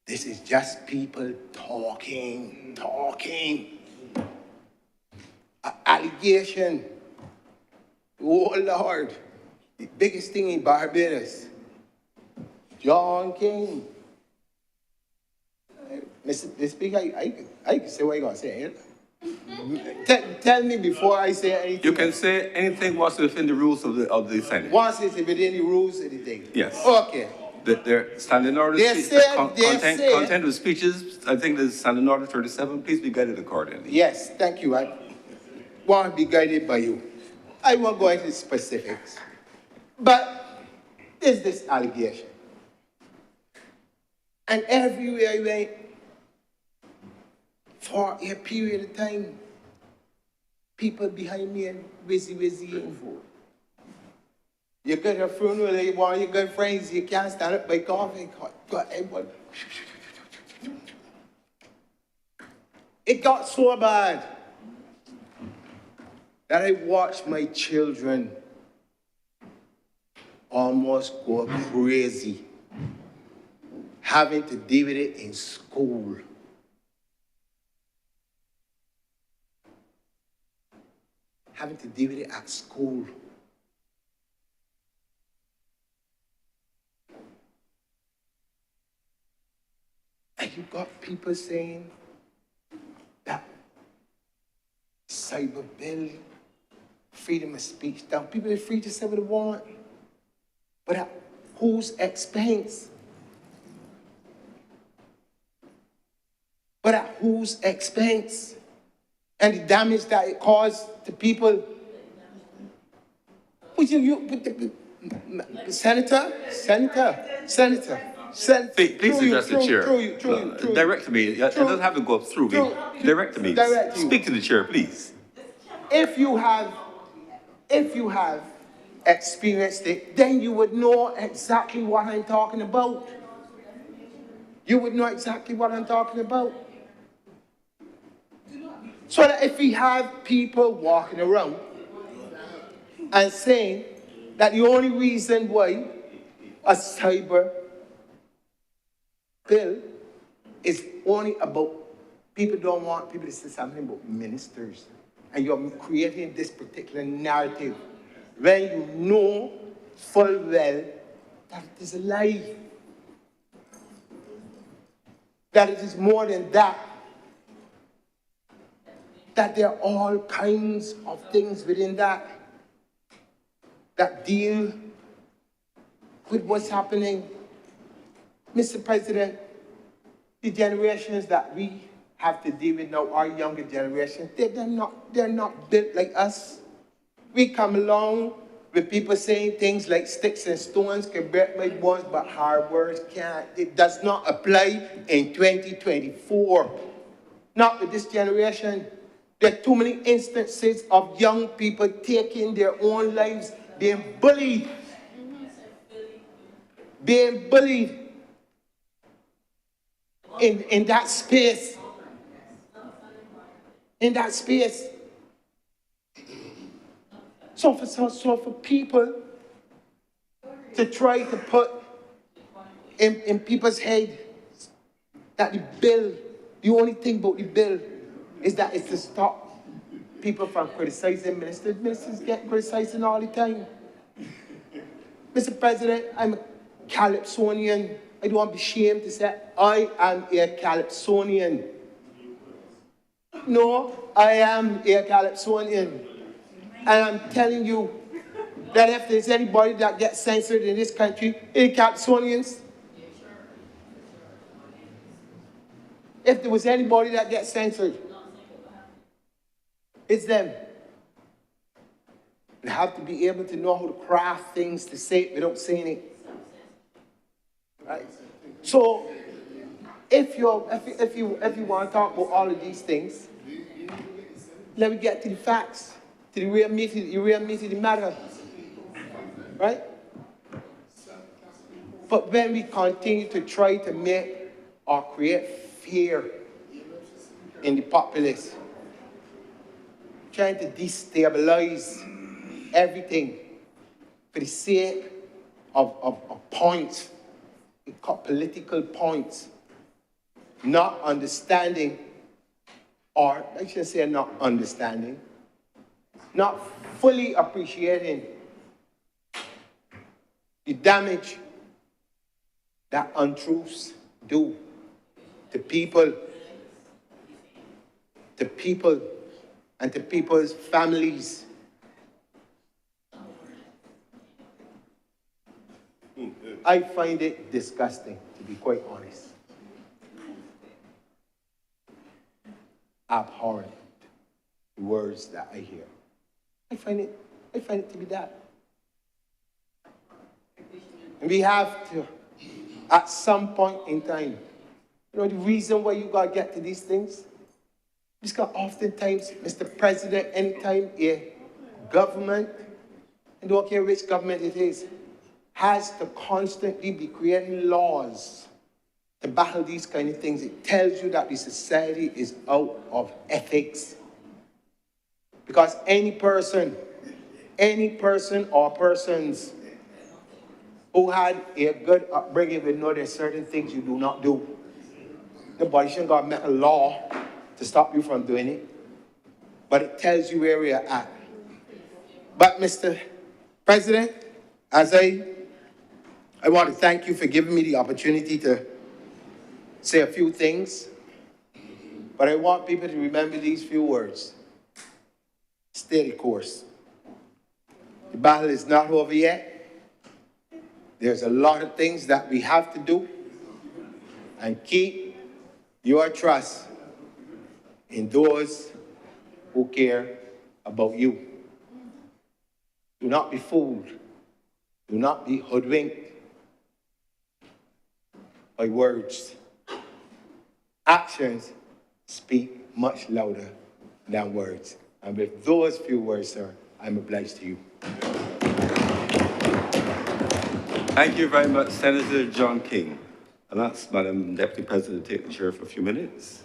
This is just people talking. Allegation. Oh, Lord. The biggest thing in Barbados. John King. Mr. Speaker, I can say what you're going to say. Tell me before I say anything. You can say anything what's within the rules of the Senate. Once it's within the rules of the thing. Yes. Okay. Their standing order, content of speeches, I think there's standing order 37. Please be guided accordingly. Yes, thank you. I want to be guided by you. I won't go into specifics. But there's this allegation. And everywhere I went, for a period of time. People behind me and busy eating food. You go to a funeral, you want your good friends, you can't stand up by coffee. It got so bad that I watched my children almost go crazy, having to deal with it in school. Having to deal with it at school. And you got people saying that cyber bill, freedom of speech, now people are free to say what they want. But at whose expense? But at whose expense? And the damage that it caused to people. Senator, Please address the chair. Direct to me. It doesn't have to go up through me. Direct to me. Speak to the chair, please. If you have experienced it, then you would know exactly what I'm talking about. You would know exactly what I'm talking about. So that if we have people walking around and saying that the only reason why a cyber bill is only about people don't want people to say something about ministers, and you're creating this particular narrative when you know full well that it is a lie, that it is more than that, that there are all kinds of things within that deal with what's happening. Mr. President, the generations that we have to deal with now, our younger generation, they're not built like us. We come along with people saying things like sticks and stones can break my bones, but hard words can't. It does not apply in 2024. Not with this generation. There are too many instances of young people taking their own lives, being bullied. Being bullied in that space. In that space. So for people to try to put in people's head that the bill, the only thing about the bill is that it's to stop people from criticizing ministers. Ministers get criticizing all the time. Mr. President, I'm a Calypsonian. I don't want to be ashamed to say I am a Calypsonian. No, I am a Calypsonian. And I'm telling you that if there's anybody that gets censored in this country, it's Calypsonians. If there was anybody that gets censored, it's them. You have to be able to know how to craft things to say it without saying it. Right? So, if you want to talk about all of these things, let me get to the facts, to the real meat of the matter. Right? But when we continue to try to make or create fear in the populace, trying to destabilize everything for the sake of points, political points, not understanding, or I should say not understanding, not fully appreciating the damage that untruths do to people, and to people's families. I find it disgusting, to be quite honest. Abhorrent, the words that I hear. I find it to be that. And we have to, at some point in time, the reason why you gotta get to these things Because oftentimes, Mr. President, anytime a government, I don't care which government it is, has to constantly be creating laws to battle these kind of things, it tells you that the society is out of ethics. Because any person or persons who had a good upbringing will know there's certain things you do not do. Nobody shouldn't go make a law to stop you from doing it. But it tells you where we are at. But Mr. President, as I want to thank you for giving me the opportunity to say a few things. But I want people to remember these few words. Stay the course. The battle is not over yet. There's a lot of things that we have to do. And keep your trust in those who care about you. Do not be fooled. Do not be hoodwinked by words. Actions speak much louder than words. And with those few words, sir, I'm obliged to you. Thank you very much, Senator John King. I'll ask Madam Deputy President to take the chair for a few minutes.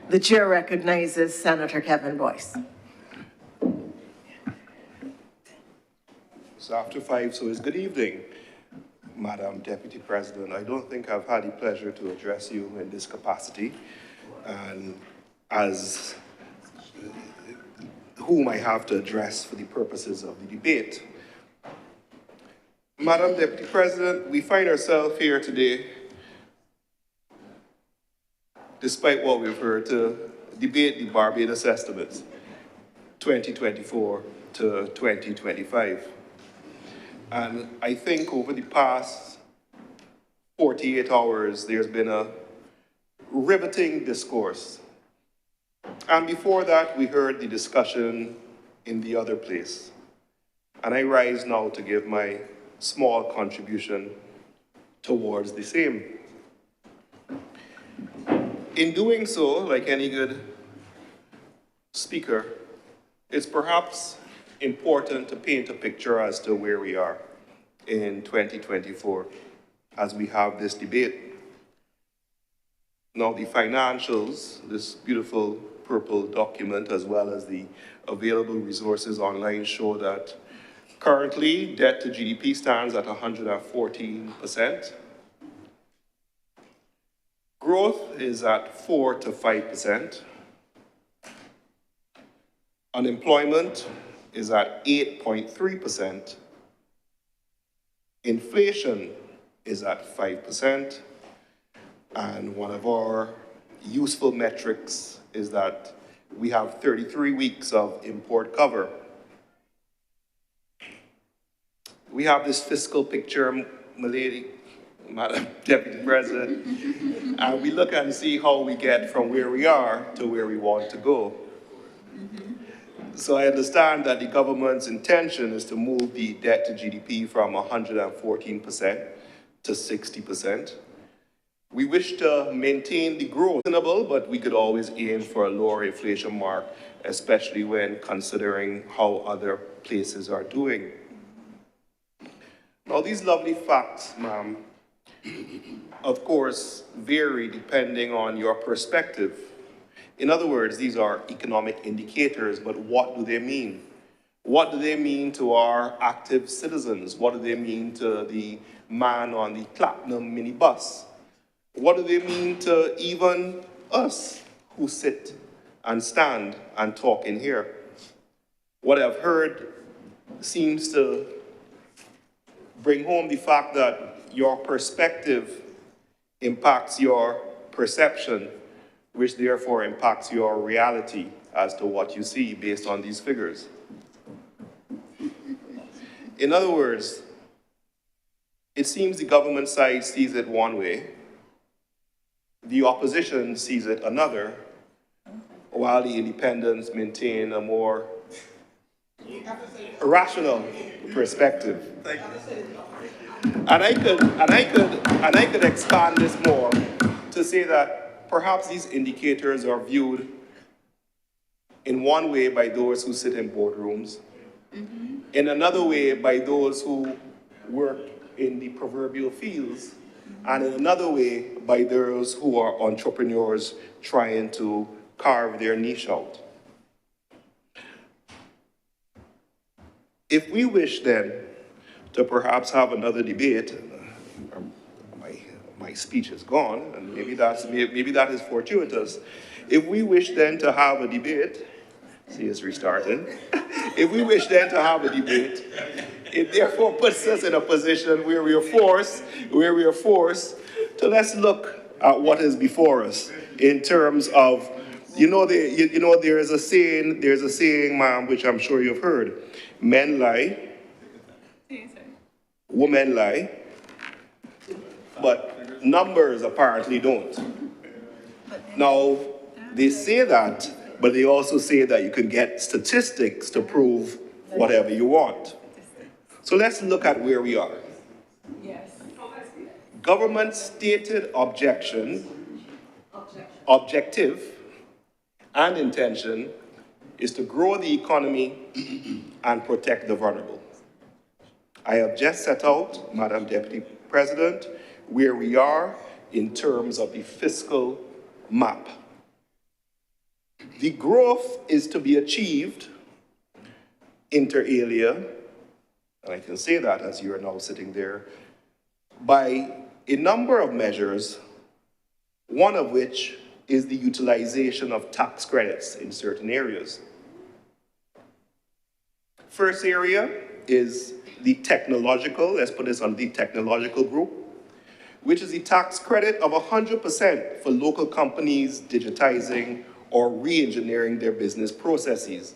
The chair recognizes Senator Kevin Boyce. It's after 5, so it's good evening, Madam Deputy President. I don't think I've had the pleasure to address you in this capacity, and as whom I have to address for the purposes of the debate. Madam Deputy President, we find ourselves here today, despite what we've heard, to debate the Barbados estimates, 2024 to 2025. And I think over the past 48 hours, there's been a riveting discourse. And before that, we heard the discussion in the other place. And I rise now to give my small contribution towards the same. In doing so, like any good speaker, it's perhaps important to paint a picture as to where we are in 2024 as we have this debate. Now, the financials, this beautiful purple document, as well as the available resources online, show that currently debt to GDP stands at 114%. Growth is at 4 to 5%. Unemployment is at 8.3%. Inflation is at 5%. And one of our useful metrics is that we have 33 weeks of import cover. We have this fiscal picture, Milady, Madam Deputy President, and we look and see how we get from where we are to where we want to go. So I understand that the government's intention is to move the debt to GDP from 114% to 60%. We wish to maintain the growth, but we could always aim for a lower inflation mark, especially when considering how other places are doing. Now, these lovely facts, ma'am, of course, vary depending on your perspective. In other words, these are economic indicators, but what do they mean? What do they mean to our active citizens? What do they mean to the man on the Clapham minibus? What do they mean to even us who sit and stand and talk in here? What I've heard seems to bring home the fact that your perspective impacts your perception, which therefore impacts your reality as to what you see based on these figures. In other words, It seems the government side sees it one way, the opposition sees it another, while the independents maintain a more rational perspective. And I could expand this more to say that perhaps these indicators are viewed in one way by those who sit in boardrooms, in another way by those who work in the proverbial fields, and in another way by those who are entrepreneurs trying to carve their niche out. If we wish then to perhaps have another debate, my speech is gone, and maybe that is fortuitous. If we wish then to have a debate, see it's restarting. If we wish then to have a debate, it therefore puts us in a position where we are forced to let's look at what is before us in terms of, there is a saying, ma'am, which I'm sure you've heard. Men lie, women lie, but numbers apparently don't. Now, they say that, but they also say that you can get statistics to prove whatever you want. So let's look at where we are. Yes. Government stated objective, and intention is to grow the economy and protect the vulnerable. I have just set out, Madam Deputy President, where we are in terms of the fiscal map. The growth is to be achieved, inter alia, and I can say that as you are now sitting there, by a number of measures, one of which is the utilization of tax credits in certain areas. First area is the technological, let's put this on the technological group, which is the tax credit of 100% for local companies digitizing or re-engineering their business processes.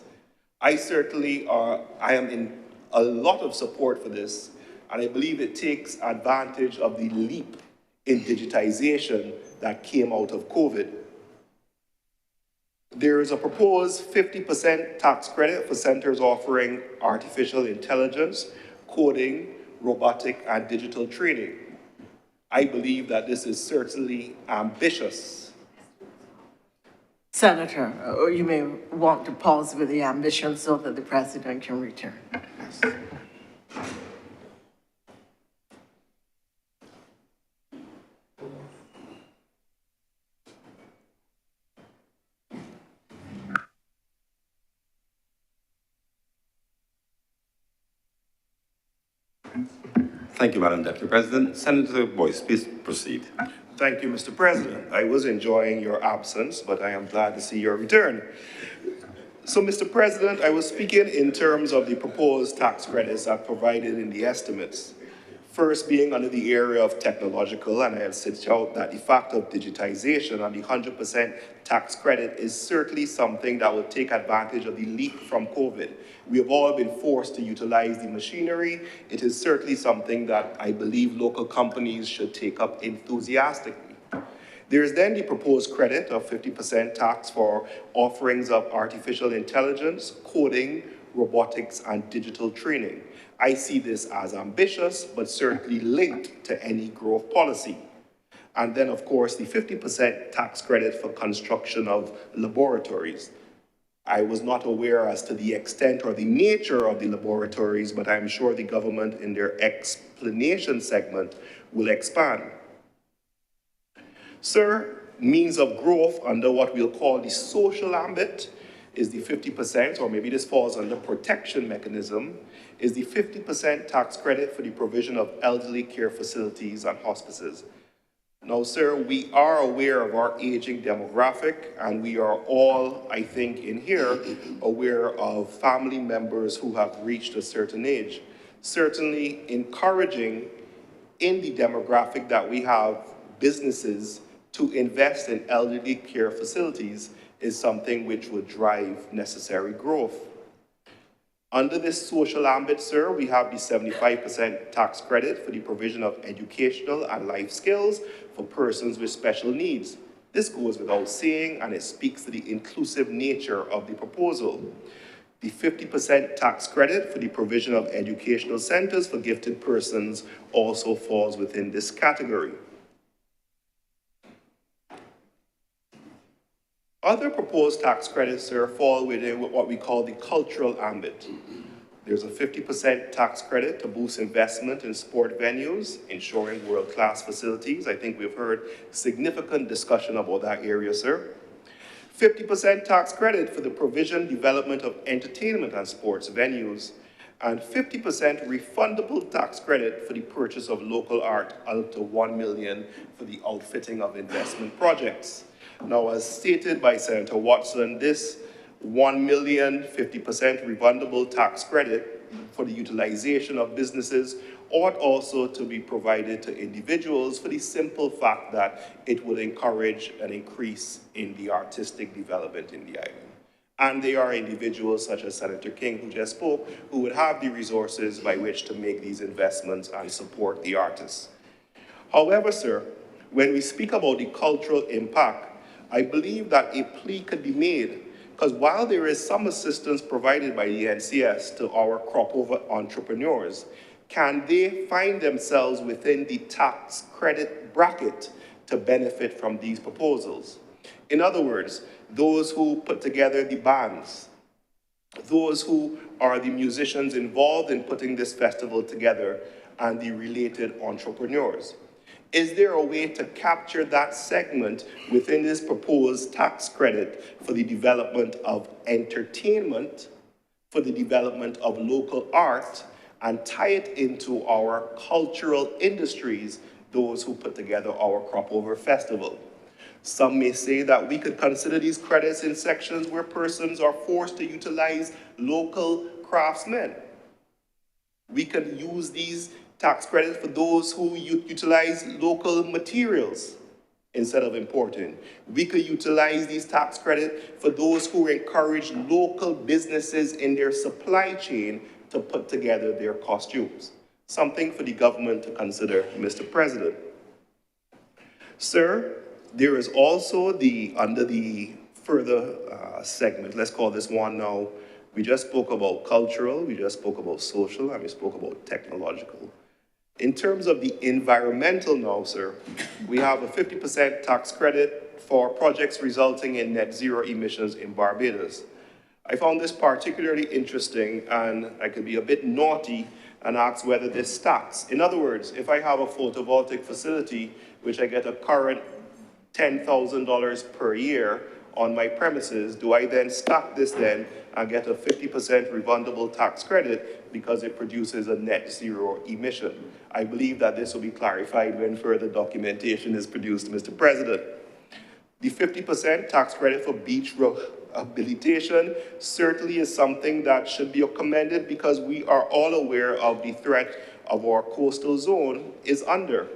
I am in a lot of support for this, and I believe it takes advantage of the leap in digitization that came out of COVID. There is a proposed 50% tax credit for centers offering artificial intelligence, coding, robotic, and digital training. I believe that this is certainly ambitious. Senator, you may want to pause with the ambition so that the president can return. Thank you, Madam Deputy President. Senator Boyce, please proceed. Thank you, Mr. President. I was enjoying your absence, but I am glad to see your return. So, Mr. President, I was speaking in terms of the proposed tax credits that provided in the estimates. First being under the area of technological, and I had set out that the fact of digitization and the 100% tax credit is certainly something that will take advantage of the leap from COVID. We have all been forced to utilize the machinery. It is certainly something that I believe local companies should take up enthusiastically. There is then the proposed credit of 50% tax for offerings of artificial intelligence, coding, robotics, and digital training. I see this as ambitious, but certainly linked to any growth policy. And then, of course, the 50% tax credit for construction of laboratories. I was not aware as to the extent or the nature of the laboratories, but I'm sure the government in their explanation segment will expand. Sir, means of growth under what we'll call the social ambit is the 50%, or maybe this falls under protection mechanism, is the 50% tax credit for the provision of elderly care facilities and hospices. Now, sir, we are aware of our aging demographic, and we are all, I think, in here aware of family members who have reached a certain age. Certainly encouraging in the demographic that we have businesses to invest in elderly care facilities is something which would drive necessary growth. Under this social ambit, sir, we have the 75% tax credit for the provision of educational and life skills for persons with special needs. This goes without saying, and it speaks to the inclusive nature of the proposal. The 50% tax credit for the provision of educational centers for gifted persons also falls within this category. Other proposed tax credits, sir, fall within what we call the cultural ambit. There's a 50% tax credit to boost investment in sport venues, ensuring world-class facilities. I think we've heard significant discussion about that area, sir. 50% tax credit for the provision, development of entertainment and sports venues, and 50% refundable tax credit for the purchase of local art up to $1 million for the outfitting of investment projects. Now, as stated by Senator Watson, this $1 million, 50% refundable tax credit for the utilization of businesses ought also to be provided to individuals for the simple fact that it will encourage an increase in the artistic development in the island. And they are individuals such as Senator King, who just spoke, who would have the resources by which to make these investments and support the artists. However, sir, when we speak about the cultural impact, I believe that a plea could be made, because while there is some assistance provided by the NCS to our crop-over entrepreneurs, can they find themselves within the tax credit bracket to benefit from these proposals? In other words, those who put together the bands, those who are the musicians involved in putting this festival together, and the related entrepreneurs. Is there a way to capture that segment within this proposed tax credit for the development of entertainment, for the development of local art, and tie it into our cultural industries, those who put together our Crop Over Festival? Some may say that we could consider these credits in sections where persons are forced to utilize local craftsmen. We can use these tax credits for those who utilize local materials instead of importing. We could utilize these tax credits for those who encourage local businesses in their supply chain to put together their costumes. Something for the government to consider, Mr. President. Sir, there is also under the further segment, let's call this one now, we just spoke about cultural, we just spoke about social, and we spoke about technological. In terms of the environmental now, sir, we have a 50% tax credit for projects resulting in net zero emissions in Barbados. I found this particularly interesting, and I could be a bit naughty and ask whether this stacks. In other words, if I have a photovoltaic facility, which I get a current $10,000 per year on my premises, do I then stack this then and get a 50% refundable tax credit because it produces a net zero emission? I believe that this will be clarified when further documentation is produced, Mr. President. The 50% tax credit for beach rehabilitation certainly is something that should be commended, because we are all aware of the threat of our coastal zone is under.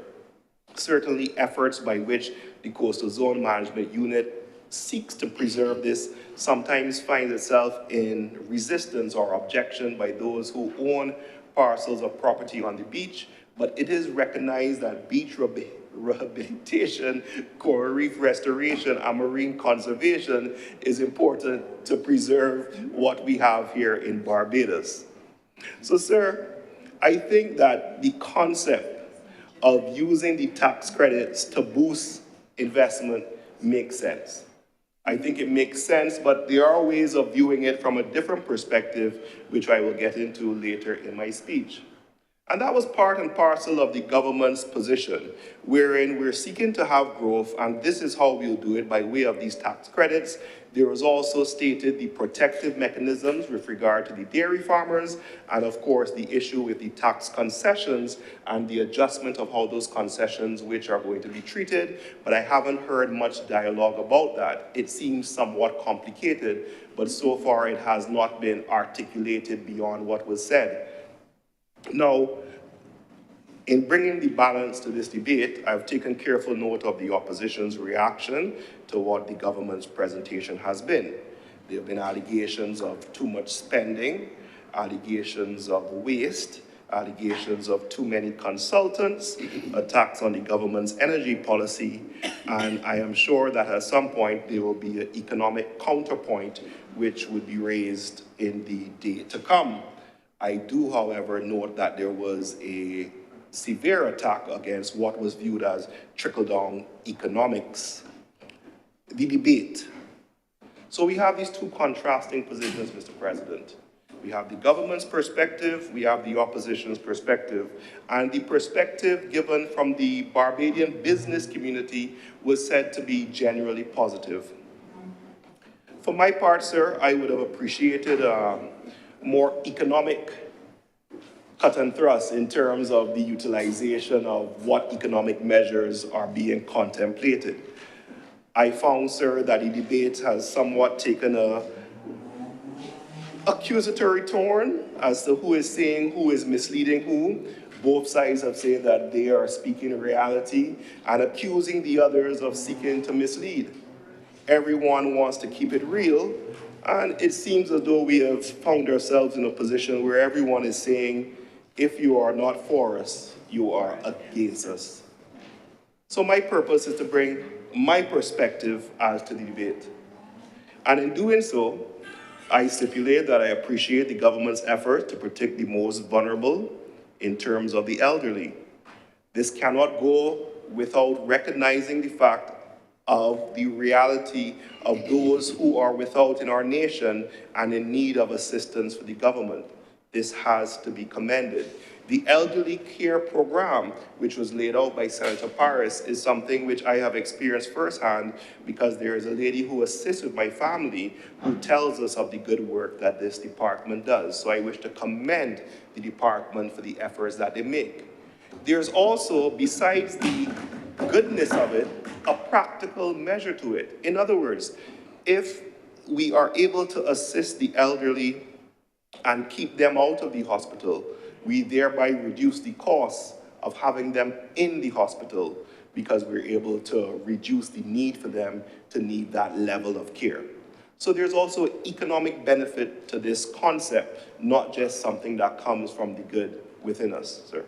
Certainly efforts by which the Coastal Zone Management Unit seeks to preserve this sometimes finds itself in resistance or objection by those who own parcels of property on the beach, but it is recognized that beach rehabilitation, coral reef restoration, and marine conservation is important to preserve what we have here in Barbados. So, sir, I think that the concept of using the tax credits to boost investment makes sense. I think it makes sense, but there are ways of viewing it from a different perspective, which I will get into later in my speech. And that was part and parcel of the government's position, wherein we're seeking to have growth, and this is how we'll do it, by way of these tax credits. There was also stated the protective mechanisms with regard to the dairy farmers, and of course the issue with the tax concessions and the adjustment of how those concessions which are going to be treated, but I haven't heard much dialogue about that. It seems somewhat complicated, but so far it has not been articulated beyond what was said. Now, in bringing the balance to this debate, I've taken careful note of the opposition's reaction to what the government's presentation has been. There have been allegations of too much spending, allegations of waste, allegations of too many consultants, attacks on the government's energy policy, and I am sure that at some point there will be an economic counterpoint which would be raised in the day to come. I do, however, note that there was a severe attack against what was viewed as trickle-down economics. The debate. So we have these two contrasting positions, Mr. President. We have the government's perspective, we have the opposition's perspective, and the perspective given from the Barbadian business community was said to be generally positive. For my part, sir, I would have appreciated more economic cut and thrust in terms of the utilization of what economic measures are being contemplated. I found, sir, that the debate has somewhat taken a accusatory tone as to who is saying who is misleading who. Both sides have said that they are speaking reality and accusing the others of seeking to mislead. Everyone wants to keep it real, and it seems as though we have found ourselves in a position where everyone is saying, if you are not for us, you are against us. So my purpose is to bring my perspective as to the debate. And in doing so, I stipulate that I appreciate the government's effort to protect the most vulnerable in terms of the elderly. This cannot go without recognizing the fact of the reality of those who are without in our nation and in need of assistance for the government. This has to be commended. The elderly care program, which was laid out by Senator Paris, is something which I have experienced firsthand because there is a lady who assists with my family who tells us of the good work that this department does. So I wish to commend the department for the efforts that they make. There's also, besides the goodness of it, a practical measure to it. In other words, if we are able to assist the elderly and keep them out of the hospital, we thereby reduce the cost of having them in the hospital because we're able to reduce the need for them to need that level of care. So there's also economic benefit to this concept, not just something that comes from the good within us, sir.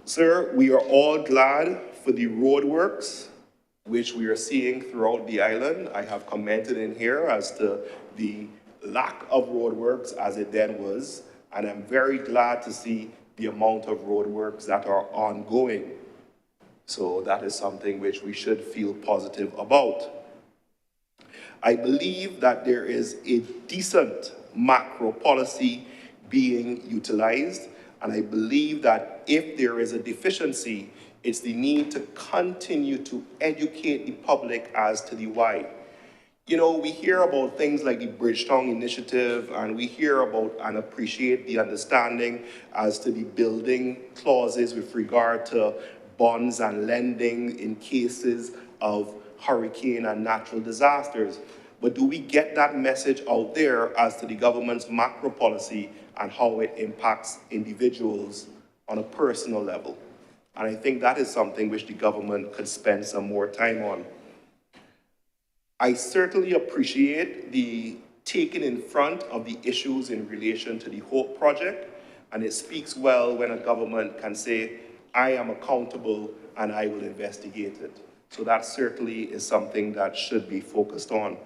Sir, we are all glad for the roadworks which we are seeing throughout the island. I have commented in here as to the lack of roadworks as it then was, and I'm very glad to see the amount of roadworks that are ongoing. So that is something which we should feel positive about. I believe that there is a decent macro policy being utilized, and I believe that if there is a deficiency, it's the need to continue to educate the public as to the why. You know, we hear about things like the Bridgetown Initiative, and we hear about and appreciate the understanding as to the building clauses with regard to bonds and lending in cases of hurricane and natural disasters. But do we get that message out there as to the government's macro policy and how it impacts individuals on a personal level? And I think that is something which the government could spend some more time on. I certainly appreciate the taking in front of the issues in relation to the HOPE project, and it speaks well when a government can say, I am accountable and I will investigate it. So that certainly is something that should be focused on.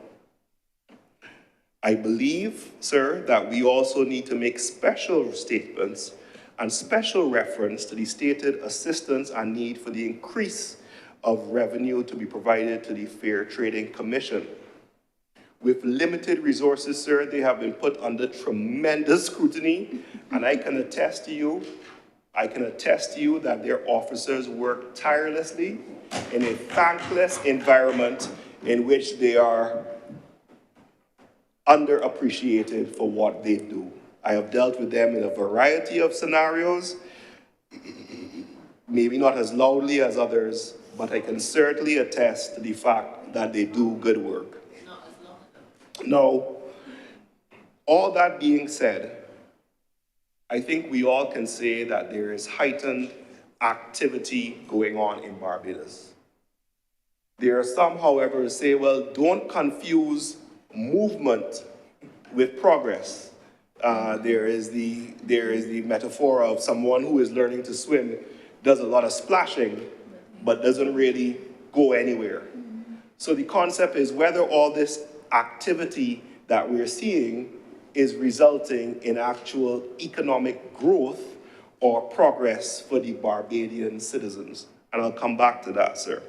I believe, sir, that we also need to make special statements and special reference to the stated assistance and need for the increase of revenue to be provided to the Fair Trading Commission. With limited resources, sir, they have been put under tremendous scrutiny, and I can attest to you that their officers work tirelessly in a thankless environment in which they are underappreciated for what they do. I have dealt with them in a variety of scenarios, maybe not as loudly as others, but I can certainly attest to the fact that they do good work. Now, all that being said, I think we all can say that there is heightened activity going on in Barbados. There are some, however, who say, well, don't confuse movement with progress. There is the metaphor of someone who is learning to swim, does a lot of splashing, but doesn't really go anywhere. So the concept is whether all this activity that we're seeing is resulting in actual economic growth or progress for the Barbadian citizens. And I'll come back to that, sir.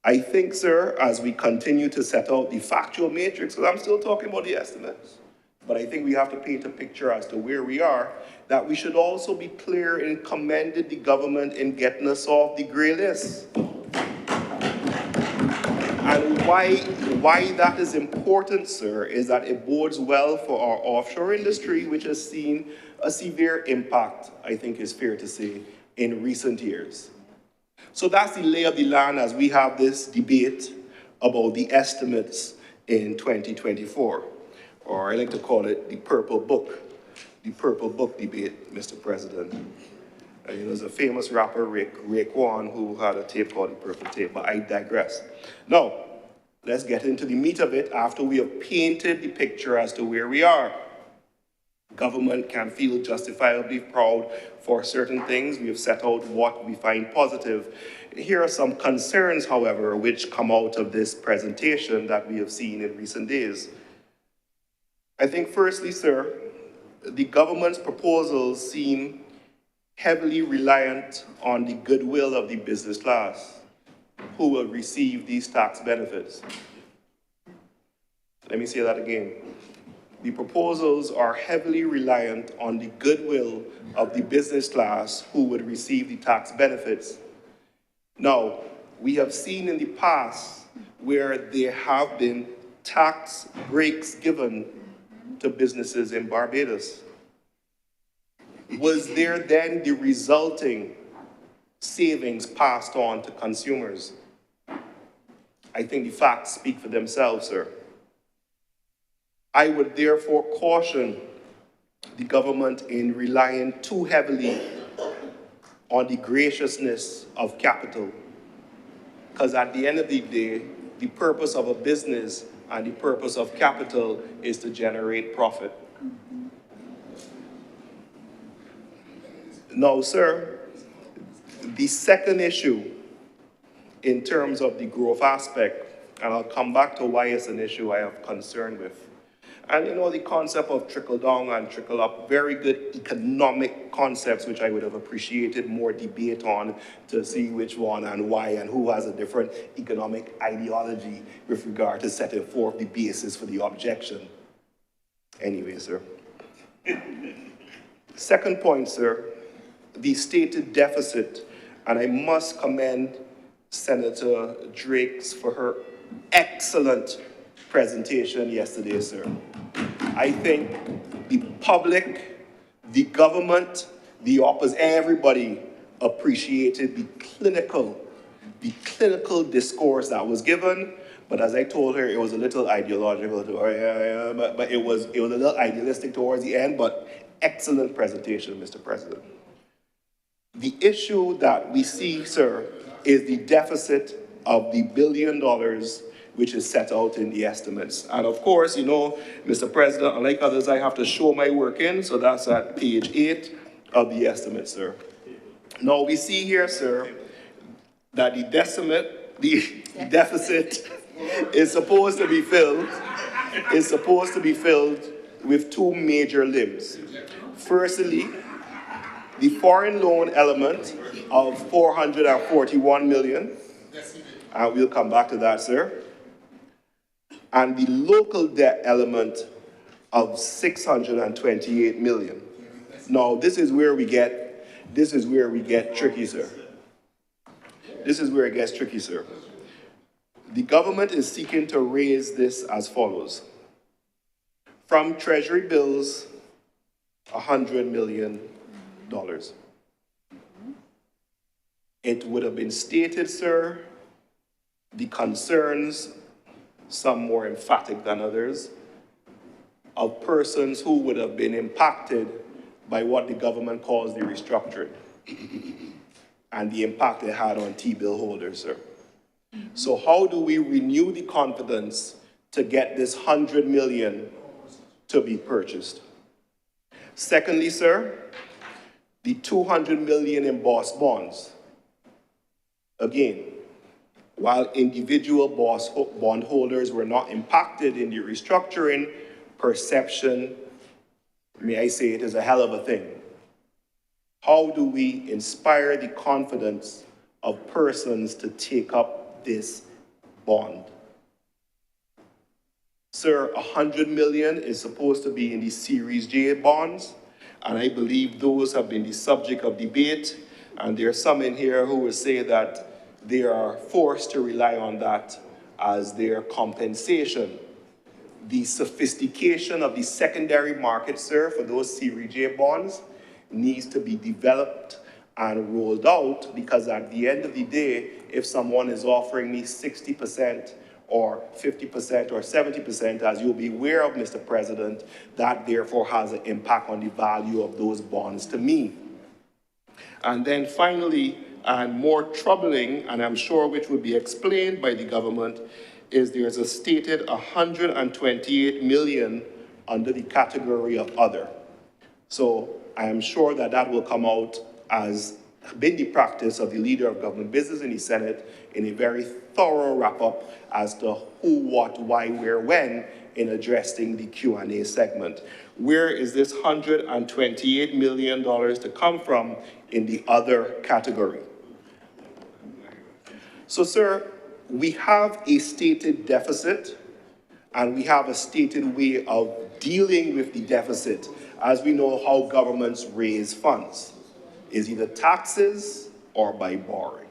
I think, sir, as we continue to set out the factual matrix, because I'm still talking about the estimates, but I think we have to paint a picture as to where we are, that we should also be clear in commending the government in getting us off the gray list. And why that is important, sir, is that it bodes well for our offshore industry, which has seen a severe impact, I think is fair to say, in recent years. So that's the lay of the land as we have this debate about the estimates in 2024, or I like to call it the Purple Book debate, Mr. President. There's a famous rapper, Raekwon, who had a tape called The Purple Tape, but I digress. Now, let's get into the meat of it after we have painted the picture as to where we are. Government can feel justifiably proud for certain things. We have set out what we find positive. Here are some concerns, however, which come out of this presentation that we have seen in recent days. I think firstly, sir, the government's proposals seem heavily reliant on the goodwill of the business class who will receive these tax benefits. Let me say that again. The proposals are heavily reliant on the goodwill of the business class who would receive the tax benefits. Now, we have seen in the past where there have been tax breaks given to businesses in Barbados. Was there then the resulting savings passed on to consumers? I think the facts speak for themselves, sir. I would therefore caution the government in relying too heavily on the graciousness of capital. Because at the end of the day, the purpose of a business and the purpose of capital is to generate profit. Now, sir, the second issue in terms of the growth aspect, and I'll come back to why it's an issue I have concern with. And the concept of trickle down and trickle up, very good economic concepts, which I would have appreciated more debate on to see which one and why and who has a different economic ideology with regard to setting forth the basis for the objection. Anyway, sir. Second point, sir, the stated deficit, and I must commend Senator Drakes for her excellent presentation yesterday, sir. I think the public, the government, the opposition, everybody appreciated the clinical discourse that was given. But as I told her, it was a little ideological, but it was a little idealistic towards the end, but excellent presentation, Mr. President. The issue that we see, sir, is the deficit of the $1 billion which is set out in the estimates. And of course, Mr. President, unlike others, I have to show my work in, so that's at page 8 of the estimate, sir. Now we see here, sir, that the deficit is supposed to be filled with two major limbs. Firstly, the foreign loan element of $441 million, and we'll come back to that, sir, and the local debt element of $628 million. Now, this is where we get tricky, sir. This is where it gets tricky, sir. The government is seeking to raise this as follows. From Treasury bills, $100 million. It would have been stated, sir, the concerns, some more emphatic than others, of persons who would have been impacted by what the government calls the restructuring and the impact it had on T-bill holders, sir. So how do we renew the confidence to get this $100 million to be purchased. Secondly, sir, the 200 million embossed bonds. Again, while individual bondholders were not impacted in the restructuring, perception, may I say it, is a hell of a thing. How do we inspire the confidence of persons to take up this bond? Sir, 100 million is supposed to be in the Series J bonds, and I believe those have been the subject of debate, and there are some in here who will say that they are forced to rely on that as their compensation. The sophistication of the secondary market, sir, for those Series J bonds needs to be developed and rolled out, because at the end of the day, if someone is offering me 60% or 50% or 70%, as you'll be aware of, Mr. President, that therefore has an impact on the value of those bonds to me. And then finally, and more troubling, and I'm sure which would be explained by the government, is there's a stated 128 million under the category of other. So I am sure that that will come out as been the practice of the Leader of Government Business in the Senate in a very thorough wrap-up as to who, what, why, where, when in addressing the Q&A segment. Where is this $128 million to come from in the other category? So, sir, we have a stated deficit, and we have a stated way of dealing with the deficit, as we know how governments raise funds. Is either taxes or by borrowing.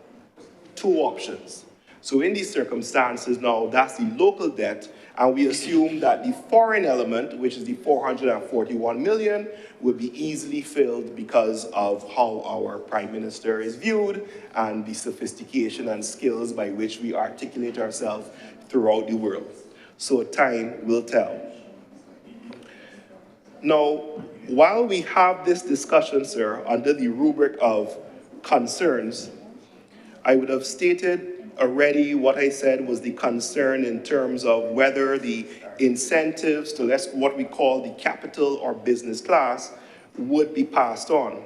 Two options. So in these circumstances now, that's the local debt, and we assume that the foreign element, which is the 441 million, will be easily filled because of how our Prime Minister is viewed and the sophistication and skills by which we articulate ourselves throughout the world. So time will tell. Now, while we have this discussion, sir, under the rubric of concerns, I would have stated already what I said was the concern in terms of whether the incentives to what we call the capital or business class would be passed on.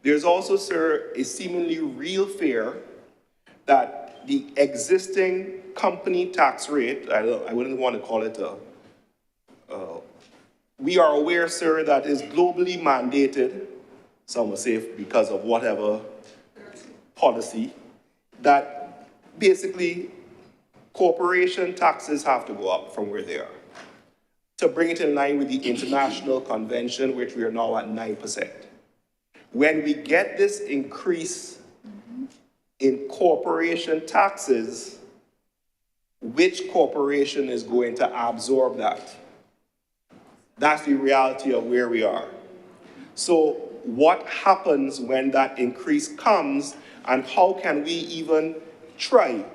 There's also, sir, a seemingly real fear that the existing company tax rate, I wouldn't want to call it we are aware, sir, that is globally mandated, some will say because of whatever policy, that basically corporation taxes have to go up from where they are to bring it in line with the international convention, which we are now at 9%. When we get this increase in corporation taxes, which corporation is going to absorb that? That's the reality of where we are. So what happens when that increase comes, and how can we even try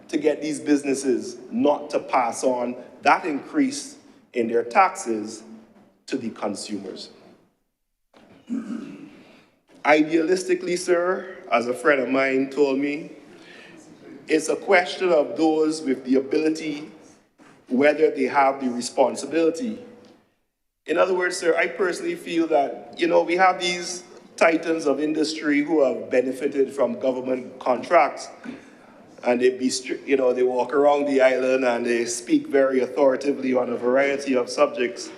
to get these businesses not to pass on that increase in their taxes to the consumers? Idealistically, sir, as a friend of mine told me, it's a question of those with the ability, whether they have the responsibility. In other words, sir, I personally feel that, we have these titans of industry who have benefited from government contracts, and they walk around the island and they speak very authoritatively on a variety of subjects.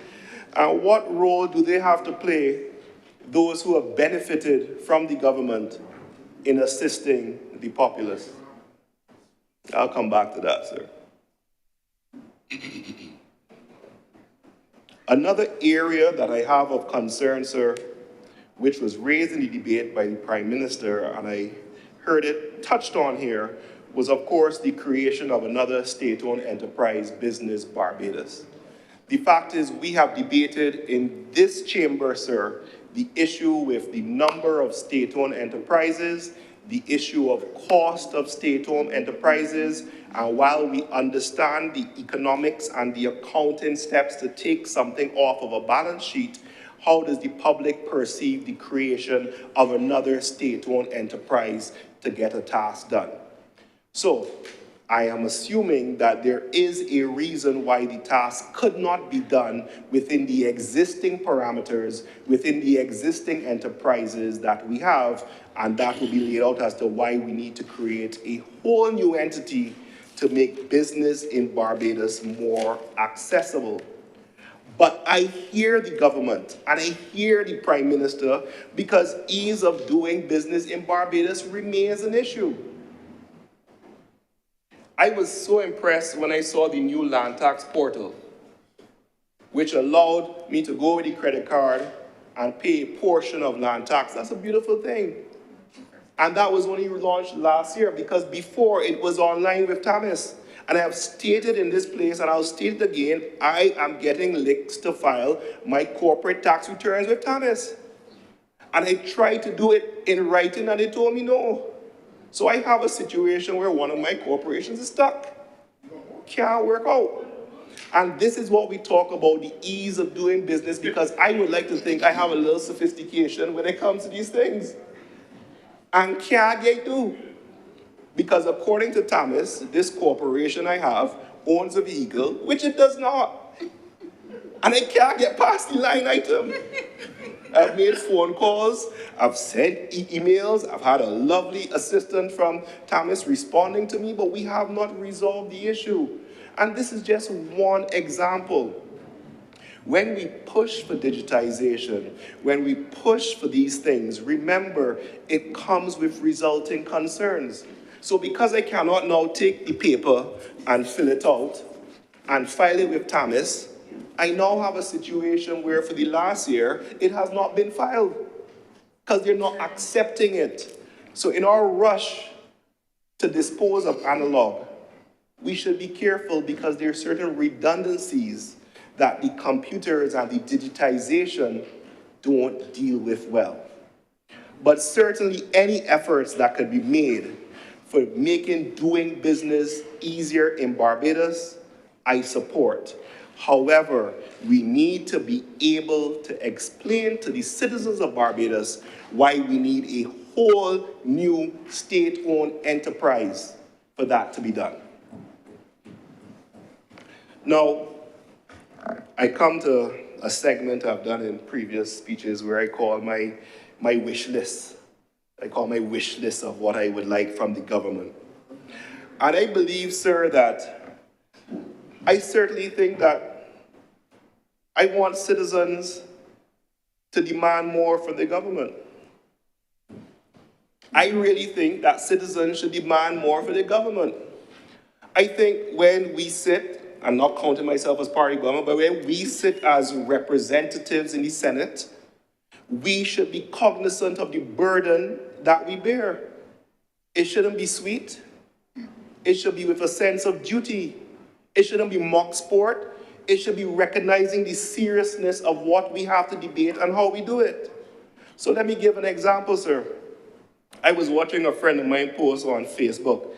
And what role do they have to play, those who have benefited from the government, in assisting the populace? I'll come back to that, sir. Another area that I have of concern, sir, which was raised in the debate by the Prime Minister, and I heard it touched on here, was of course the creation of another state-owned enterprise, Business Barbados. The fact is, we have debated in this chamber, sir, the issue with the number of state-owned enterprises, the issue of cost of state-owned enterprises, and while we understand the economics and the accounting steps to take something off of a balance sheet, how does the public perceive the creation of another state-owned enterprise to get a task done? So, I am assuming that there is a reason why the task could not be done within the existing parameters, within the existing enterprises that we have, and that will be laid out as to why we need to create a whole new entity to make business in Barbados more accessible. But I hear the government and I hear the Prime Minister because ease of doing business in Barbados remains an issue. I was so impressed when I saw the new land tax portal, which allowed me to go with the credit card and pay a portion of land tax. That's a beautiful thing. And that was only launched last year because before it was online with Thomas. And I have stated in this place, and I'll state it again, I am getting links to file my corporate tax returns with Thomas. And I tried to do it in writing and they told me no. So I have a situation where one of my corporations is stuck. Can't work out. And this is what we talk about, the ease of doing business, because I would like to think I have a little sophistication when it comes to these things. And can't get through. Because according to Thomas, this corporation I have owns a vehicle, which it does not. And I can't get past the line item. I've made phone calls, I've sent emails, I've had a lovely assistant from Thomas responding to me, but we have not resolved the issue. And this is just one example. When we push for digitization, when we push for these things, remember, it comes with resulting concerns. So because I cannot now take the paper and fill it out and file it with Thomas, I now have a situation where for the last year, it has not been filed because they're not accepting it. So in our rush to dispose of analog, we should be careful because there are certain redundancies that the computers and the digitization don't deal with well. But certainly any efforts that could be made for making doing business easier in Barbados, I support. However, we need to be able to explain to the citizens of Barbados why we need a whole new state-owned enterprise for that to be done. Now, I come to a segment I've done in previous speeches where I call my wish list. I call my wish list of what I would like from the government. And I believe, sir, that I certainly think that I want citizens to demand more from the government. I really think that citizens should demand more from the government. I think when we sit, I'm not counting myself as party government, but when we sit as representatives in the Senate, we should be cognizant of the burden that we bear. It shouldn't be sweet. It should be with a sense of duty. It shouldn't be mock sport. It should be recognizing the seriousness of what we have to debate and how we do it. So let me give an example, sir. I was watching a friend of mine post on Facebook.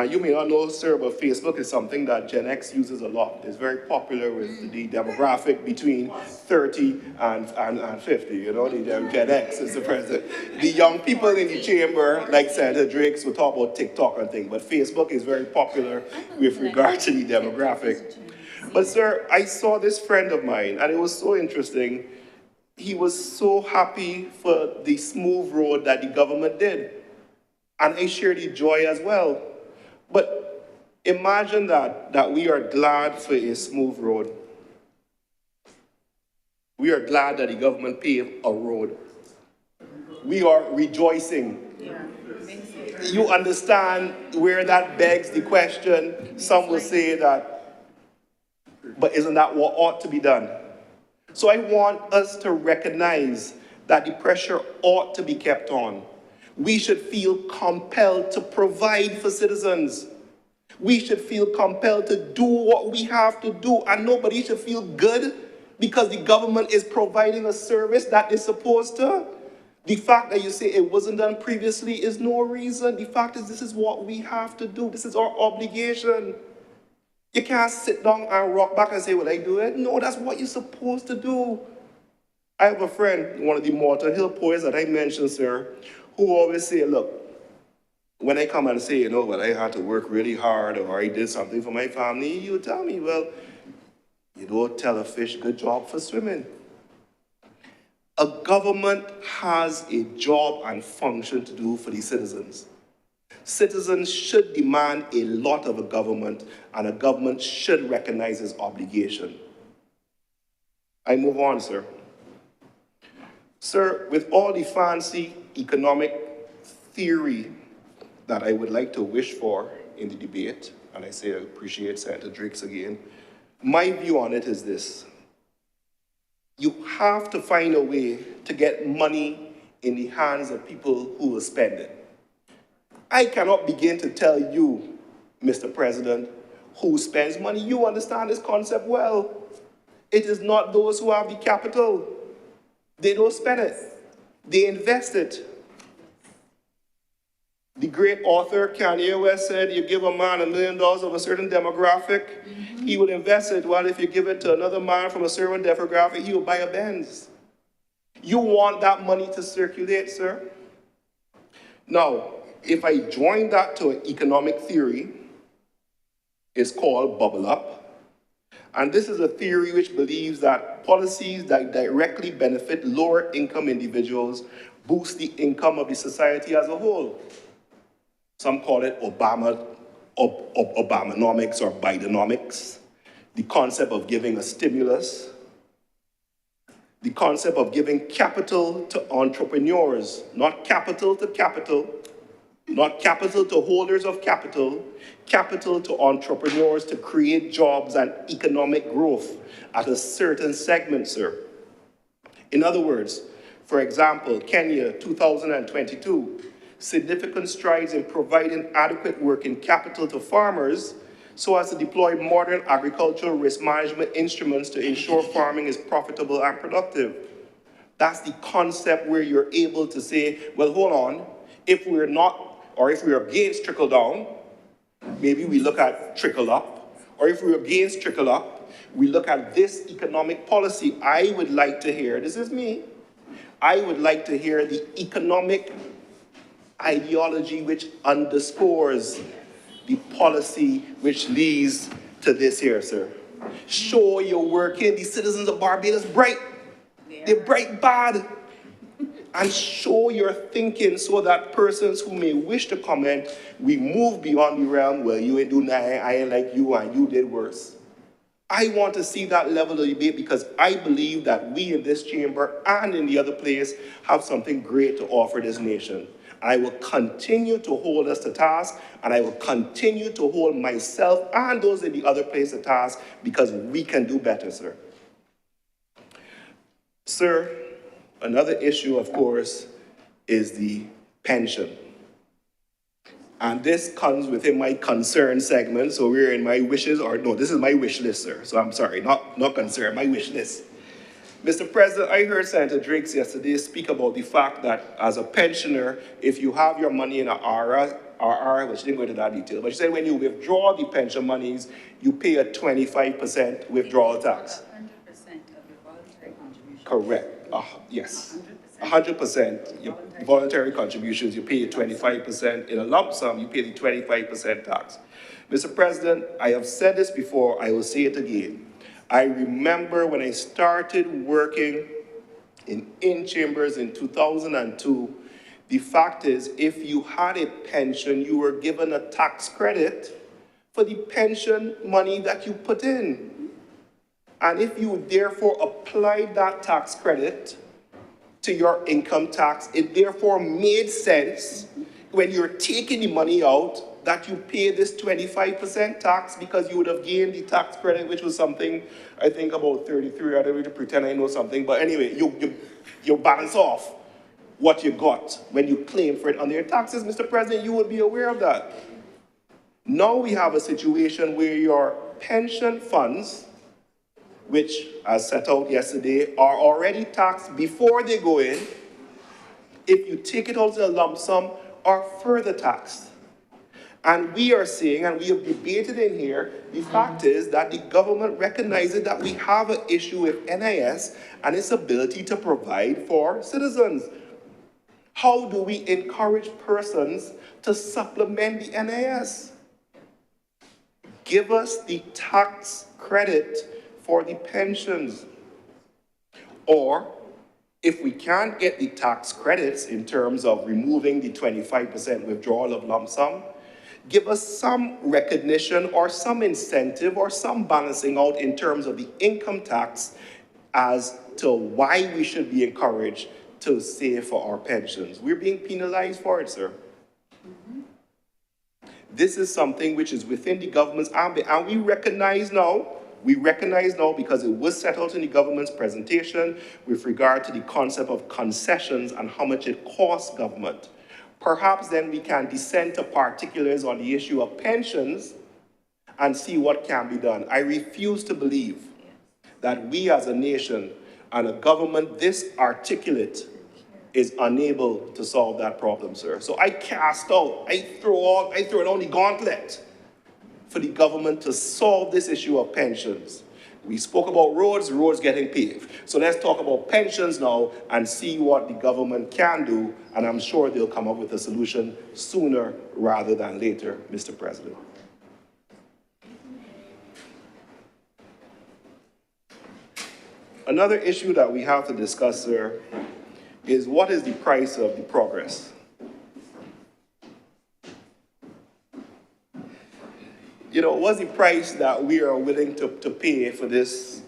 You may not know, sir, but Facebook is something that Gen X uses a lot. It's very popular with the demographic between 30 and 50, you know, the Gen X is the present. The young people in the chamber, like Senator Drakes, will talk about TikTok and things, but Facebook is very popular with regard to the demographic. But sir, I saw this friend of mine, and it was so interesting. He was so happy for the smooth road that the government did. And I shared the joy as well. But imagine that we are glad for a smooth road. We are glad that the government paved a road. We are rejoicing. You understand where that begs the question. Some will say that, but isn't that what ought to be done? So I want us to recognize that the pressure ought to be kept on. We should feel compelled to provide for citizens. We should feel compelled to do what we have to do, and nobody should feel good because the government is providing a service that is supposed to. The fact that you say it wasn't done previously is no reason. The fact is this is what we have to do. This is our obligation. You can't sit down and rock back and say, well, I do it. No, that's what you're supposed to do. I have a friend, one of the Malta Hill poets that I mentioned, sir, who always say, look, when I come and say, you know, well, I had to work really hard or I did something for my family, you tell me, well, you don't tell a fish good job for swimming. A government has a job and function to do for the citizens. Citizens should demand a lot of a government, and a government should recognize its obligation. I move on, sir. Sir, with all the fancy economic theory that I would like to wish for in the debate, and I say I appreciate Senator Drakes again, my view on it is this. You have to find a way to get money in the hands of people who will spend it. I cannot begin to tell you, Mr. President, who spends money. You understand this concept well. It is not those who have the capital. They don't spend it. They invest it. The great author Kanye West said, you give a man $1 million of a certain demographic, he will invest it, while if you give it to another man from a certain demographic, he will buy a Benz. You want that money to circulate, sir? Now, if I join that to an economic theory, it's called bubble up. And this is a theory which believes that policies that directly benefit lower income individuals boost the income of the society as a whole. Some call it Obamanomics or Bidenomics. The concept of giving a stimulus. The concept of giving capital to entrepreneurs, not capital to capital, not capital to holders of capital, capital to entrepreneurs to create jobs and economic growth at a certain segment, sir. In other words, for example, Kenya, 2022, significant strides in providing adequate working capital to farmers so as to deploy modern agricultural risk management instruments to ensure farming is profitable and productive. That's the concept where you're able to say, well, hold on, if we're not, or if we're against trickle down, maybe we look at trickle up, or if we're against trickle up, we look at this economic policy. I would like to hear, this is me, I would like to hear the economic ideology which underscores the policy which leads to this here, sir. Show you're working, the citizens of Barbados bright. They're bright bad. And show your thinking so that persons who may wish to comment, we move beyond the realm, well, you ain't do nothing, I ain't like you, and you did worse. I want to see that level of debate because I believe that we in this chamber and in the other place have something great to offer this nation. I will continue to hold us to task, and I will continue to hold myself and those in the other place to task because we can do better, sir. Sir, another issue, of course, is the pension. And this comes within my concern segment, so we're in my wishes, or no, this is my wish list, sir. So I'm sorry, not concern, my wish list. Mr. President, I heard Senator Drakes yesterday speak about the fact that as a pensioner, if you have your money in an RR, which didn't go into that detail, but she said when you withdraw the pension monies, you pay a 25% withdrawal tax. 100% of your voluntary contribution. Correct. Yes. 100%. Your voluntary contributions, you pay 25%. In a lump sum, you pay the 25% tax. Mr. President, I have said this before, I will say it again. I remember when I started working in chambers in 2002, the fact is, if you had a pension, you were given a tax credit for the pension money that you put in. And if you therefore applied that tax credit to your income tax, it therefore made sense when you're taking the money out that you pay this 25% tax because you would have gained the tax credit, which was something, I think about 33, I don't need to pretend I know something, but anyway, you balance off what you got when you claim for it on your taxes, Mr. President, you would be aware of that. Now we have a situation where your pension funds, which, as set out yesterday, are already taxed before they go in, if you take it out as a lump sum, are further taxed. And we are saying, and we have debated in here, the fact is that the government recognizes that we have an issue with NIS and its ability to provide for citizens. How do we encourage persons to supplement the NAS? Give us the tax credit for the pensions. Or, if we can't get the tax credits in terms of removing the 25% withdrawal of lump sum, give us some recognition or some incentive or some balancing out in terms of the income tax as to why we should be encouraged to save for our pensions. We're being penalized for it, sir. This is something which is within the government's ambit, and we recognize now because it was set out in the government's presentation with regard to the concept of concessions and how much it costs government. Perhaps then we can descend to particulars on the issue of pensions and see what can be done. I refuse to believe that we as a nation and a government this articulate is unable to solve that problem, sir. So I throw it on the gauntlet for the government to solve this issue of pensions. We spoke about roads getting paved. So let's talk about pensions now and see what the government can do, and I'm sure they'll come up with a solution sooner rather than later, Mr. President. Another issue that we have to discuss, sir, is what is the price of the progress? You know, what's the price that we are willing to pay for this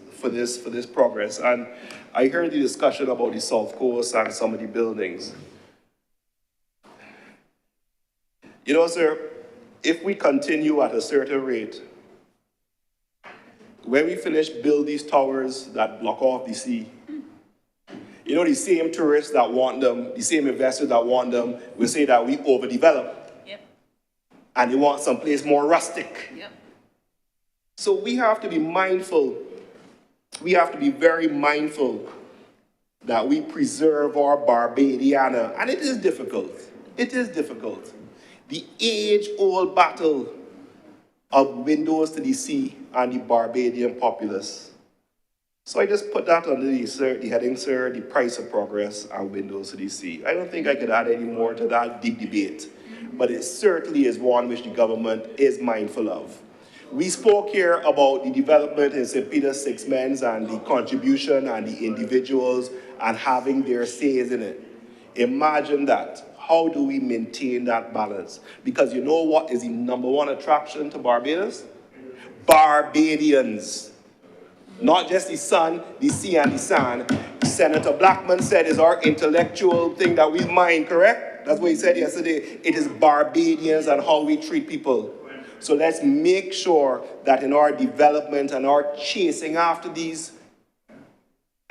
progress? And I heard the discussion about the South Coast and some of the buildings. You know, sir, if we continue at a certain rate, when we finish build these towers that block off the sea, you know, the same tourists that want them, the same investors that want them, will say that we overdevelop. Yep. And they want someplace more rustic. Yep. So we have to be mindful, we have to be very mindful that we preserve our Barbadiana. And it is difficult. It is difficult. The age-old battle of windows to the sea and the Barbadian populace. So I just put that under the heading, sir, the price of progress and windows to the sea. I don't think I could add any more to that deep debate, but it certainly is one which the government is mindful of. We spoke here about the development in St. Peter's Six Men's and the contribution and the individuals and having their says in it. Imagine that. How do we maintain that balance? Because you know what is the number one attraction to Barbados? Barbadians. Not just the sun, the sea, and the sand. Senator Blackman said is our intellectual thing that we mind, correct? That's what he said yesterday. It is Barbadians and how we treat people. So let's make sure that in our development and our chasing after these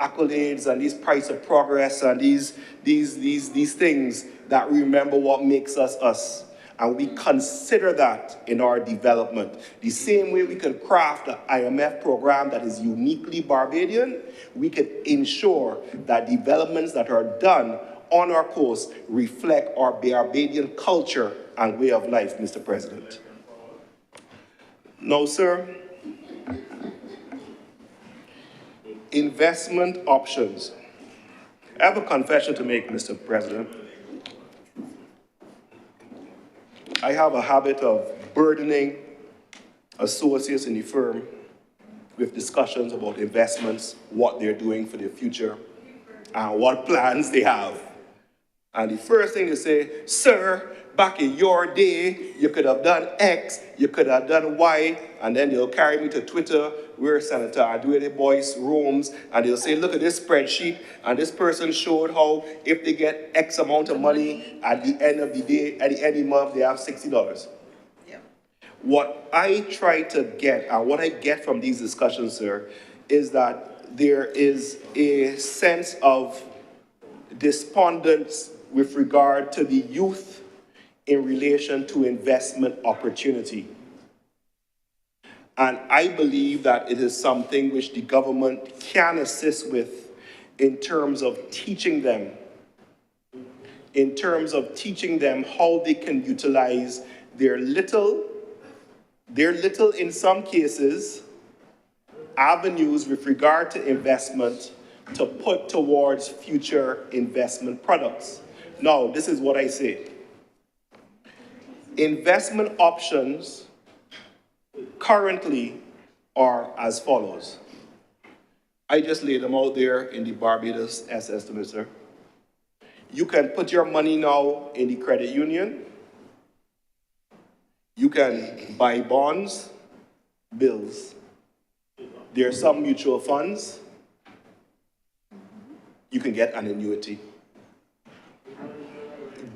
accolades and these price of progress and these things, that we remember what makes us us. And we consider that in our development. The same way we can craft an IMF program that is uniquely Barbadian, we could ensure that developments that are done on our coast reflect our Barbadian culture and way of life, Mr. President. Now, sir, investment options. I have a confession to make, Mr. President. I have a habit of burdening associates in the firm with discussions about investments, what they're doing for their future, and what plans they have. And the first thing they say, sir, back in your day, you could have done X, you could have done Y, and then they'll carry me to Twitter, where Senator Aduele Boyce roams, and they'll say, look at this spreadsheet, and this person showed how if they get X amount of money, at the end of the day, at the end of the month, they have $60. Yeah. What I try to get, and what I get from these discussions, sir, is that there is a sense of despondence with regard to the youth in relation to investment opportunity. And I believe that it is something which the government can assist with in terms of teaching them, how they can utilize their little, in some cases, avenues with regard to investment to put towards future investment products. Now, this is what I say. Investment options currently are as follows. I just laid them out there in the Barbados estimate, sir. You can put your money now in the credit union. You can buy bonds, bills. There are some mutual funds. You can get an annuity.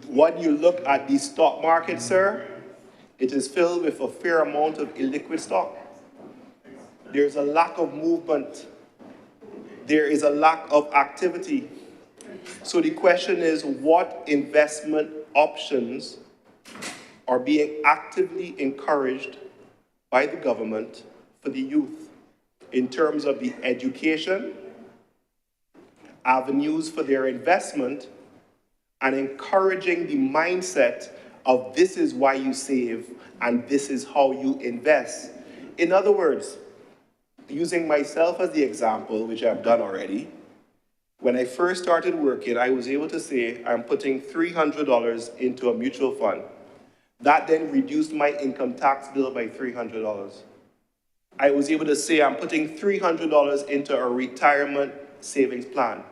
When you look at the stock market, sir, it is filled with a fair amount of illiquid stock. There's a lack of movement. There is a lack of activity. So the question is, what investment options are being actively encouraged by the government for the youth in terms of the education, avenues for their investment, and encouraging the mindset of this is why you save and this is how you invest. In other words, using myself as the example, which I've done already, when I first started working, I was able to say I'm putting $300 into a mutual fund. That then reduced my income tax bill by $300. I was able to say I'm putting $300 into a retirement savings plan.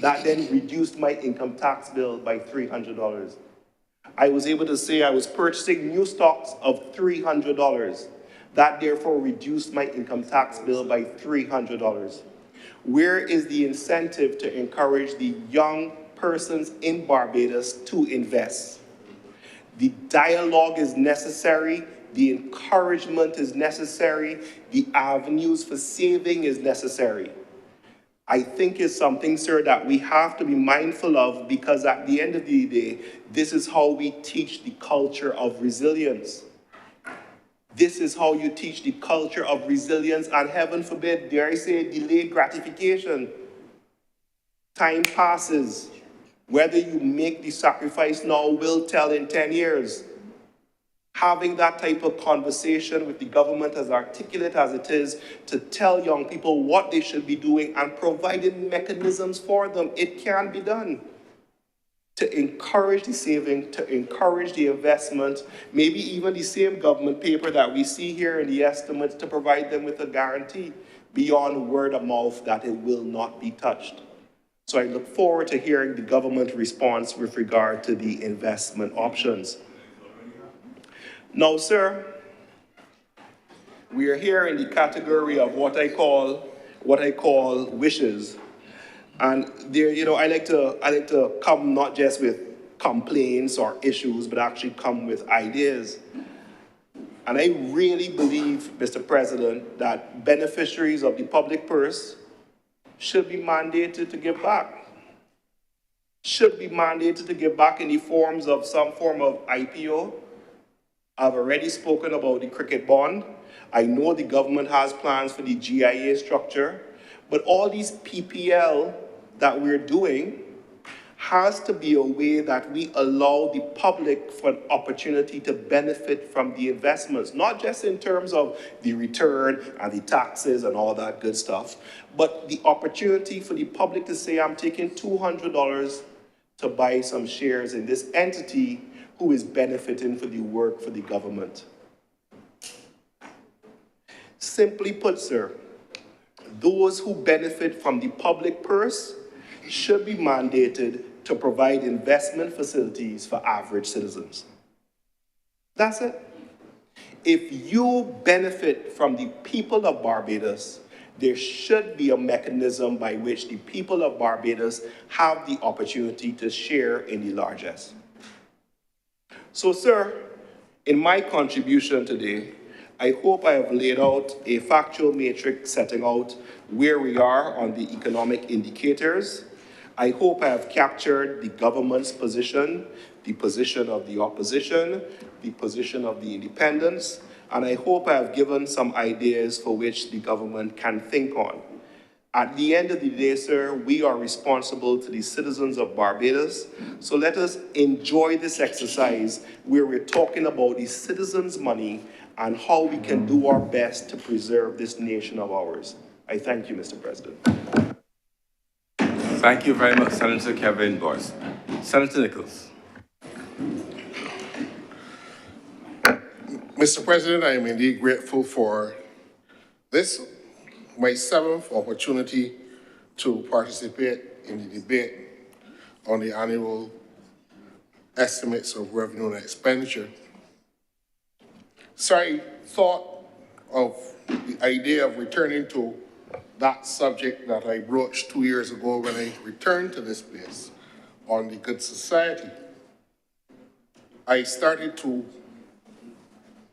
That then reduced my income tax bill by $300. I was able to say I was purchasing new stocks of $300. That therefore reduced my income tax bill by $300. Where is the incentive to encourage the young persons in Barbados to invest? The dialogue is necessary. The encouragement is necessary. The avenues for saving is necessary. I think it's something, sir, that we have to be mindful of, because at the end of the day, this is how we teach the culture of resilience. This is how you teach the culture of resilience, and heaven forbid, dare I say, delayed gratification. Time passes. Whether you make the sacrifice now will tell in 10 years. Having that type of conversation with the government, as articulate as it is, to tell young people what they should be doing and providing mechanisms for them, it can be done. To encourage the saving, to encourage the investment, maybe even the same government paper that we see here in the estimates, to provide them with a guarantee beyond word of mouth that it will not be touched. So I look forward to hearing the government response with regard to the investment options. Now, sir, we are here in the category of what I call wishes. And there, I like to come not just with complaints or issues, but actually come with ideas. And I really believe, Mr. President, that beneficiaries of the public purse should be mandated to give back. Should be mandated to give back in the forms of some form of IPO. I've already spoken about the cricket bond. I know the government has plans for the GIA structure, but all these PPL that we're doing has to be a way that we allow the public for an opportunity to benefit from the investments, not just in terms of the return and the taxes and all that good stuff, but the opportunity for the public to say, I'm taking $200 to buy some shares in this entity who is benefiting for the work for the government. Simply put, sir, those who benefit from the public purse should be mandated to provide investment facilities for average citizens. That's it. If you benefit from the people of Barbados, there should be a mechanism by which the people of Barbados have the opportunity to share in the largesse. So, sir, in my contribution today, I hope I have laid out a factual matrix setting out where we are on the economic indicators. I hope I have captured the government's position, the position of the opposition, the position of the independents, and I hope I have given some ideas for which the government can think on. At the end of the day, sir, we are responsible to the citizens of Barbados, so let us enjoy this exercise where we're talking about the citizens' money and how we can do our best to preserve this nation of ours. I thank you, Mr. President. Thank you very much, Senator Kevin Boyce. Senator Nichols. Mr. President, I am indeed grateful for this, my 7th opportunity to participate in the debate on the annual estimates of revenue and expenditure. So I thought of the idea of returning to that subject that I broached 2 years ago when I returned to this place on the Good Society. I started to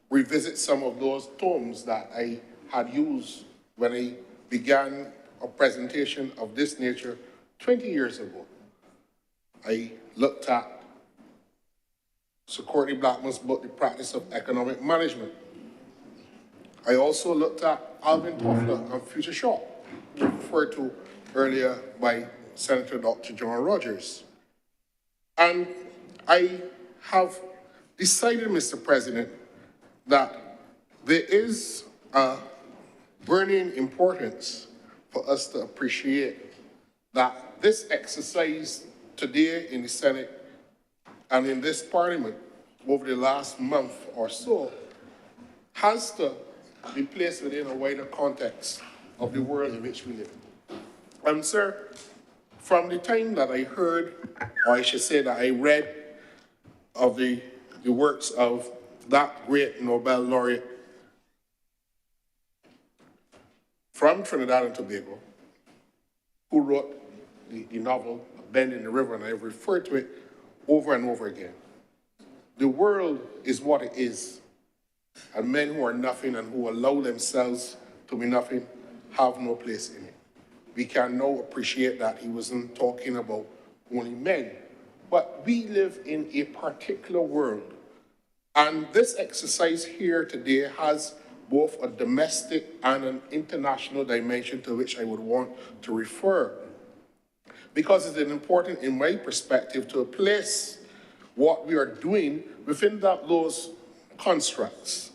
revisit some of those terms that I had used when I began a presentation of this nature 20 years ago. I looked at Sir Courtney Blackman's book, The Practice of Economic Management. I also looked at Alvin Toffler and Future Shock, referred to earlier by Senator Dr. John Rogers. And I have decided, Mr. President, that there is a burning importance for us to appreciate that this exercise today in the Senate and in this Parliament over the last month or so has to be placed within a wider context of the world in which we live. And sir, from the time that I heard, or I should say that I read of the works of that great Nobel laureate from Trinidad and Tobago, who wrote the novel A Bend in the River, and I've referred to it over and over again. The world is what it is, and men who are nothing and who allow themselves to be nothing have no place in it. We can now appreciate that he wasn't talking about only men, but we live in a particular world. And this exercise here today has both a domestic and an international dimension to which I would want to refer. Because it's important, in my perspective, to place what we are doing within those constructs.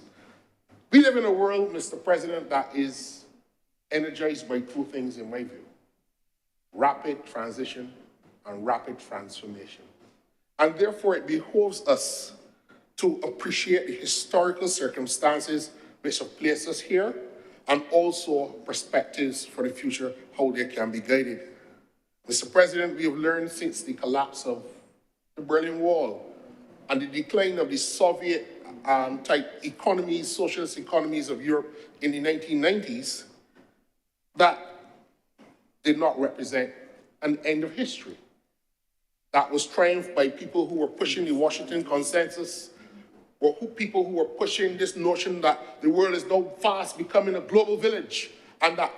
We live in a world, Mr. President, that is energized by two things, in my view: rapid transition and rapid transformation. And therefore, it behoves us to appreciate the historical circumstances which have placed us here, and also perspectives for the future, how they can be guided. Mr. President, we have learned since the collapse of the Berlin Wall and the decline of the Soviet type economies, socialist economies of Europe in the 1990s, that did not represent an end of history. That was triumphed by people who were pushing the Washington Consensus, or people who were pushing this notion that the world is now fast becoming a global village, and that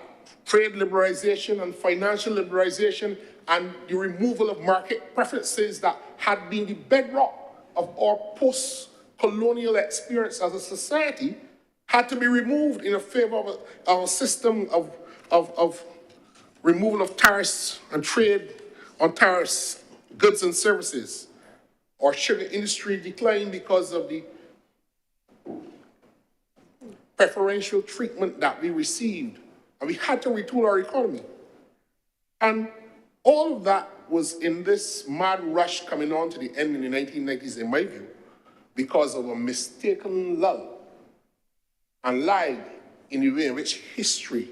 trade liberalization and financial liberalization and the removal of market preferences that had been the bedrock of our post-colonial experience as a society had to be removed in favor of a system of removal of tariffs and trade on tariffs, goods and services. Our sugar industry declined because of the preferential treatment that we received, and we had to retool our economy. And all of that was in this mad rush coming on to the end in the 1990s, in my view, because of a mistaken lull and lag in the way in which history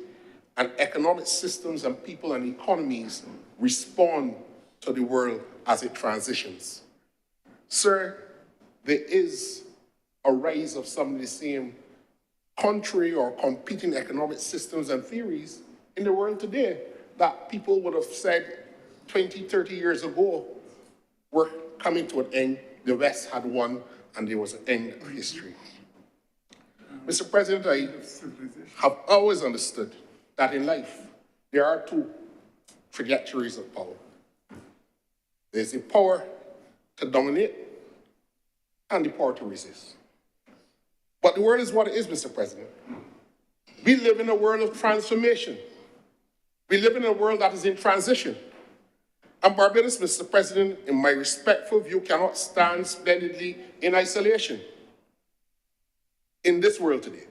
and economic systems and people and economies respond to the world as it transitions. Sir, there is a rise of some of the same contrary or competing economic systems and theories in the world today that people would have said 20, 30 years ago were coming to an end. The West had won, and there was an end of history. Mr. President, I have always understood that in life, there are two trajectories of power. There's the power to dominate and the power to resist. But the world is what it is, Mr. President. We live in a world of transformation. We live in a world that is in transition. And Barbados, Mr. President, in my respectful view, cannot stand splendidly in isolation in this world today.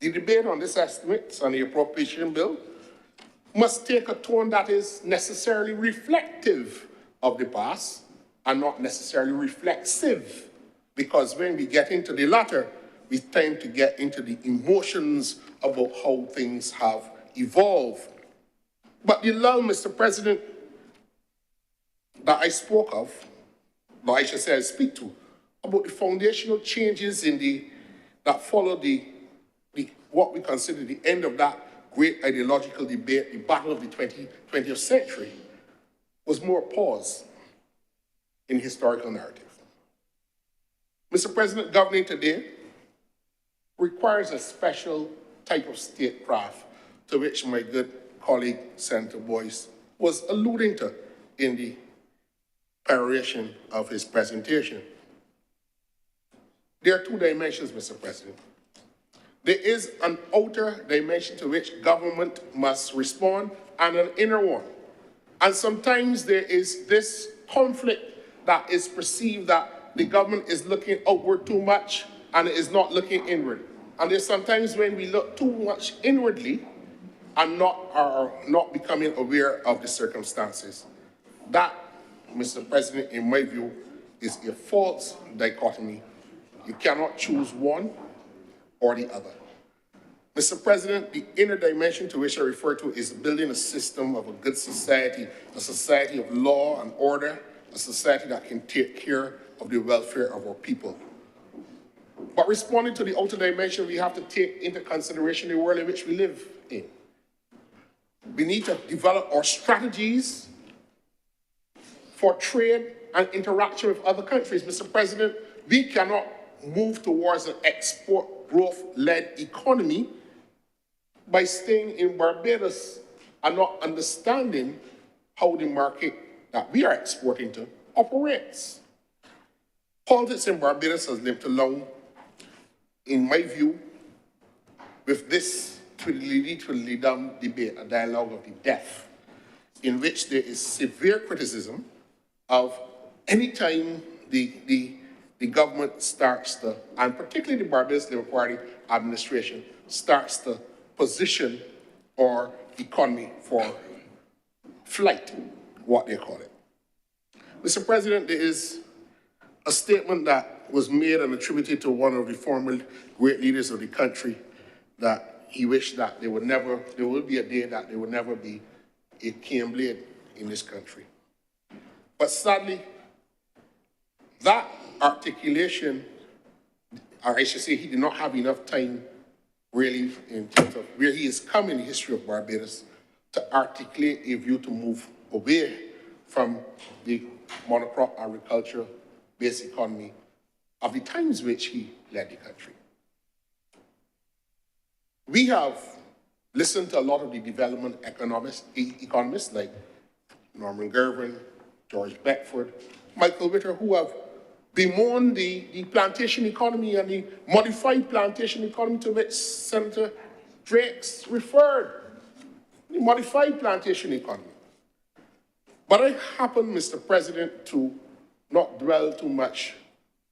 The debate on this estimates and the appropriation bill must take a tone that is necessarily reflective of the past are not necessarily reflexive, because when we get into the latter, we tend to get into the emotions about how things have evolved. But the lull, Mr. President, that I spoke of, or I should say I speak to, about the foundational changes that followed what we consider the end of that great ideological debate, the battle of the 20th century, was more pause in historical narrative. Mr. President, governing today requires a special type of statecraft to which my good colleague, Senator Boyce, was alluding to in the peroration of his presentation. There are two dimensions, Mr. President. There is an outer dimension to which government must respond and an inner one. And sometimes there is this conflict that is perceived that the government is looking outward too much and it is not looking inward. And there's sometimes when we look too much inwardly and are not becoming aware of the circumstances. That, Mr. President, in my view, is a false dichotomy. You cannot choose one or the other. Mr. President, the inner dimension to which I refer to is building a system of a good society, a society of law and order, a society that can take care of the welfare of our people. But responding to the outer dimension, we have to take into consideration the world in which we live in. We need to develop our strategies for trade and interaction with other countries. Mr. President, we cannot move towards an export growth-led economy by staying in Barbados and not understanding how the market that we are exporting to operates. Politics in Barbados has lived along, in my view, with this twiddly-dum debate, a dialogue of the deaf, in which there is severe criticism of any time the government starts to, and particularly the Barbados Labour Party administration, starts to position our economy for flight, what they call it. Mr. President, there is a statement that was made and attributed to one of the former great leaders of the country that he wished that there will be a day that there would never be a cane blade in this country. But sadly, that articulation, or I should say he did not have enough time really in terms of where he has come in the history of Barbados to articulate a view to move away from the monocrop agriculture-based economy of the times which he led the country. We have listened to a lot of the development economists like Norman Gervin, George Beckford, Michael Witter, who have bemoaned the plantation economy and the modified plantation economy to which Senator Drakes referred, the modified plantation economy. But I happen, Mr. President, to not dwell too much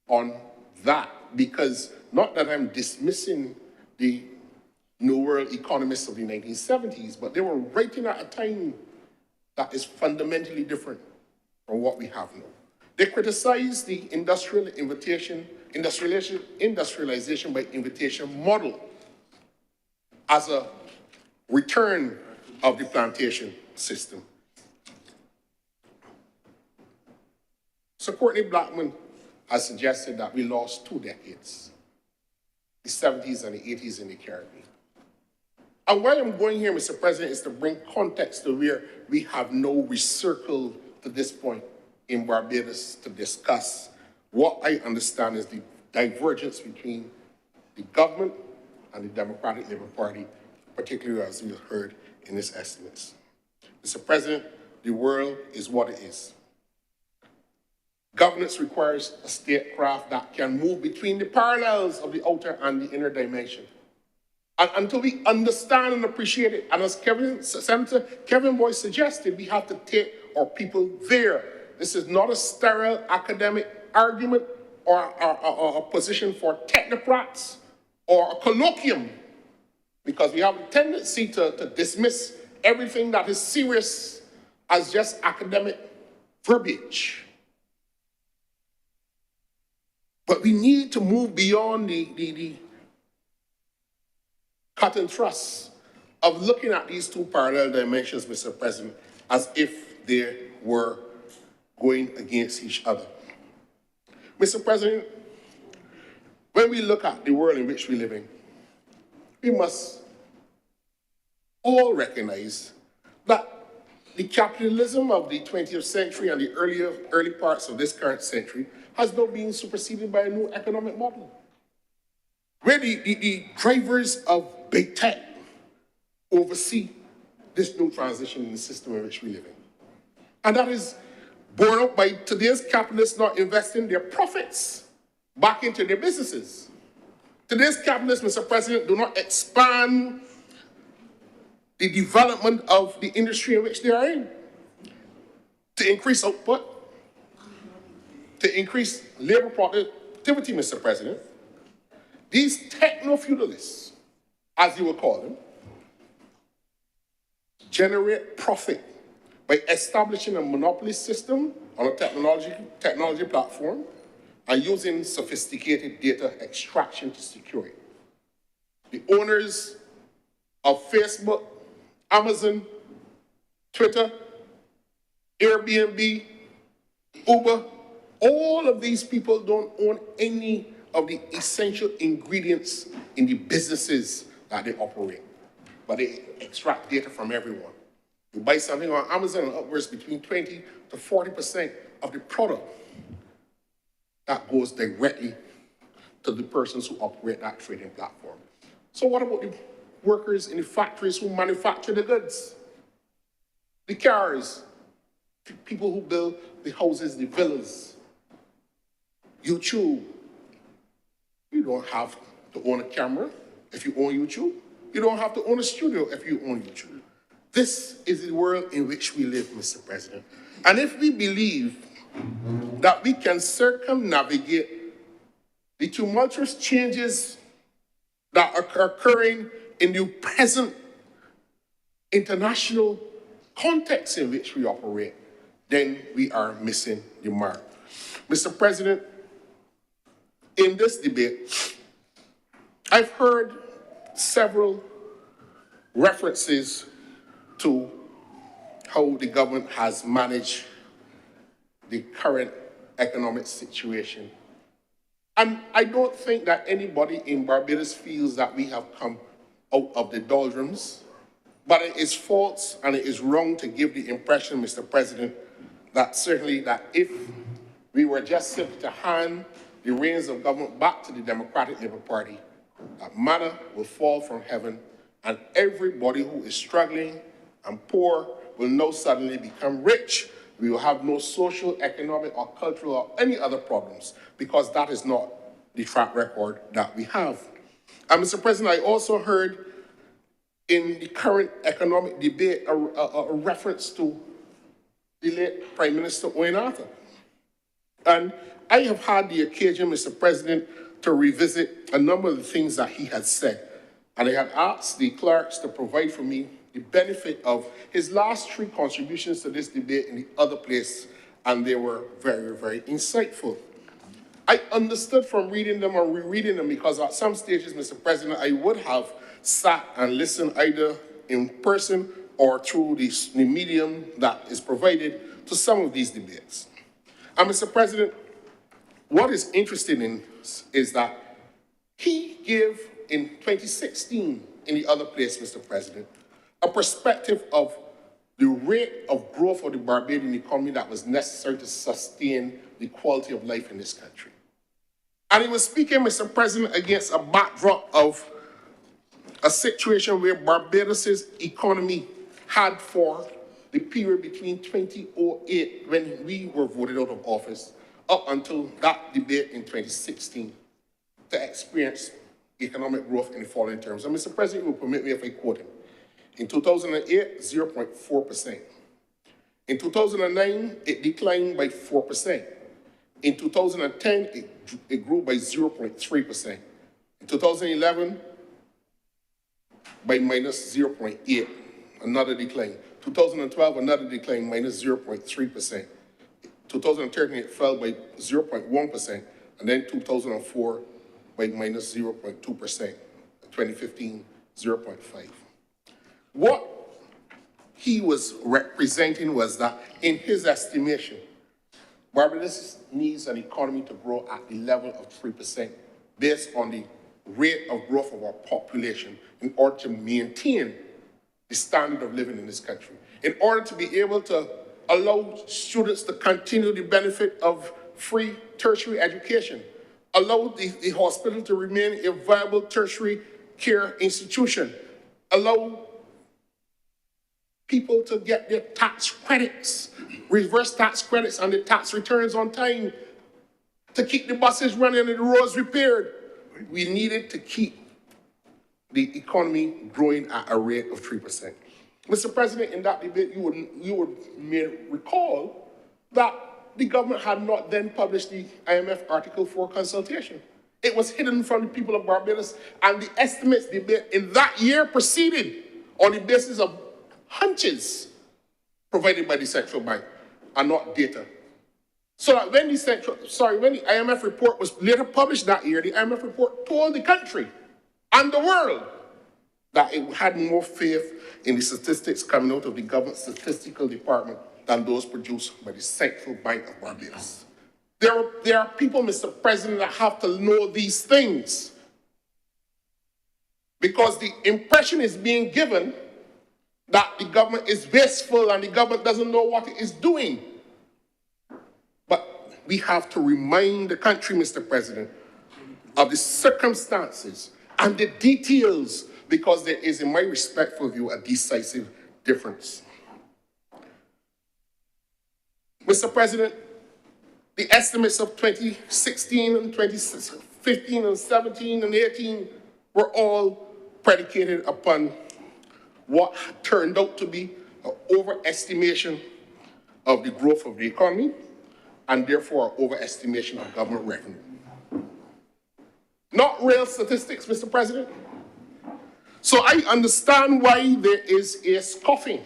on that, because not that I'm dismissing the New World economists of the 1970s, but they were writing at a time that is fundamentally different from what we have now. They criticized the industrialization by invitation model as a return of the plantation system. Sir Courtney Blackman has suggested that we lost 2 decades, the 70s and the 80s in the Caribbean. And why I'm going here, Mr. President, is to bring context to where we have now recircled to this point in Barbados to discuss what I understand is the divergence between the government and the Democratic Labour Party, particularly as we heard in these estimates. Mr. President, the world is what it is. Governance requires a statecraft that can move between the parallels of the outer and the inner dimension. And until we understand and appreciate it, and as Senator Kevin Boyce suggested, we have to take our people there. This is not a sterile academic argument or a position for technocrats or a colloquium, because we have a tendency to dismiss everything that is serious as just academic verbiage. But we need to move beyond the cut and thrust of looking at these two parallel dimensions, Mr. President, as if they were going against each other. Mr. President, when we look at the world in which we live in, we must all recognize that the capitalism of the 20th century and the early parts of this current century has now been superseded by a new economic model, where the drivers of big tech oversee this new transition in the system in which we live in. And that is borne out by today's capitalists not investing their profits back into their businesses. Today's capitalists, Mr. President, do not expand the development of the industry in which they are in to increase output, to increase labor productivity, Mr. President. These techno-feudalists, as you would call them, generate profit by establishing a monopoly system on a technology platform and using sophisticated data extraction to secure it. The owners of Facebook, Amazon, Twitter, Airbnb, Uber, all of these people don't own any of the essential ingredients in the businesses that they operate, but they extract data from everyone. You buy something on Amazon and upwards between 20 to 40% of the product that goes directly to the persons who operate that trading platform. So what about the workers in the factories who manufacture the goods, the cars, the people who build the houses, the villas, YouTube? You don't have to own a camera if you own YouTube. You don't have to own a studio if you own YouTube. This is the world in which we live, Mr. President. And if we believe that we can circumnavigate the tumultuous changes that are occurring in the present international context in which we operate, then we are missing the mark. Mr. President, in this debate, I've heard several references to how the government has managed the current economic situation. And I don't think that anybody in Barbados feels that we have come out of the doldrums, but it is false and it is wrong to give the impression, Mr. President, that certainly that if we were just simply to hand the reins of government back to the Democratic Labour Party, that manna will fall from heaven and everybody who is struggling and poor will now suddenly become rich. We will have no social, economic, or cultural, or any other problems, because that is not the track record that we have. And Mr. President, I also heard in the current economic debate a reference to the late Prime Minister Owen Arthur. And I have had the occasion, Mr. President, to revisit a number of the things that he had said. And I had asked the clerks to provide for me the benefit of his last 3 contributions to this debate in the other place, and they were very, very insightful. I understood from reading them or rereading them because at some stages, Mr. President, I would have sat and listened either in person or through the medium that is provided to some of these debates. And Mr. President, what is interesting in is that he gave in 2016 in the other place, Mr. President, a perspective of the rate of growth of the Barbadian economy that was necessary to sustain the quality of life in this country. And he was speaking, Mr. President, against a backdrop of a situation where Barbados' economy had for the period between 2008, when we were voted out of office, up until that debate in 2016, to experience economic growth in the following terms. And Mr. President, you will permit me if I quote him. In 2008, 0.4%. In 2009, it declined by 4%. In 2010, it grew by 0.3%. In 2011, by minus 0.8, another decline. 2012, another decline, minus 0.3%. 2013, it fell by 0.1%, and then 2004 by minus 0.2%, 2015, 0.5. What he was representing was that, in his estimation, Barbados needs an economy to grow at the level of 3% based on the rate of growth of our population in order to maintain the standard of living in this country, in order to be able to allow students to continue the benefit of free tertiary education, allow the hospital to remain a viable tertiary care institution, allow people to get their tax credits, reverse tax credits and the tax returns on time, to keep the buses running and the roads repaired. We needed to keep the economy growing at a rate of 3%. Mr. President, in that debate, you may recall that the government had not then published the IMF Article 4 consultation. It was hidden from the people of Barbados, and the estimates debate in that year proceeded on the basis of hunches provided by the central bank and not data. So that when the IMF report was later published that year, the IMF report told the country and the world that it had more faith in the statistics coming out of the government statistical department than those produced by the Central Bank of Barbados. There are people, Mr. President, that have to know these things, because the impression is being given that the government is wasteful and the government doesn't know what it is doing. But we have to remind the country, Mr. President, of the circumstances and the details, because there is, in my respectful view, a decisive difference. Mr. President, the estimates of 2016 and 2015 and 17 and 18 were all predicated upon what turned out to be an overestimation of the growth of the economy and therefore an overestimation of government revenue. Not real statistics, Mr. President. So I understand why there is a scoffing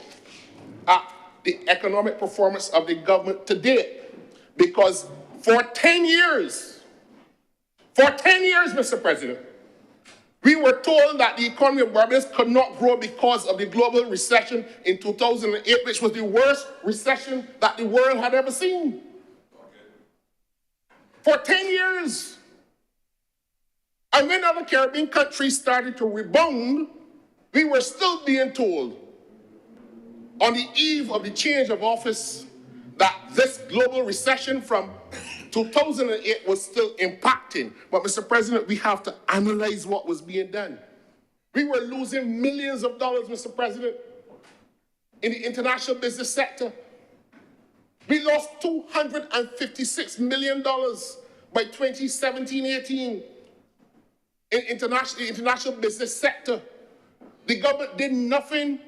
at the economic performance of the government today, because for 10 years, Mr. President, we were told that the economy of Barbados could not grow because of the global recession in 2008, which was the worst recession that the world had ever seen. For 10 years. And when other Caribbean countries started to rebound, we were still being told on the eve of the change of office that this global recession from 2008 was still impacting. But, Mr. President, we have to analyze what was being done. We were losing millions of dollars, Mr. President, in the international business sector. We lost $256 million by 2017-18 in the international business sector. The government did nothing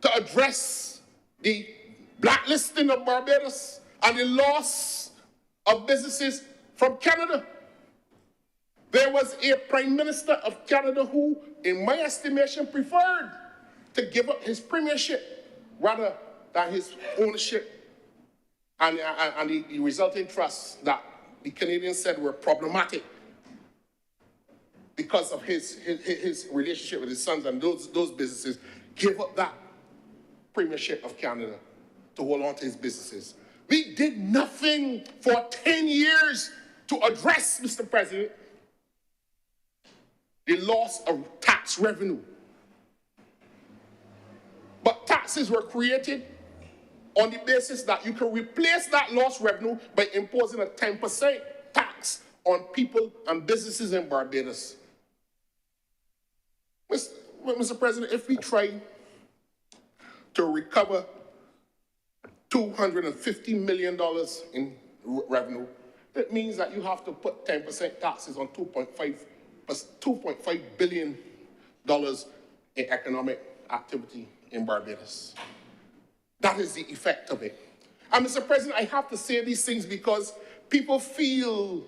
to address the blacklisting of Barbados and the loss of businesses from Canada. There was a Prime Minister of Canada who, in my estimation, preferred to give up his premiership rather than his ownership and the resulting trusts that the Canadians said were problematic because of his relationship with his sons, and those businesses gave up that premiership of Canada to hold on to his businesses. We did nothing for 10 years to address, Mr. President, the loss of tax revenue. But taxes were created on the basis that you can replace that lost revenue by imposing a 10% tax on people and businesses in Barbados. Mr. President, if we try to recover $250 million in revenue, it means that you have to put 10% taxes on $2.5 billion in economic activity in Barbados. That is the effect of it. And Mr. President, I have to say these things because people feel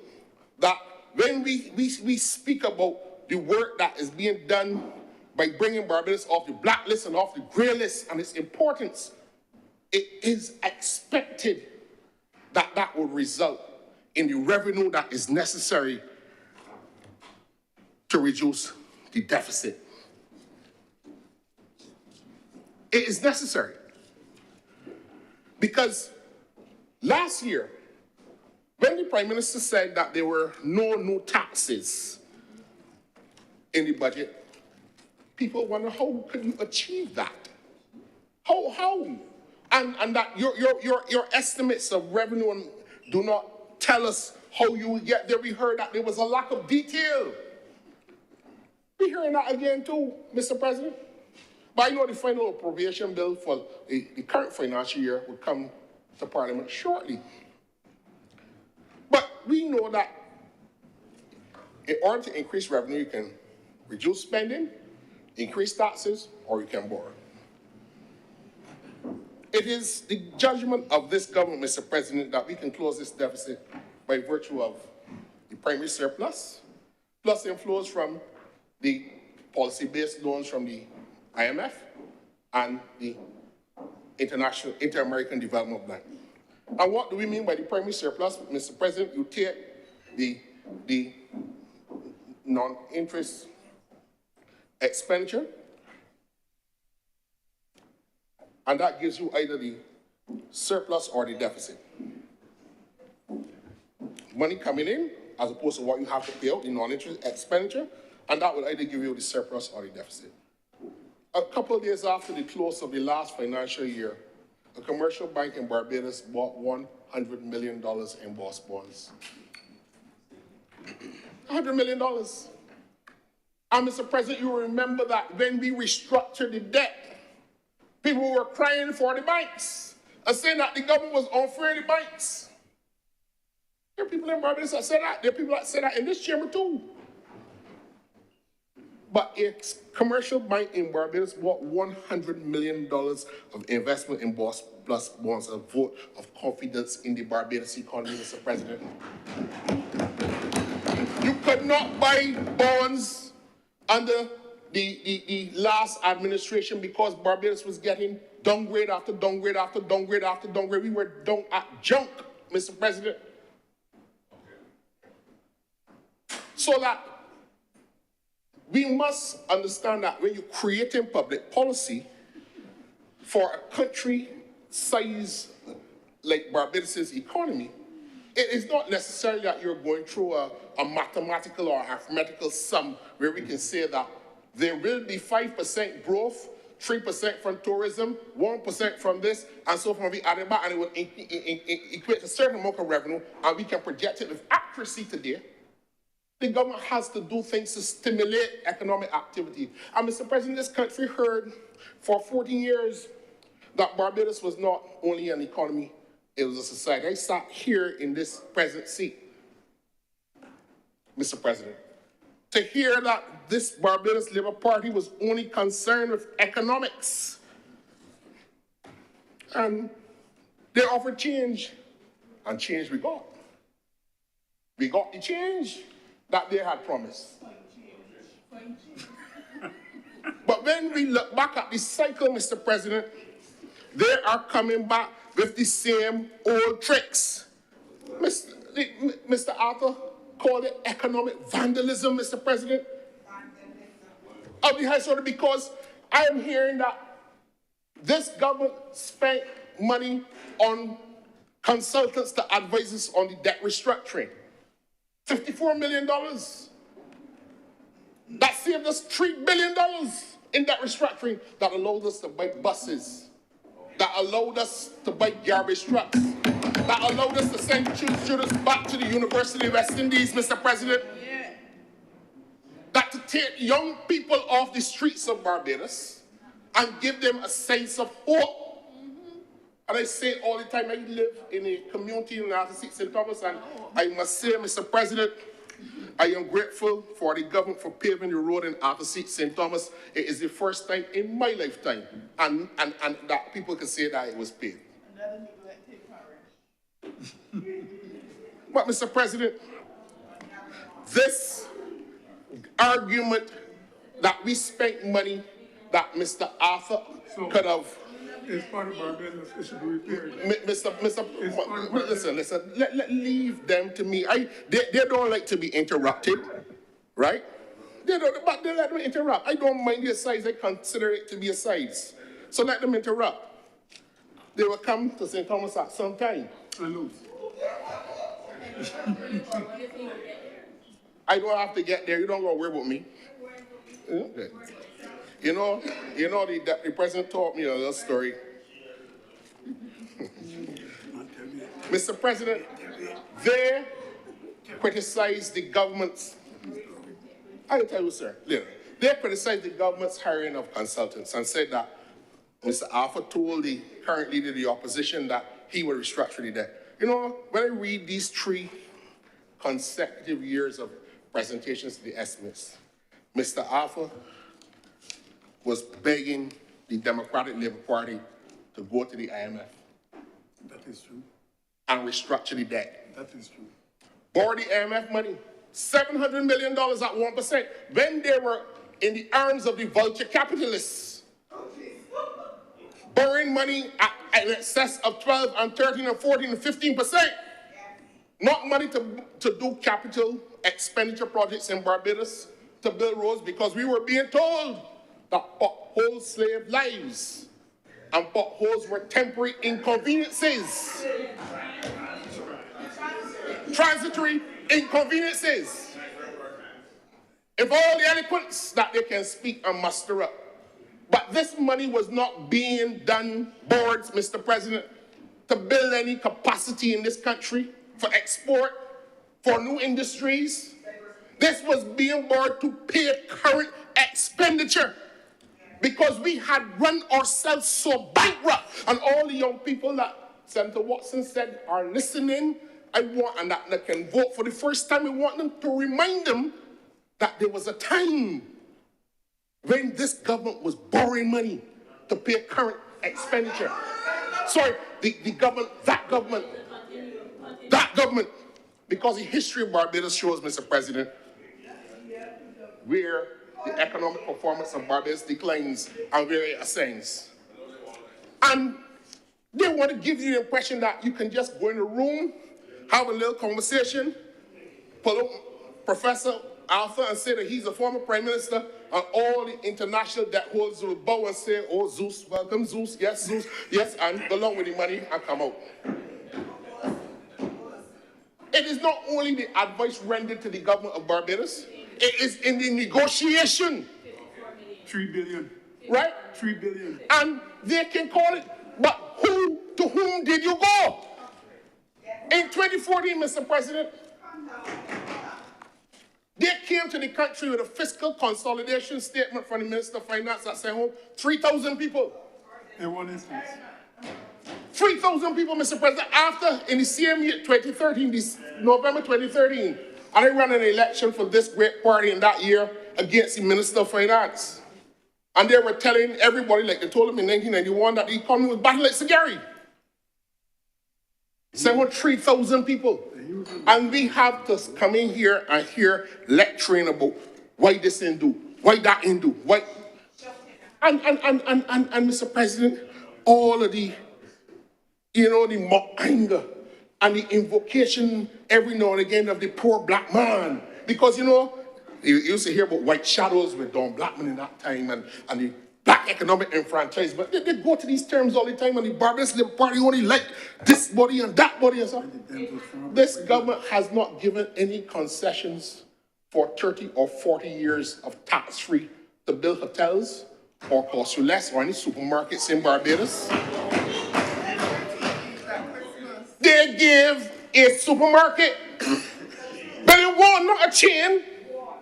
that when we speak about the work that is being done by bringing Barbados off the blacklist and off the grey list and its importance, it is expected that would result in the revenue that is necessary to reduce the deficit. It is necessary. Because last year, when the Prime Minister said that there were no new taxes in the budget, people wonder, how could you achieve that? How? And that your estimates of revenue do not tell us how you will get there. We heard that there was a lack of detail. We're hearing that again too, Mr. President. But I know the final appropriation bill for the current financial year will come to Parliament shortly. But we know that in order to increase revenue, you can reduce spending, increase taxes, or you can borrow. It is the judgment of this government, Mr. President, that we can close this deficit by virtue of the primary surplus, plus inflows from the policy-based loans from the IMF and the Inter-American Development Bank. And what do we mean by the primary surplus, Mr. President? You take the non-interest expenditure, and that gives you either the surplus or the deficit. Money coming in, as opposed to what you have to pay out, the non-interest expenditure, and that would either give you the surplus or the deficit. A couple of days after the close of the last financial year, a commercial bank in Barbados bought $100 million in boss bonds. $100 million. And Mr. President, you remember that when we restructured the debt, people were crying for the banks and saying that the government was unfair to the banks. There are people in Barbados that say that. There are people that say that in this chamber too. But a commercial bank in Barbados bought $100 million of investment in Boss Plus bonds, a vote of confidence in the Barbados economy, Mr. President. You could not buy bonds under the last administration because Barbados was getting downgrade after downgrade after downgrade after downgrade. We were down at junk, Mr. President. So that we must understand that when you're creating public policy for a country size like Barbados' economy, it is not necessarily that you're going through a mathematical or arithmetical sum where we can say that there will be 5% growth, 3% from tourism, 1% from this, and so from the other back, and it will equate to a certain amount of revenue, and we can project it with accuracy today. The government has to do things to stimulate economic activity. And Mr. President, this country heard for 14 years that Barbados was not only an economy, it was a society. I sat here in this present seat, Mr. President, to hear that this Barbados Labour Party was only concerned with economics. And they offered change, and change we got. We got the change that they had promised. But when we look back at this cycle, Mr. President, they are coming back with the same old tricks. Mr. Arthur called it economic vandalism, Mr. President, of the highest order, because I am hearing that this government spent money on consultants to advise us on the debt restructuring. $54 million. That saved us $3 billion in debt restructuring that allowed us to buy buses, that allowed us to buy garbage trucks, that allowed us to send students back to the University of West Indies, Mr. President. Yeah. That to take young people off the streets of Barbados and give them a sense of hope. And I say all the time, I live in a community in Arthur Seat St. Thomas, and I must say, Mr. President, I am grateful for the government for paving the road in Arthur Seat St. Thomas. It is the first time in my lifetime, and that people can say that it was paved. But, Mr. President, this argument that we spent money that Mr. Arthur could have It's part of Barbados, it should be repaired. Listen, leave them to me. They don't like to be interrupted, right? But they let them interrupt. I don't mind their size, I consider it to be a size. So let them interrupt. They will come to St. Thomas at some time. I lose. I don't have to get there, you don't go worry about me. Okay. You know, the president taught me a little story. Mr. President, they criticized the government's, I will tell you, sir, they criticized the government's hiring of consultants and said that Mr. Alpha told the current leader of the opposition that he would restructure the debt. You know, when I read these 3 consecutive years of presentations to the estimates, Mr. Alpha was begging the Democratic Labour Party to go to the IMF. That is true. And restructure the debt. That is true. Borrow the IMF money, $700 million at 1%, when they were in the arms of the vulture capitalists. Borrowing money at in excess of 12 and 13 and 14 and 15%. Not money to do capital expenditure projects in Barbados, to build roads, because we were being told that potholes slaved lives and potholes were temporary inconveniences. Transitory inconveniences. If all the eloquence that they can speak and muster up. But this money was not being done, boards, Mr. President, to build any capacity in this country for export, for new industries. This was being borrowed to pay current expenditure because we had run ourselves so bankrupt. And all the young people that Senator Watson said are listening, and that can vote for the first time, I want them to remind them that there was a time when this government was borrowing money to pay current expenditure. Sorry, the government, that government, because the history of Barbados shows, Mr. President, where the economic performance of Barbados declines and where it ascends. And they want to give you the impression that you can just go in a room, have a little conversation, pull up Professor Alpha and say that he's a former prime minister, and all the international debt holders will bow and say, oh, Zeus, welcome, Zeus, yes, and go along with the money and come out. It is not only the advice rendered to the government of Barbados, it is in the negotiation. 3 billion. Right? 3 billion. And they can call it, but to whom did you go? In 2014, Mr. President, they came to the country with a fiscal consolidation statement from the Minister of Finance that sent home 3,000 people. In one instance. 3,000 people, Mr. President, after, in the same year, 2013, this November 2013, and I ran an election for this great party in that year against the Minister of Finance. And they were telling everybody, like they told them in 1991, that the economy was battle like Sagari. Sent home 3,000 people. And we have to come in here and hear lecturing about why this didn't do, why that didn't do, why. And Mr. President, all of the, the mock anger and the invocation every now and again of the poor black man. Because, you used to hear about white shadows with Don Blackman in that time and the black economic enfranchisement. They go to these terms all the time, and the Barbados Labour Party only like this body and that body and stuff. This government has not given any concessions for 30 or 40 years of tax-free to build hotels or cost you less or any supermarkets in Barbados. They give a supermarket, but it was not a chain,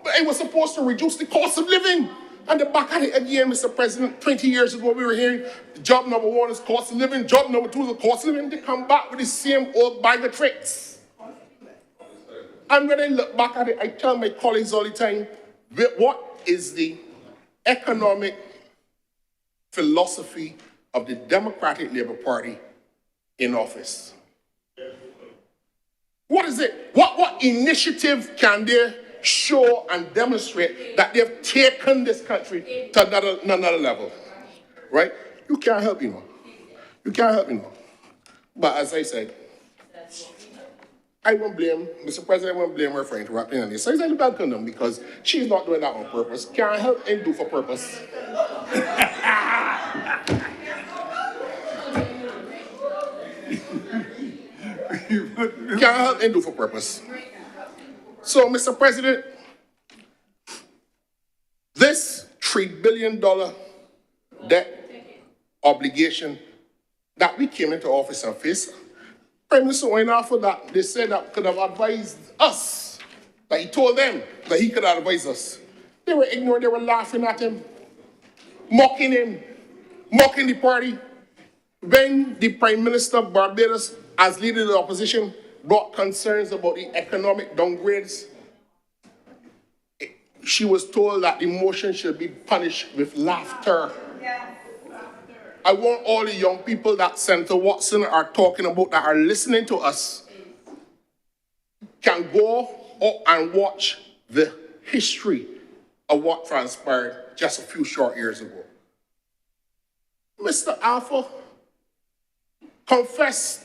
but it was supposed to reduce the cost of living. And they're back at it again, Mr. President. 20 years ago, we were hearing job number 1 is cost of living, job number 2 is the cost of living. They come back with the same old bag of tricks. And when I look back at it, I tell my colleagues all the time, what is the economic philosophy of the Democratic Labour Party in office? What is it? What initiative can they show and demonstrate that they've taken this country to another level, right? You can't help, You can't help me now. But as I said, I won't blame, Mr. President, I won't blame her for interrupting on this. So I welcome them because she's not doing that on purpose. Can't help and do for purpose. Can't help and do for purpose. So, Mr. President, this $3 billion debt obligation that we came into office and faced, Prime Minister went after that. They said that could have advised us, that he told them that he could advise us. They were ignorant, they were laughing at him, mocking the party. When the Prime Minister of Barbados, as leader of the opposition, brought concerns about the economic downgrades, she was told that the motion should be punished with laughter. I want all the young people that Senator Watson are talking about, that are listening to us, can go up and watch the history of what transpired just a few short years ago. Mr. Alpha confessed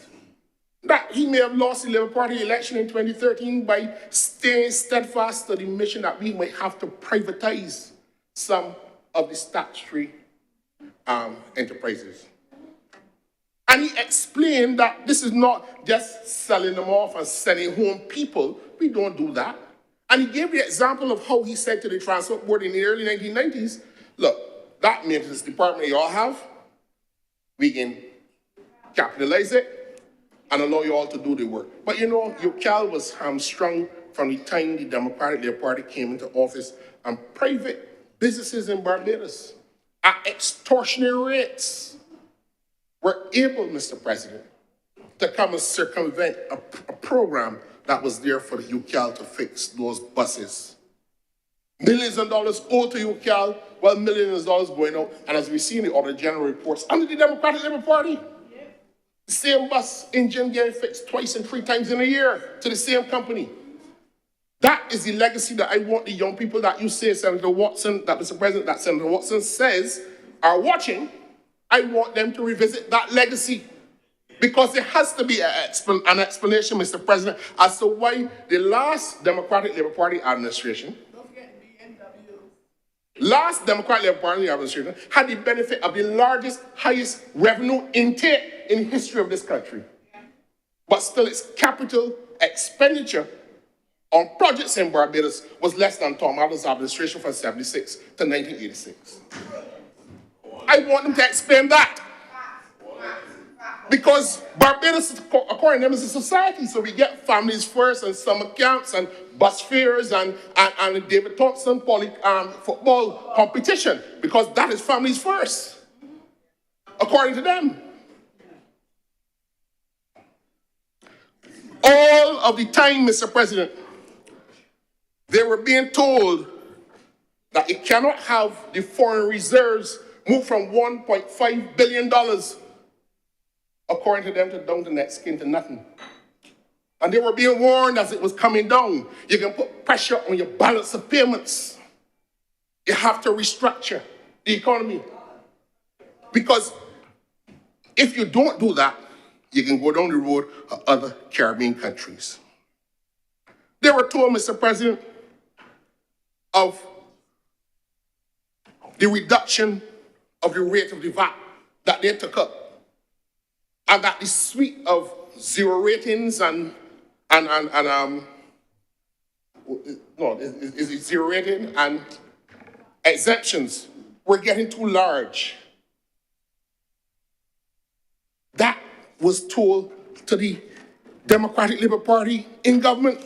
that he may have lost the Labour Party election in 2013 by staying steadfast to the mission that we might have to privatize some of the statutory enterprises. And he explained that this is not just selling them off and sending home people. We don't do that. And he gave the example of how he said to the Transport Board in the early 1990s, look, that maintenance department you all have, we can capitalize it and allow you all to do the work. But you know, UCAL was hamstrung from the time the Democratic Labour Party came into office, and private businesses in Barbados at extortionate rates were able, Mr. President, to come and circumvent a program that was there for the UCAL to fix those buses. Millions of dollars owed to UCAL, while millions of dollars going out. And as we see in the Auditor General reports, under the Democratic Labour Party, the same bus engine getting fixed twice and 3 times in a year to the same company. That is the legacy that I want the young people that you say, Senator Watson, that Mr. President, that Senator Watson says are watching. I want them to revisit that legacy. Because there has to be an explanation, Mr. President, as to why the last Democratic Labour Party administration, had the benefit of the largest, highest revenue intake in the history of this country. But still its capital expenditure on projects in Barbados was less than Tom Adams' administration from 1976 to 1986. I want them to explain that. Because Barbados, according to them, is a society, so we get families first and summer camps and bus fares and David Thompson football competition, because that is families first, according to them. All of the time, Mr. President, they were being told that it cannot have the foreign reserves move from $1.5 billion, according to them, to down to next skin to nothing. And they were being warned as it was coming down. You can put pressure on your balance of payments. You have to restructure the economy. Because if you don't do that, you can go down the road of other Caribbean countries. They were told, Mr. President, of the reduction of the rate of the VAT that they took up, and that the suite of zero ratings and zero rating and exemptions were getting too large. That was told to the Democratic Labour Party in government.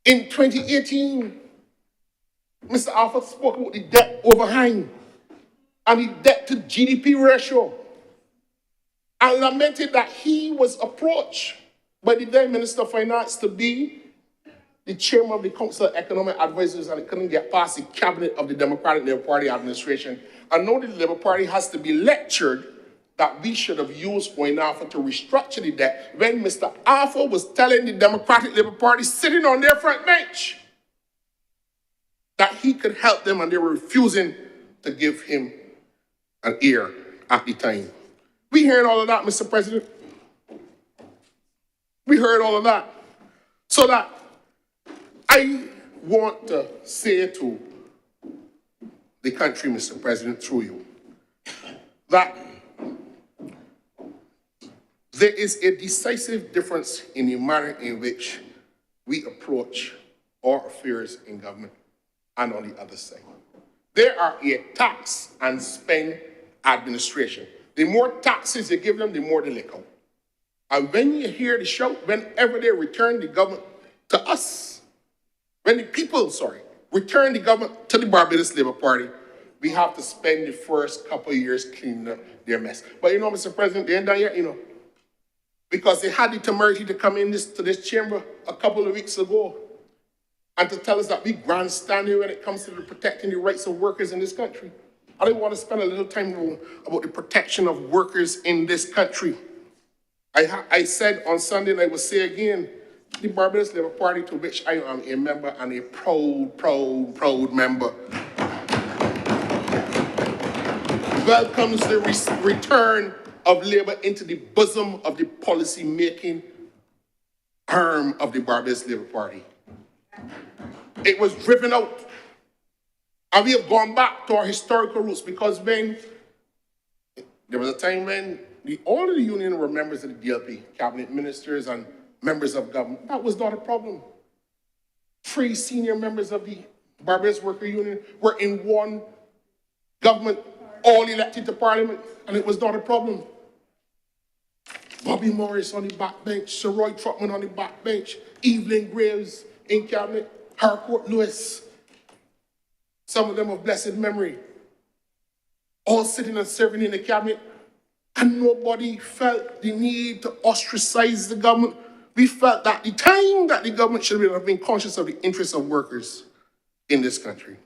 In 2018, Mr. Alford spoke about the debt overhang and the debt to GDP ratio, and lamented that he was approached by the then Minister of Finance to be the chairman of the Council of Economic Advisors, and it couldn't get past the cabinet of the Democratic Labour Party administration. And now the Labour Party has to be lectured that we should have used Oinafa to restructure the debt, when Mr. Alpha was telling the Democratic Labour Party sitting on their front bench that he could help them, and they were refusing to give him an ear. at the time. We heard all of that, Mr. President. We heard all of that. So that I want to say to the country, Mr. President, through you, that there is a decisive difference in the manner in which we approach our affairs in government and on the other side. There are a tax and spend administration. The more taxes you give them, the more they lick out. And when you hear the shout, whenever they return the government to us, when the people, return the government to the Barbados Labour Party, we have to spend the first couple of years cleaning up their mess. But you know, Mr. President, they ain't done yet, because they had the temerity to come in to this chamber a couple of weeks ago and to tell us that we grandstanding when it comes to protecting the rights of workers in this country. I don't want to spend a little time about the protection of workers in this country. I said on Sunday, and I will say again, the Barbados Labour Party, to which I am a member and a proud member, welcomes the return of Labour into the bosom of the policy-making arm of the Barbados Labour Party. It was driven out. And we have gone back to our historical roots, because when there was a time when all of the union were members of the DLP, cabinet ministers and members of government. That was not a problem. 3 senior members of the Barbados Worker Union were in one government, all elected to parliament, and it was not a problem. Bobby Morris on the backbench, Sir Roy Truckman on the backbench, Evelyn Graves in cabinet, Harcourt Lewis, some of them of blessed memory, all sitting and serving in the cabinet, and nobody felt the need to ostracize the government. We felt that the time that the government should have been conscious of the interests of workers in this country.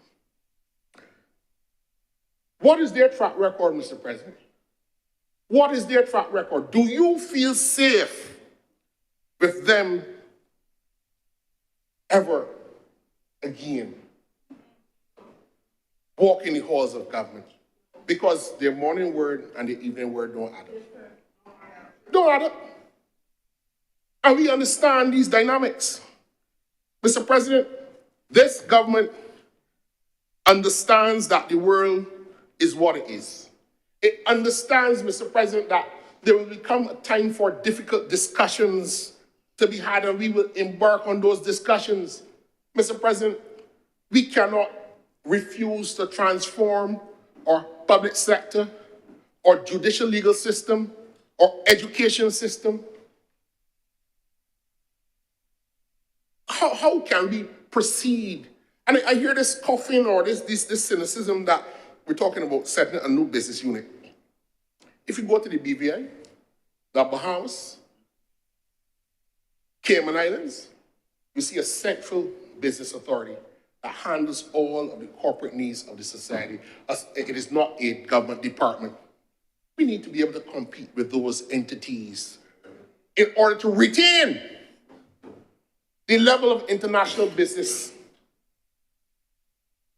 What is their track record, Mr. President? What is their track record? Do you feel safe with them ever again walking the halls of government? Because their morning word and their evening word don't add up. Don't add up. And we understand these dynamics. Mr. President, this government understands that the world is what it is. It understands, Mr. President, that there will become a time for difficult discussions to be had, and we will embark on those discussions. Mr. President, we cannot refuse to transform our public sector, our judicial legal system, our education system. How can we proceed? And I hear this coughing or this cynicism that we're talking about setting a new business unit. If you go to the BVI, the Bahamas, Cayman Islands, you see a central business authority that handles all of the corporate needs of the society. It is not a government department. We need to be able to compete with those entities in order to retain the level of international business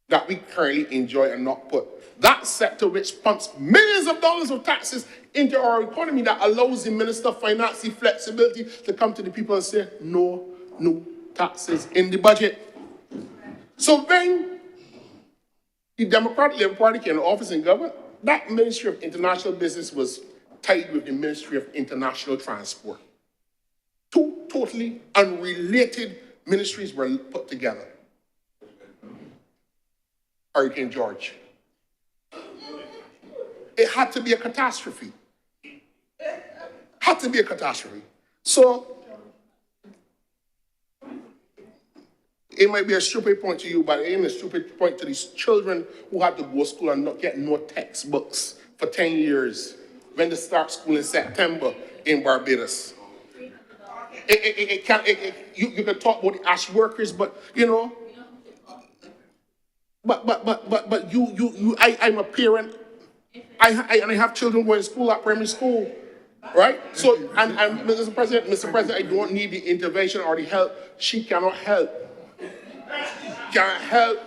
that we currently enjoy and not put that sector which pumps millions of dollars of taxes into our economy, that allows the Minister of Finance the flexibility to come to the people and say, no new taxes in the budget. So when the Democratic Labour Party came to office in government, that Ministry of International Business was tied with the Ministry of International Transport. 2 totally unrelated ministries were put together. Hurricane George. It had to be a catastrophe. Had to be a catastrophe. So it might be a stupid point to you, but it ain't a stupid point to these children who had to go to school and not get no textbooks for 10 years when they start school in September in Barbados. You can talk about the ash workers, but you know, I'm a parent. I have children going to school at primary school, right? So, and Mr. President, I don't need the intervention or the help. She cannot help. Can't help.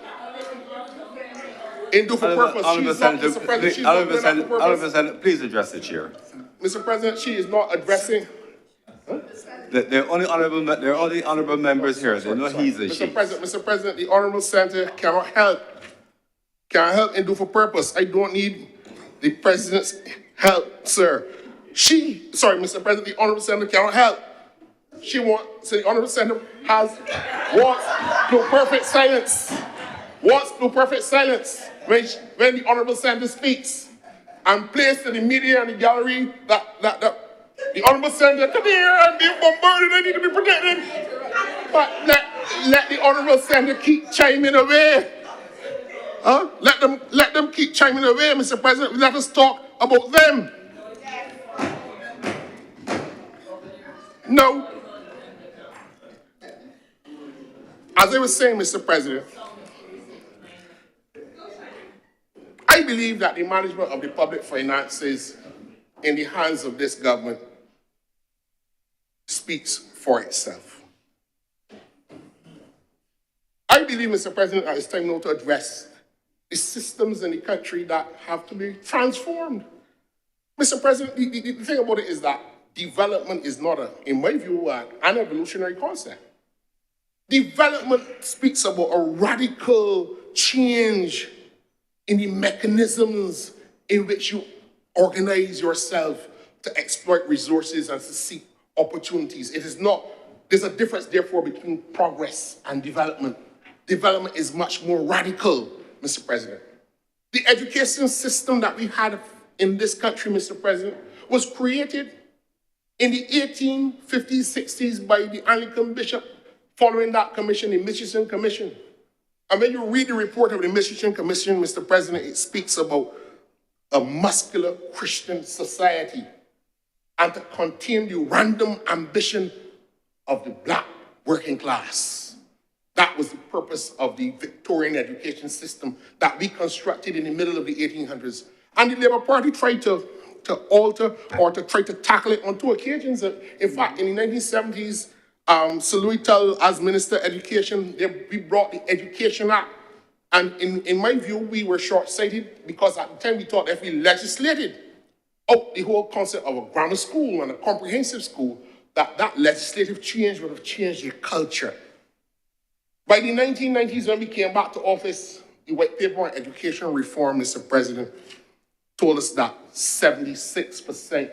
in due for purpose. Honorable She's not, Senator, Mr. President, she's Honorable not doing that Senator, for Honorable purpose. Senator, please address the chair. Mr. President, she is not addressing. There are only honorable members here. They know he's a she. Mr. President, the Honorable Senator cannot help and do for purpose. I don't need the President's help, sir. Mr. President, the Honorable Senator cannot help. The Honorable Senator wants to perfect silence. Wants to perfect silence when the Honorable Senator speaks. And placed in the media and the gallery that the Honorable Senator, come here, I'm being bombarded, I need to be protected. But let the Honorable Senator keep chiming away. Let them keep chiming away, Mr. President. Let us talk about them. No. As I was saying, Mr. President, I believe that the management of the public finances in the hands of this government speaks for itself. I believe, Mr. President, that it's time now to address the systems in the country that have to be transformed. Mr. President, the thing about it is that development is not, in my view, an evolutionary concept. Development speaks about a radical change in the mechanisms in which you organize yourself to exploit resources and to seek opportunities. It is not, there's a difference, therefore, between progress and development. Development is much more radical, Mr. President. The education system that we had in this country, Mr. President, was created in the 1850s, 60s by the Anglican bishop, following that commission, the Mitchison Commission. And when you read the report of the Mitchison Commission, Mr. President, it speaks about a muscular Christian society and to contain the random ambition of the black working class. That was the purpose of the Victorian education system that we constructed in the middle of the 1800s. And the Labour Party tried to alter or to try to tackle it on two occasions. In fact, in the 1970s, Sir Louis Tull, as Minister of Education, we brought the Education Act. And in my view, we were short-sighted because at the time we thought that if we legislated out the whole concept of a grammar school and a comprehensive school, that legislative change would have changed the culture. By the 1990s, when we came back to office, the White Paper on Education Reform, Mr. President, told us that 76%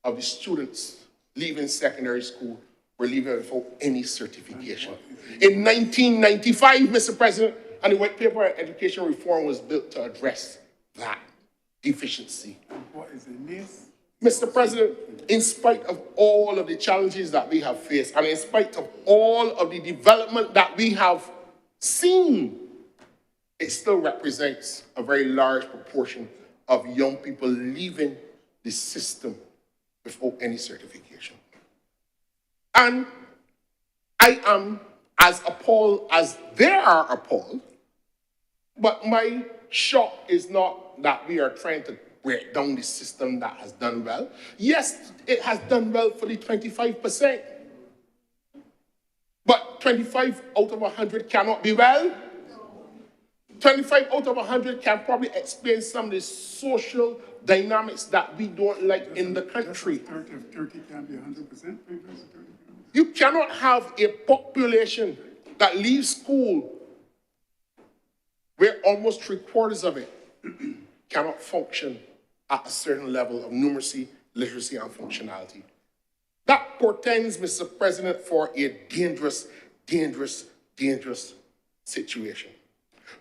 of the students leaving secondary school were leaving without any certification. In 1995, Mr. President, and the White Paper on Education Reform was built to address that deficiency. What is it, miss? Mr. President, in spite of all of the challenges that we have faced, and in spite of all of the development that we have seen, it still represents a very large proportion of young people leaving the system without any certification. And I am as appalled as they are appalled, but my shock is not that we are trying to break down the system that has done well. Yes, it has done well for the 25%. But 25 out of 100 cannot be well. 25 out of 100 can probably explain some of the social dynamics that we don't like in the country. 30 can be 100%. You cannot have a population that leaves school where almost 3/4 of it cannot function at a certain level of numeracy, literacy, and functionality. That portends, Mr. President, for a dangerous, dangerous, dangerous situation.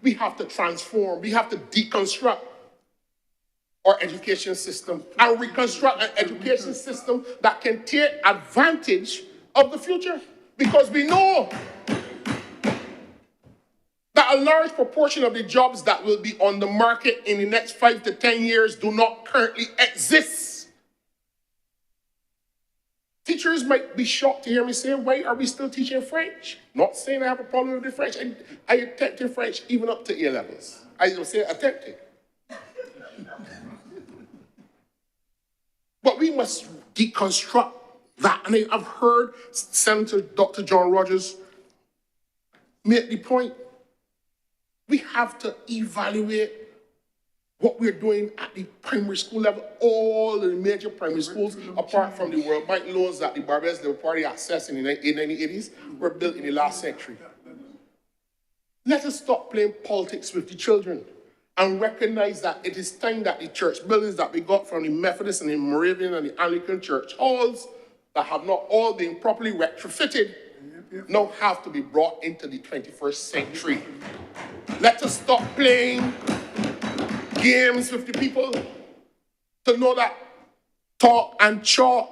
We have to transform, we have to deconstruct our education system and reconstruct an education system that can take advantage of the future. Because we know that a large proportion of the jobs that will be on the market in the next 5 to 10 years do not currently exist. Teachers might be shocked to hear me say, why are we still teaching French? Not saying I have a problem with the French. I attempted French even up to A-levels. I don't say attempted. But we must deconstruct that. And I've heard Senator Dr. John Rogers make the point. We have to evaluate what we're doing at the primary school level, all the major primary schools, apart from the World Bank loans that the Barbados Labour Party accessed in the 1980s, were built in the last century. Let us stop playing politics with the children and recognize that it is time that the church buildings that we got from the Methodist and the Moravian and the Anglican church halls that have not all been properly retrofitted now have to be brought into the 21st century. Let us stop playing games with the people to know that talk and chalk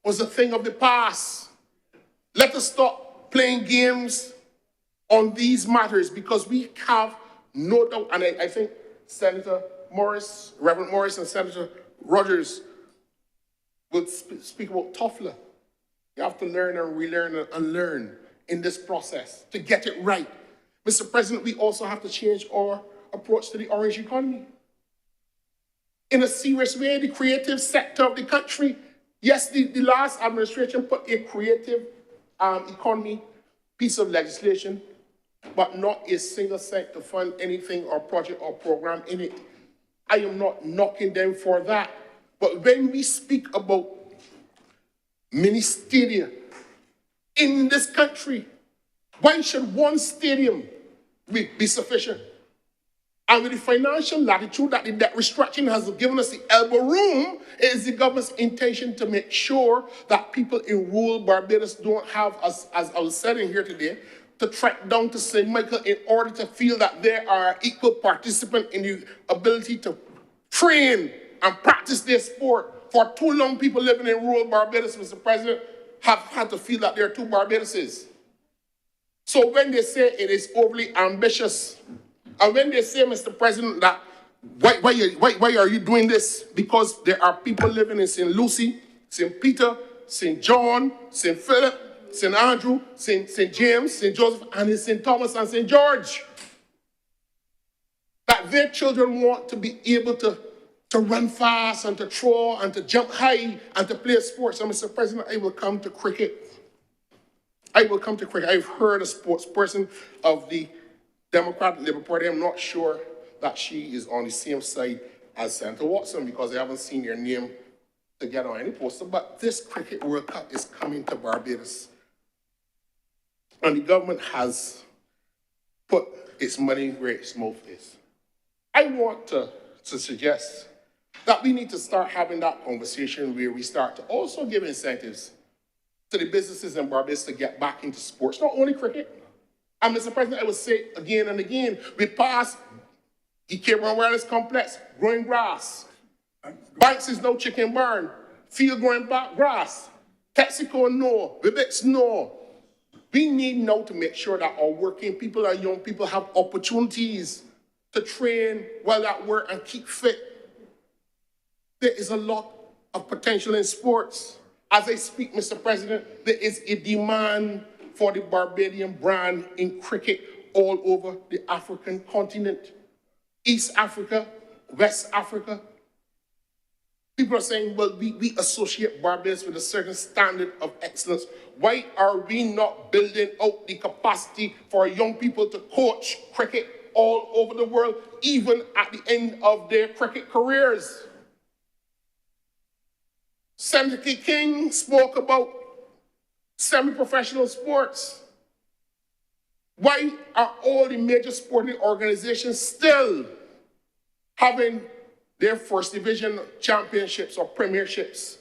was a thing of the past. Let us stop playing games on these matters, because we have no doubt, and I think Senator Morris, Reverend Morris and Senator Rogers will speak about TOEFL. You have to learn and relearn and unlearn in this process to get it right. Mr. President, we also have to change our approach to the orange economy. In a serious way, the creative sector of the country, yes, the last administration put a creative economy piece of legislation, but not a single cent to fund anything or project or program in it. I am not knocking them for that. But when we speak about mini stadia in this country, why should one stadium be sufficient? And with the financial latitude that the debt restructuring has given us the elbow room, it is the government's intention to make sure that people in rural Barbados don't have, as I was saying here today, to track down to St. Michael in order to feel that they are equal participant in the ability to train and practice their sport. For too long, people living in rural Barbados, Mr. President, have had to feel that there are two Barbadoses. So when they say it is overly ambitious, and when they say, Mr. President, that why are you doing this? Because there are people living in St. Lucie, St. Peter, St. John, St. Philip, St. Andrew, St. James, St. Joseph, and in St. Thomas and St. George. That their children want to be able to run fast and to throw and to jump high and to play sports. So, Mr. President, I will come to cricket. I've heard a sports person of the Democratic Labour Party. I'm not sure that she is on the same side as Senator Watson, because I haven't seen your name together on any poster. But this Cricket World Cup is coming to Barbados. And the government has put its money where its mouth is. I want to suggest that we need to start having that conversation where we start to also give incentives to the businesses in Barbados to get back into sports, not only cricket. And Mr. President, I will say again and again, we passed the Cape Brown Wireless Complex, growing grass. Banks is no chicken barn, field growing grass. Texaco, no. Vivix, no. We need now to make sure that our working people and young people have opportunities to train while at work and keep fit. There is a lot of potential in sports. As I speak, Mr. President, there is a demand for the Barbadian brand in cricket all over the African continent. East Africa, West Africa. People are saying, well, we associate Barbados with a certain standard of excellence. Why are we not building out the capacity for young people to coach cricket all over the world, even at the end of their cricket careers? Senator King spoke about semi-professional sports. Why are all the major sporting organizations still having their first division championships or premierships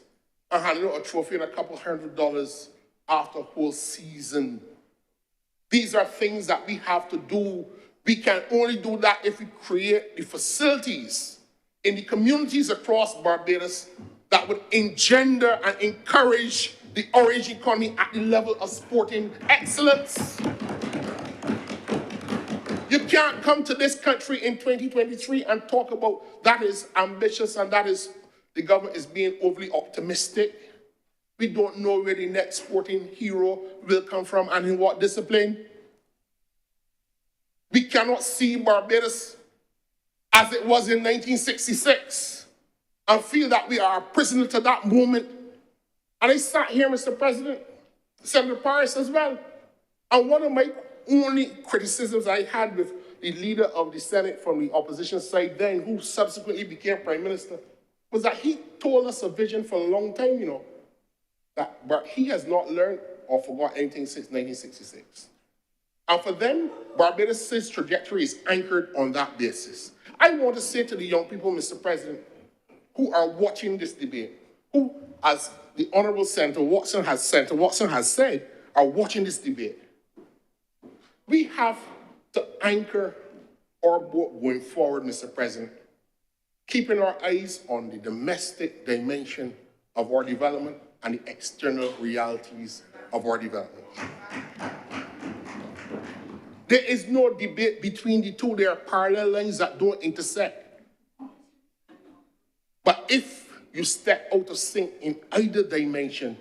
and handing out a trophy and a couple $100 after a whole season? These are things that we have to do. We can only do that if we create the facilities in the communities across Barbados that would engender and encourage the orange economy at the level of sporting excellence. You can't come to this country in 2023 and talk about that is ambitious and that is the government is being overly optimistic. We don't know where the next sporting hero will come from and in what discipline. We cannot see Barbados as it was in 1966 and feel that we are a prisoner to that moment. And I sat here, Mr. President, Senator Paris as well, and one of my only criticisms I had with the leader of the Senate from the opposition side then, who subsequently became Prime Minister, was that he told us a vision for a long time, you know, but he has not learned or forgot anything since 1966. And for them, Barbados' trajectory is anchored on that basis. I want to say to the young people, Mr. President, who are watching this debate, who, as the Honorable Senator Watson has said, are watching this debate, we have to anchor our boat going forward, Mr. President, keeping our eyes on the domestic dimension of our development and the external realities of our development. There is no debate between the two. There are parallel lines that don't intersect. But if you step out of sync in either dimension,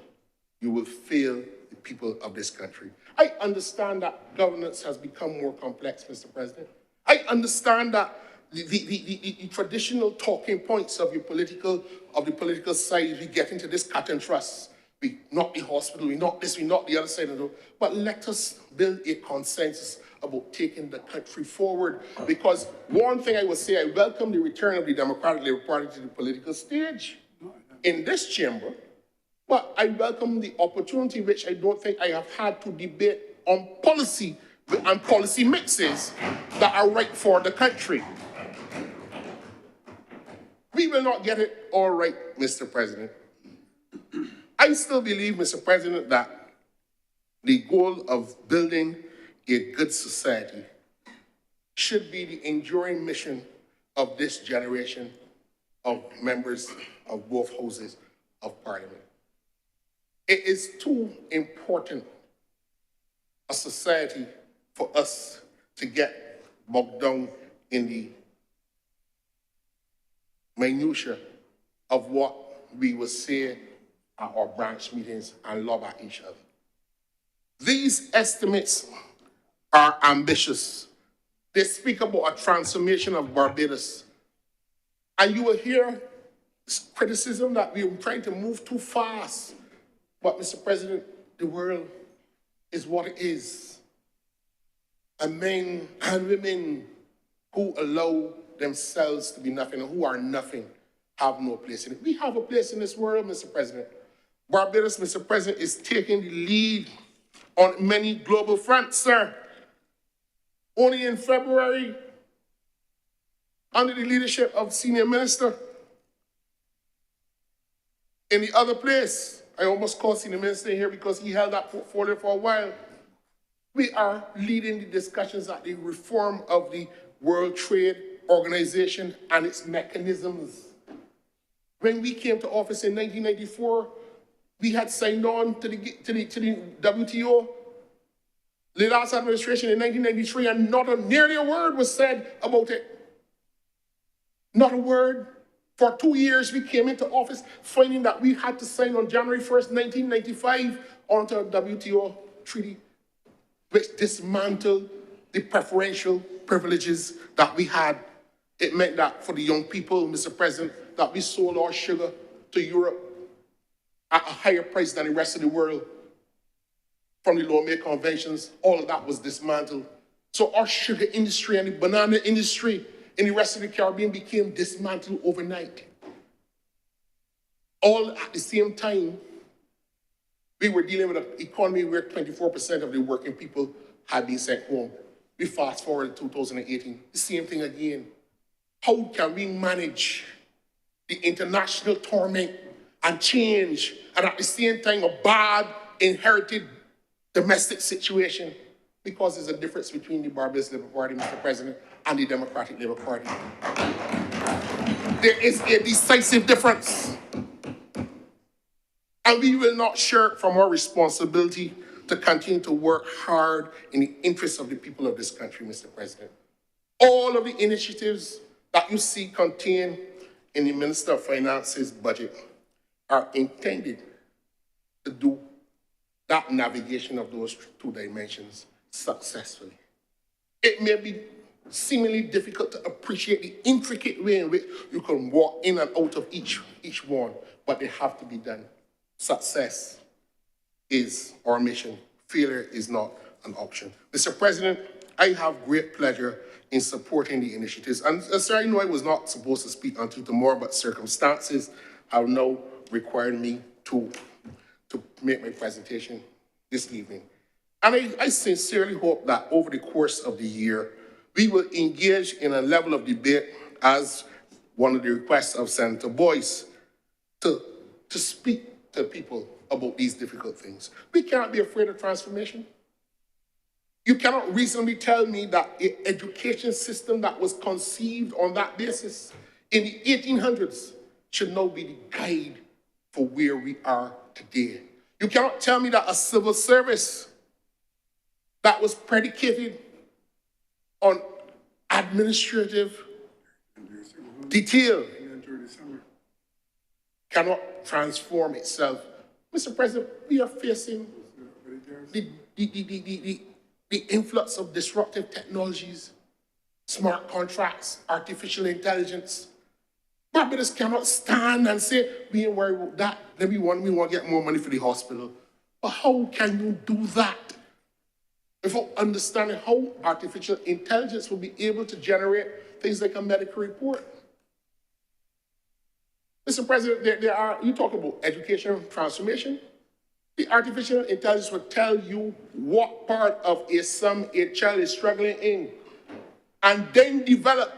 you will fail the people of this country. I understand that governance has become more complex, Mr. President. I understand that the traditional talking points of the political side, we get into this cut and thrust. We knock the hospital, we knock this, we knock the other side of the door. But let us build a consensus about taking the country forward. Because one thing I would say, I welcome the return of the Democratic Labour Party to the political stage in this chamber, but I welcome the opportunity, which I don't think I have had, to debate on policy and policy mixes that are right for the country. We will not get it all right, Mr. President. I still believe, Mr. President, that the goal of building a good society should be the enduring mission of this generation of members of both houses of Parliament. It is too important a society for us to get bogged down in the minutiae of what we will say at our branch meetings and lob at each other. These estimates are ambitious. They speak about a transformation of Barbados. And you will hear criticism that we are trying to move too fast. But, Mr. President, the world is what it is. And men and women who allow themselves to be nothing and who are nothing have no place in it. We have a place in this world, Mr. President. Barbados, Mr. President, is taking the lead on many global fronts, sir. Only in February, under the leadership of Senior Minister, in the other place, I almost called Senior Minister here because he held that portfolio for a while, we are leading the discussions at the reform of the World Trade Organization and its mechanisms. When we came to office in 1994, we had signed on to the WTO. The last administration in 1993, and nearly a word was said about it. Not a word. For 2 years, we came into office finding that we had to sign on January 1st, 1995, onto a WTO treaty, which dismantled the preferential privileges that we had. It meant that for the young people, Mr. President, that we sold our sugar to Europe at a higher price than the rest of the world. From the Lomé Conventions, all of that was dismantled. So our sugar industry and the banana industry in the rest of the Caribbean became dismantled overnight. All at the same time, we were dealing with an economy where 24% of the working people had been sent home. We fast forward to 2018, the same thing again. How can we manage the international torment and change, and at the same time a bad inherited domestic situation? Because there's a difference between the Barbados Labour Party, Mr. President, and the Democratic Labour Party. There is a decisive difference. And we will not shirk from our responsibility to continue to work hard in the interests of the people of this country, Mr. President. All of the initiatives that you see contained in the Minister of Finance's budget are intended to do that navigation of those two dimensions successfully. It may be seemingly difficult to appreciate the intricate way in which you can walk in and out of each one, but they have to be done. Success is our mission. Failure is not an option. Mr. President, I have great pleasure in supporting the initiatives. And sir, I know I was not supposed to speak until tomorrow, but circumstances have now required me to make my presentation this evening. And I sincerely hope that over the course of the year, we will engage in a level of debate as one of the requests of Senator Boyce to speak to people about these difficult things. We can't be afraid of transformation. You cannot reasonably tell me that an education system that was conceived on that basis in the 1800s should now be the guide for where we are today. You cannot tell me that a civil service that was predicated on administrative detail cannot transform itself. Mr. President, we are facing the influx of disruptive technologies, smart contracts, artificial intelligence. Barbados cannot stand and say, we ain't worried about that. Then we want to get more money for the hospital. But how can you do that without understanding how artificial intelligence will be able to generate things like a medical report? Mr. President, you talk about education transformation. The artificial intelligence will tell you what part of a child is struggling in, and then develop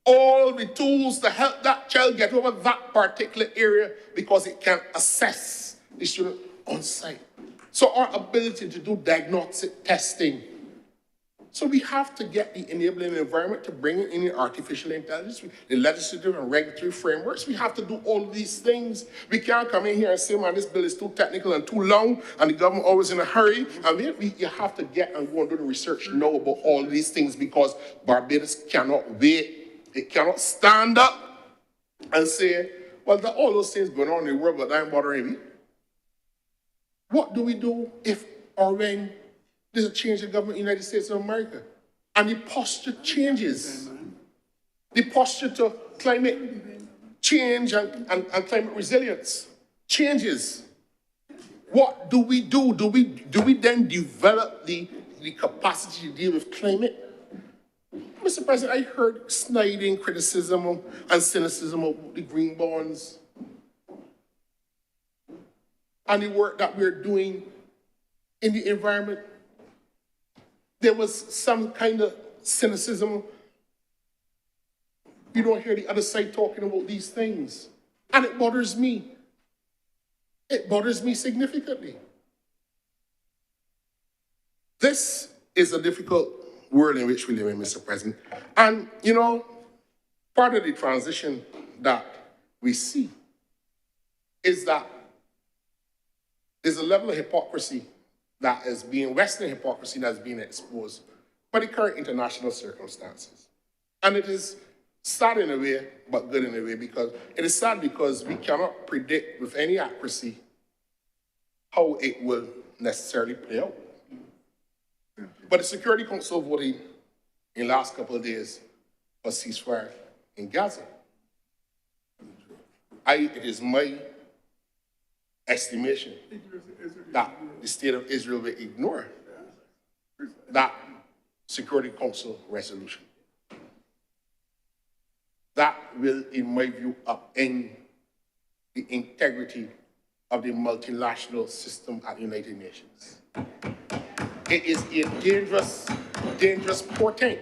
all the tools to help that child get over that particular area because it can assess the student on site. So our ability to do diagnostic testing. So we have to get the enabling environment to bring in the artificial intelligence, the legislative and regulatory frameworks. We have to do all of these things. We can't come in here and say, man, this bill is too technical and too long, and the government always in a hurry. And you have to get and go and do the research now about all of these things because Barbados cannot wait. It cannot stand up and say, well, all those things going on in the world, but that ain't bothering me. What do we do if or when there's a change in government in the United States of America and the posture changes? The posture to climate change and climate resilience changes. What do we do? Do we then develop the capacity to deal with climate? Mr. President, I heard sniding criticism and cynicism of the green bonds and the work that we're doing in the environment. There was some kind of cynicism. You don't hear the other side talking about these things. And it bothers me. It bothers me significantly. This is a difficult world in which we live in, Mr. President. And, you know, part of the transition that we see is that there's a level of hypocrisy that is being, Western hypocrisy that's being exposed by the current international circumstances. And it is sad in a way, but good in a way, because it is sad because we cannot predict with any accuracy how it will necessarily play out. But the Security Council voted in the last couple of days for ceasefire in Gaza. It is my estimation that the state of Israel will ignore that Security Council resolution. That will, in my view, upend the integrity of the multilateral system at the United Nations. It is a dangerous, dangerous portent.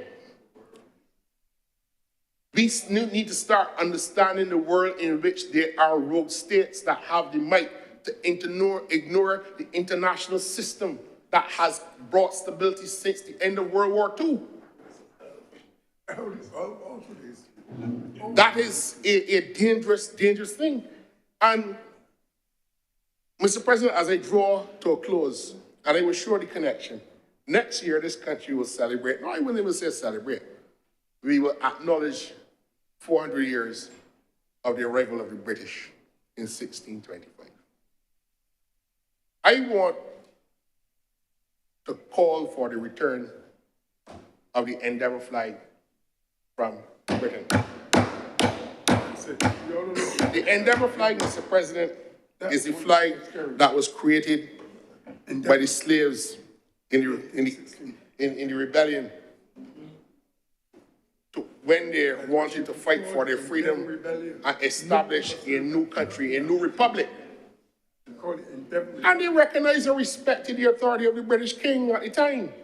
We need to start understanding the world in which there are rogue states that have the might to ignore the international system that has brought stability since the end of World War II. That is a dangerous, dangerous thing. And Mr. President, as I draw to a close, and I will show the connection, next year this country will celebrate, no, I wouldn't even say celebrate, we will acknowledge 400 years of the arrival of the British in 1625. I want to call for the return of the Endeavour flag from Britain. The Endeavour flag, Mr. President, is the flag that was created by the slaves in the rebellion when they wanted to fight for their freedom and establish a new country, a new republic. And they recognized and respected the authority of the British king at the time.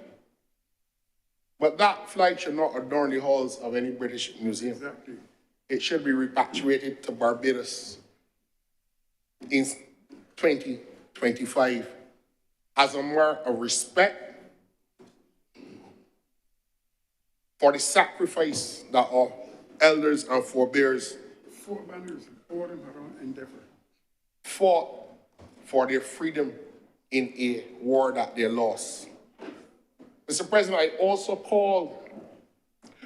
But that flag should not adorn the halls of any British museum. Exactly. It should be repatriated to Barbados in 2025 as a mark of respect for the sacrifice that our elders and forebears 4 banners, 4 of them around Endeavour. fought for their freedom in a war that they lost. Mr. President, I also call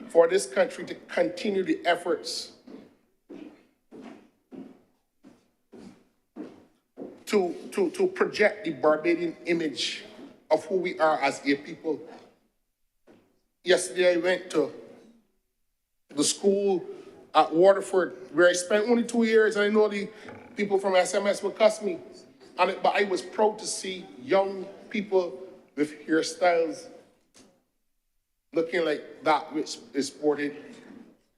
for this country to continue the efforts to project the Barbadian image of who we are as a people. Yesterday, I went to the school at Waterford, where I spent only 2 years, and I know the people from SMS will cuss me. But I was proud to see young people with hairstyles looking like that which is sported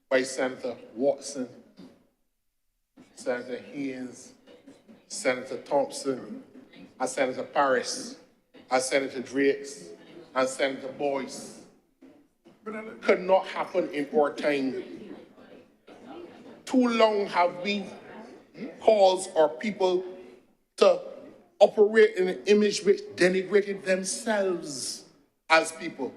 by Senator Watson, Senator Haynes, Senator Thompson, and Senator Paris, and Senator Drakes, and Senator Boyce. Could not happen in our time. Too long have we caused our people to operate in an image which denigrated themselves as people.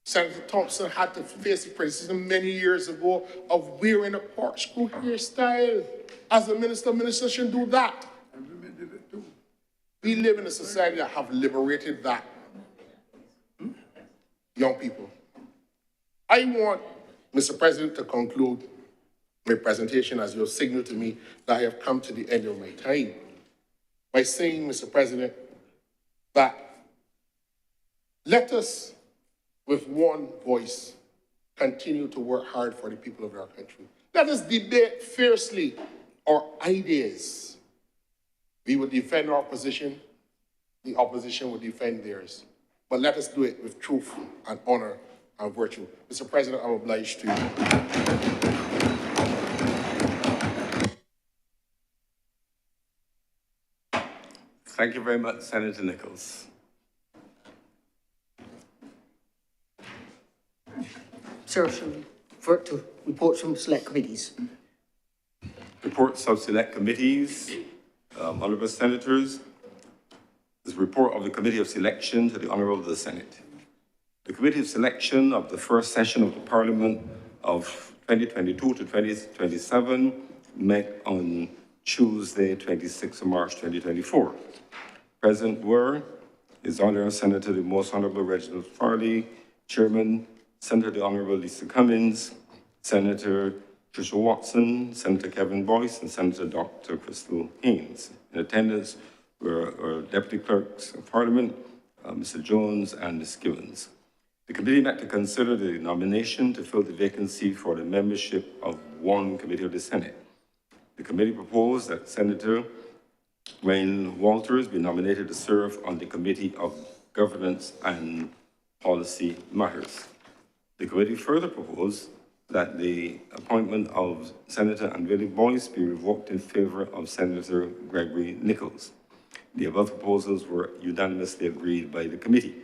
Senator Thompson had to face the criticism many years ago of wearing a corkscrew hairstyle. As a minister, ministers shouldn't do that. And women did it too. We live in a society that have liberated that. Young people. I want, Mr. President, to conclude my presentation as your signal to me that I have come to the end of my time by saying, Mr. President, that let us, with one voice, continue to work hard for the people of our country. Let us debate fiercely our ideas. We will defend our position, the opposition will defend theirs. But let us do it with truth and honor and virtue. Mr. President, I'm obliged to you. Thank you very much, Senator Nichols. Sir, shall we revert to reports from select committees? Reports of select committees, honourable senators. This report of the Committee of Selection to the Honourable the Senate. The Committee of Selection of the first session of the Parliament of 2022 to 2027 met on Tuesday, 26th of March, 2024. Present were His Honour Senator the Most Honourable Reginald Farley, Chairman, Senator the Honourable Lisa Cummins, Senator Tricia Watson, Senator Kevin Boyce, and Senator Dr. Crystal Haynes. In attendance were our Deputy Clerks of Parliament, Mr. Jones and Ms. Givens. The committee met to consider the nomination to fill the vacancy for the membership of one committee of the Senate. The committee proposed that Senator Wayne Walters be nominated to serve on the Committee of Governance and Policy Matters. The committee further proposed that the appointment of Senator Andrew Boyce be revoked in favor of Senator Gregory Nichols. The above proposals were unanimously agreed by the committee.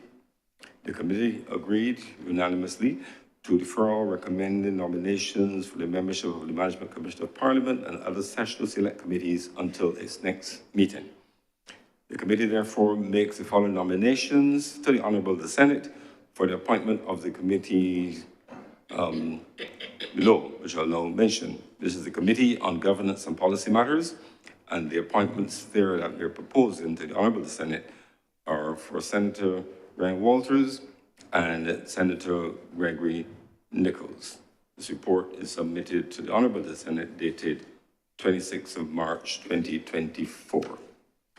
The committee agreed unanimously to defer recommending nominations for the membership of the Management Commission of Parliament and other sessional select committees until its next meeting. The committee therefore makes the following nominations to the Honourable the Senate for the appointment of the committees below, which I'll now mention. This is the Committee on Governance and Policy Matters, and the appointments there that we're proposing to the Honourable the Senate are for Senator Wayne Walters and Senator Gregory Nichols. This report is submitted to the Honourable the Senate dated 26th of March, 2024.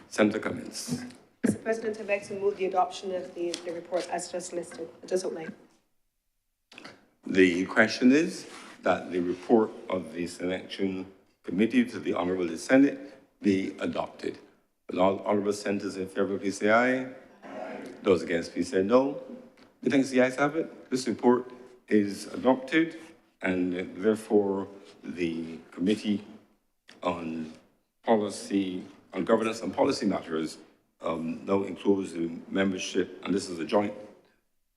Senator Cummins. Mr. President, I'd like to move the adoption of the report as just listed. I just outlined. The question is that the report of the selection committee to the Honourable the Senate be adopted. Will all honourable senators in favour, please say aye. Aye. Those against, please say no. Methinks the ayes have it. This report is adopted, and therefore the Committee on Governance and Policy Matters now includes the membership, and this is a joint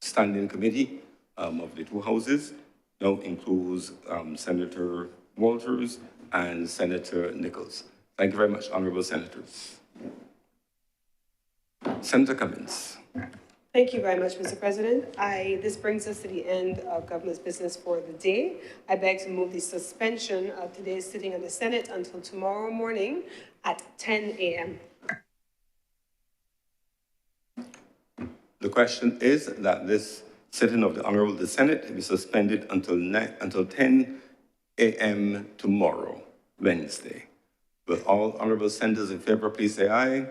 standing committee of the two houses, now includes Senator Walters and Senator Nichols. Thank you very much, honorable senators. Senator Cummins. Thank you very much, Mr. President. This brings us to the end of government's business for the day. I beg to move the suspension of today's sitting of the Senate until tomorrow morning at 10 a.m. The question is that this sitting of the Honorable Senate be suspended until 10 a.m. tomorrow, Wednesday. Will all honorable senators in favor please say aye? Aye.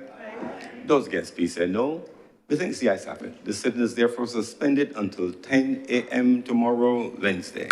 Those against please say no. We think the ayes have it. The sitting is therefore suspended until 10 a.m. tomorrow, Wednesday.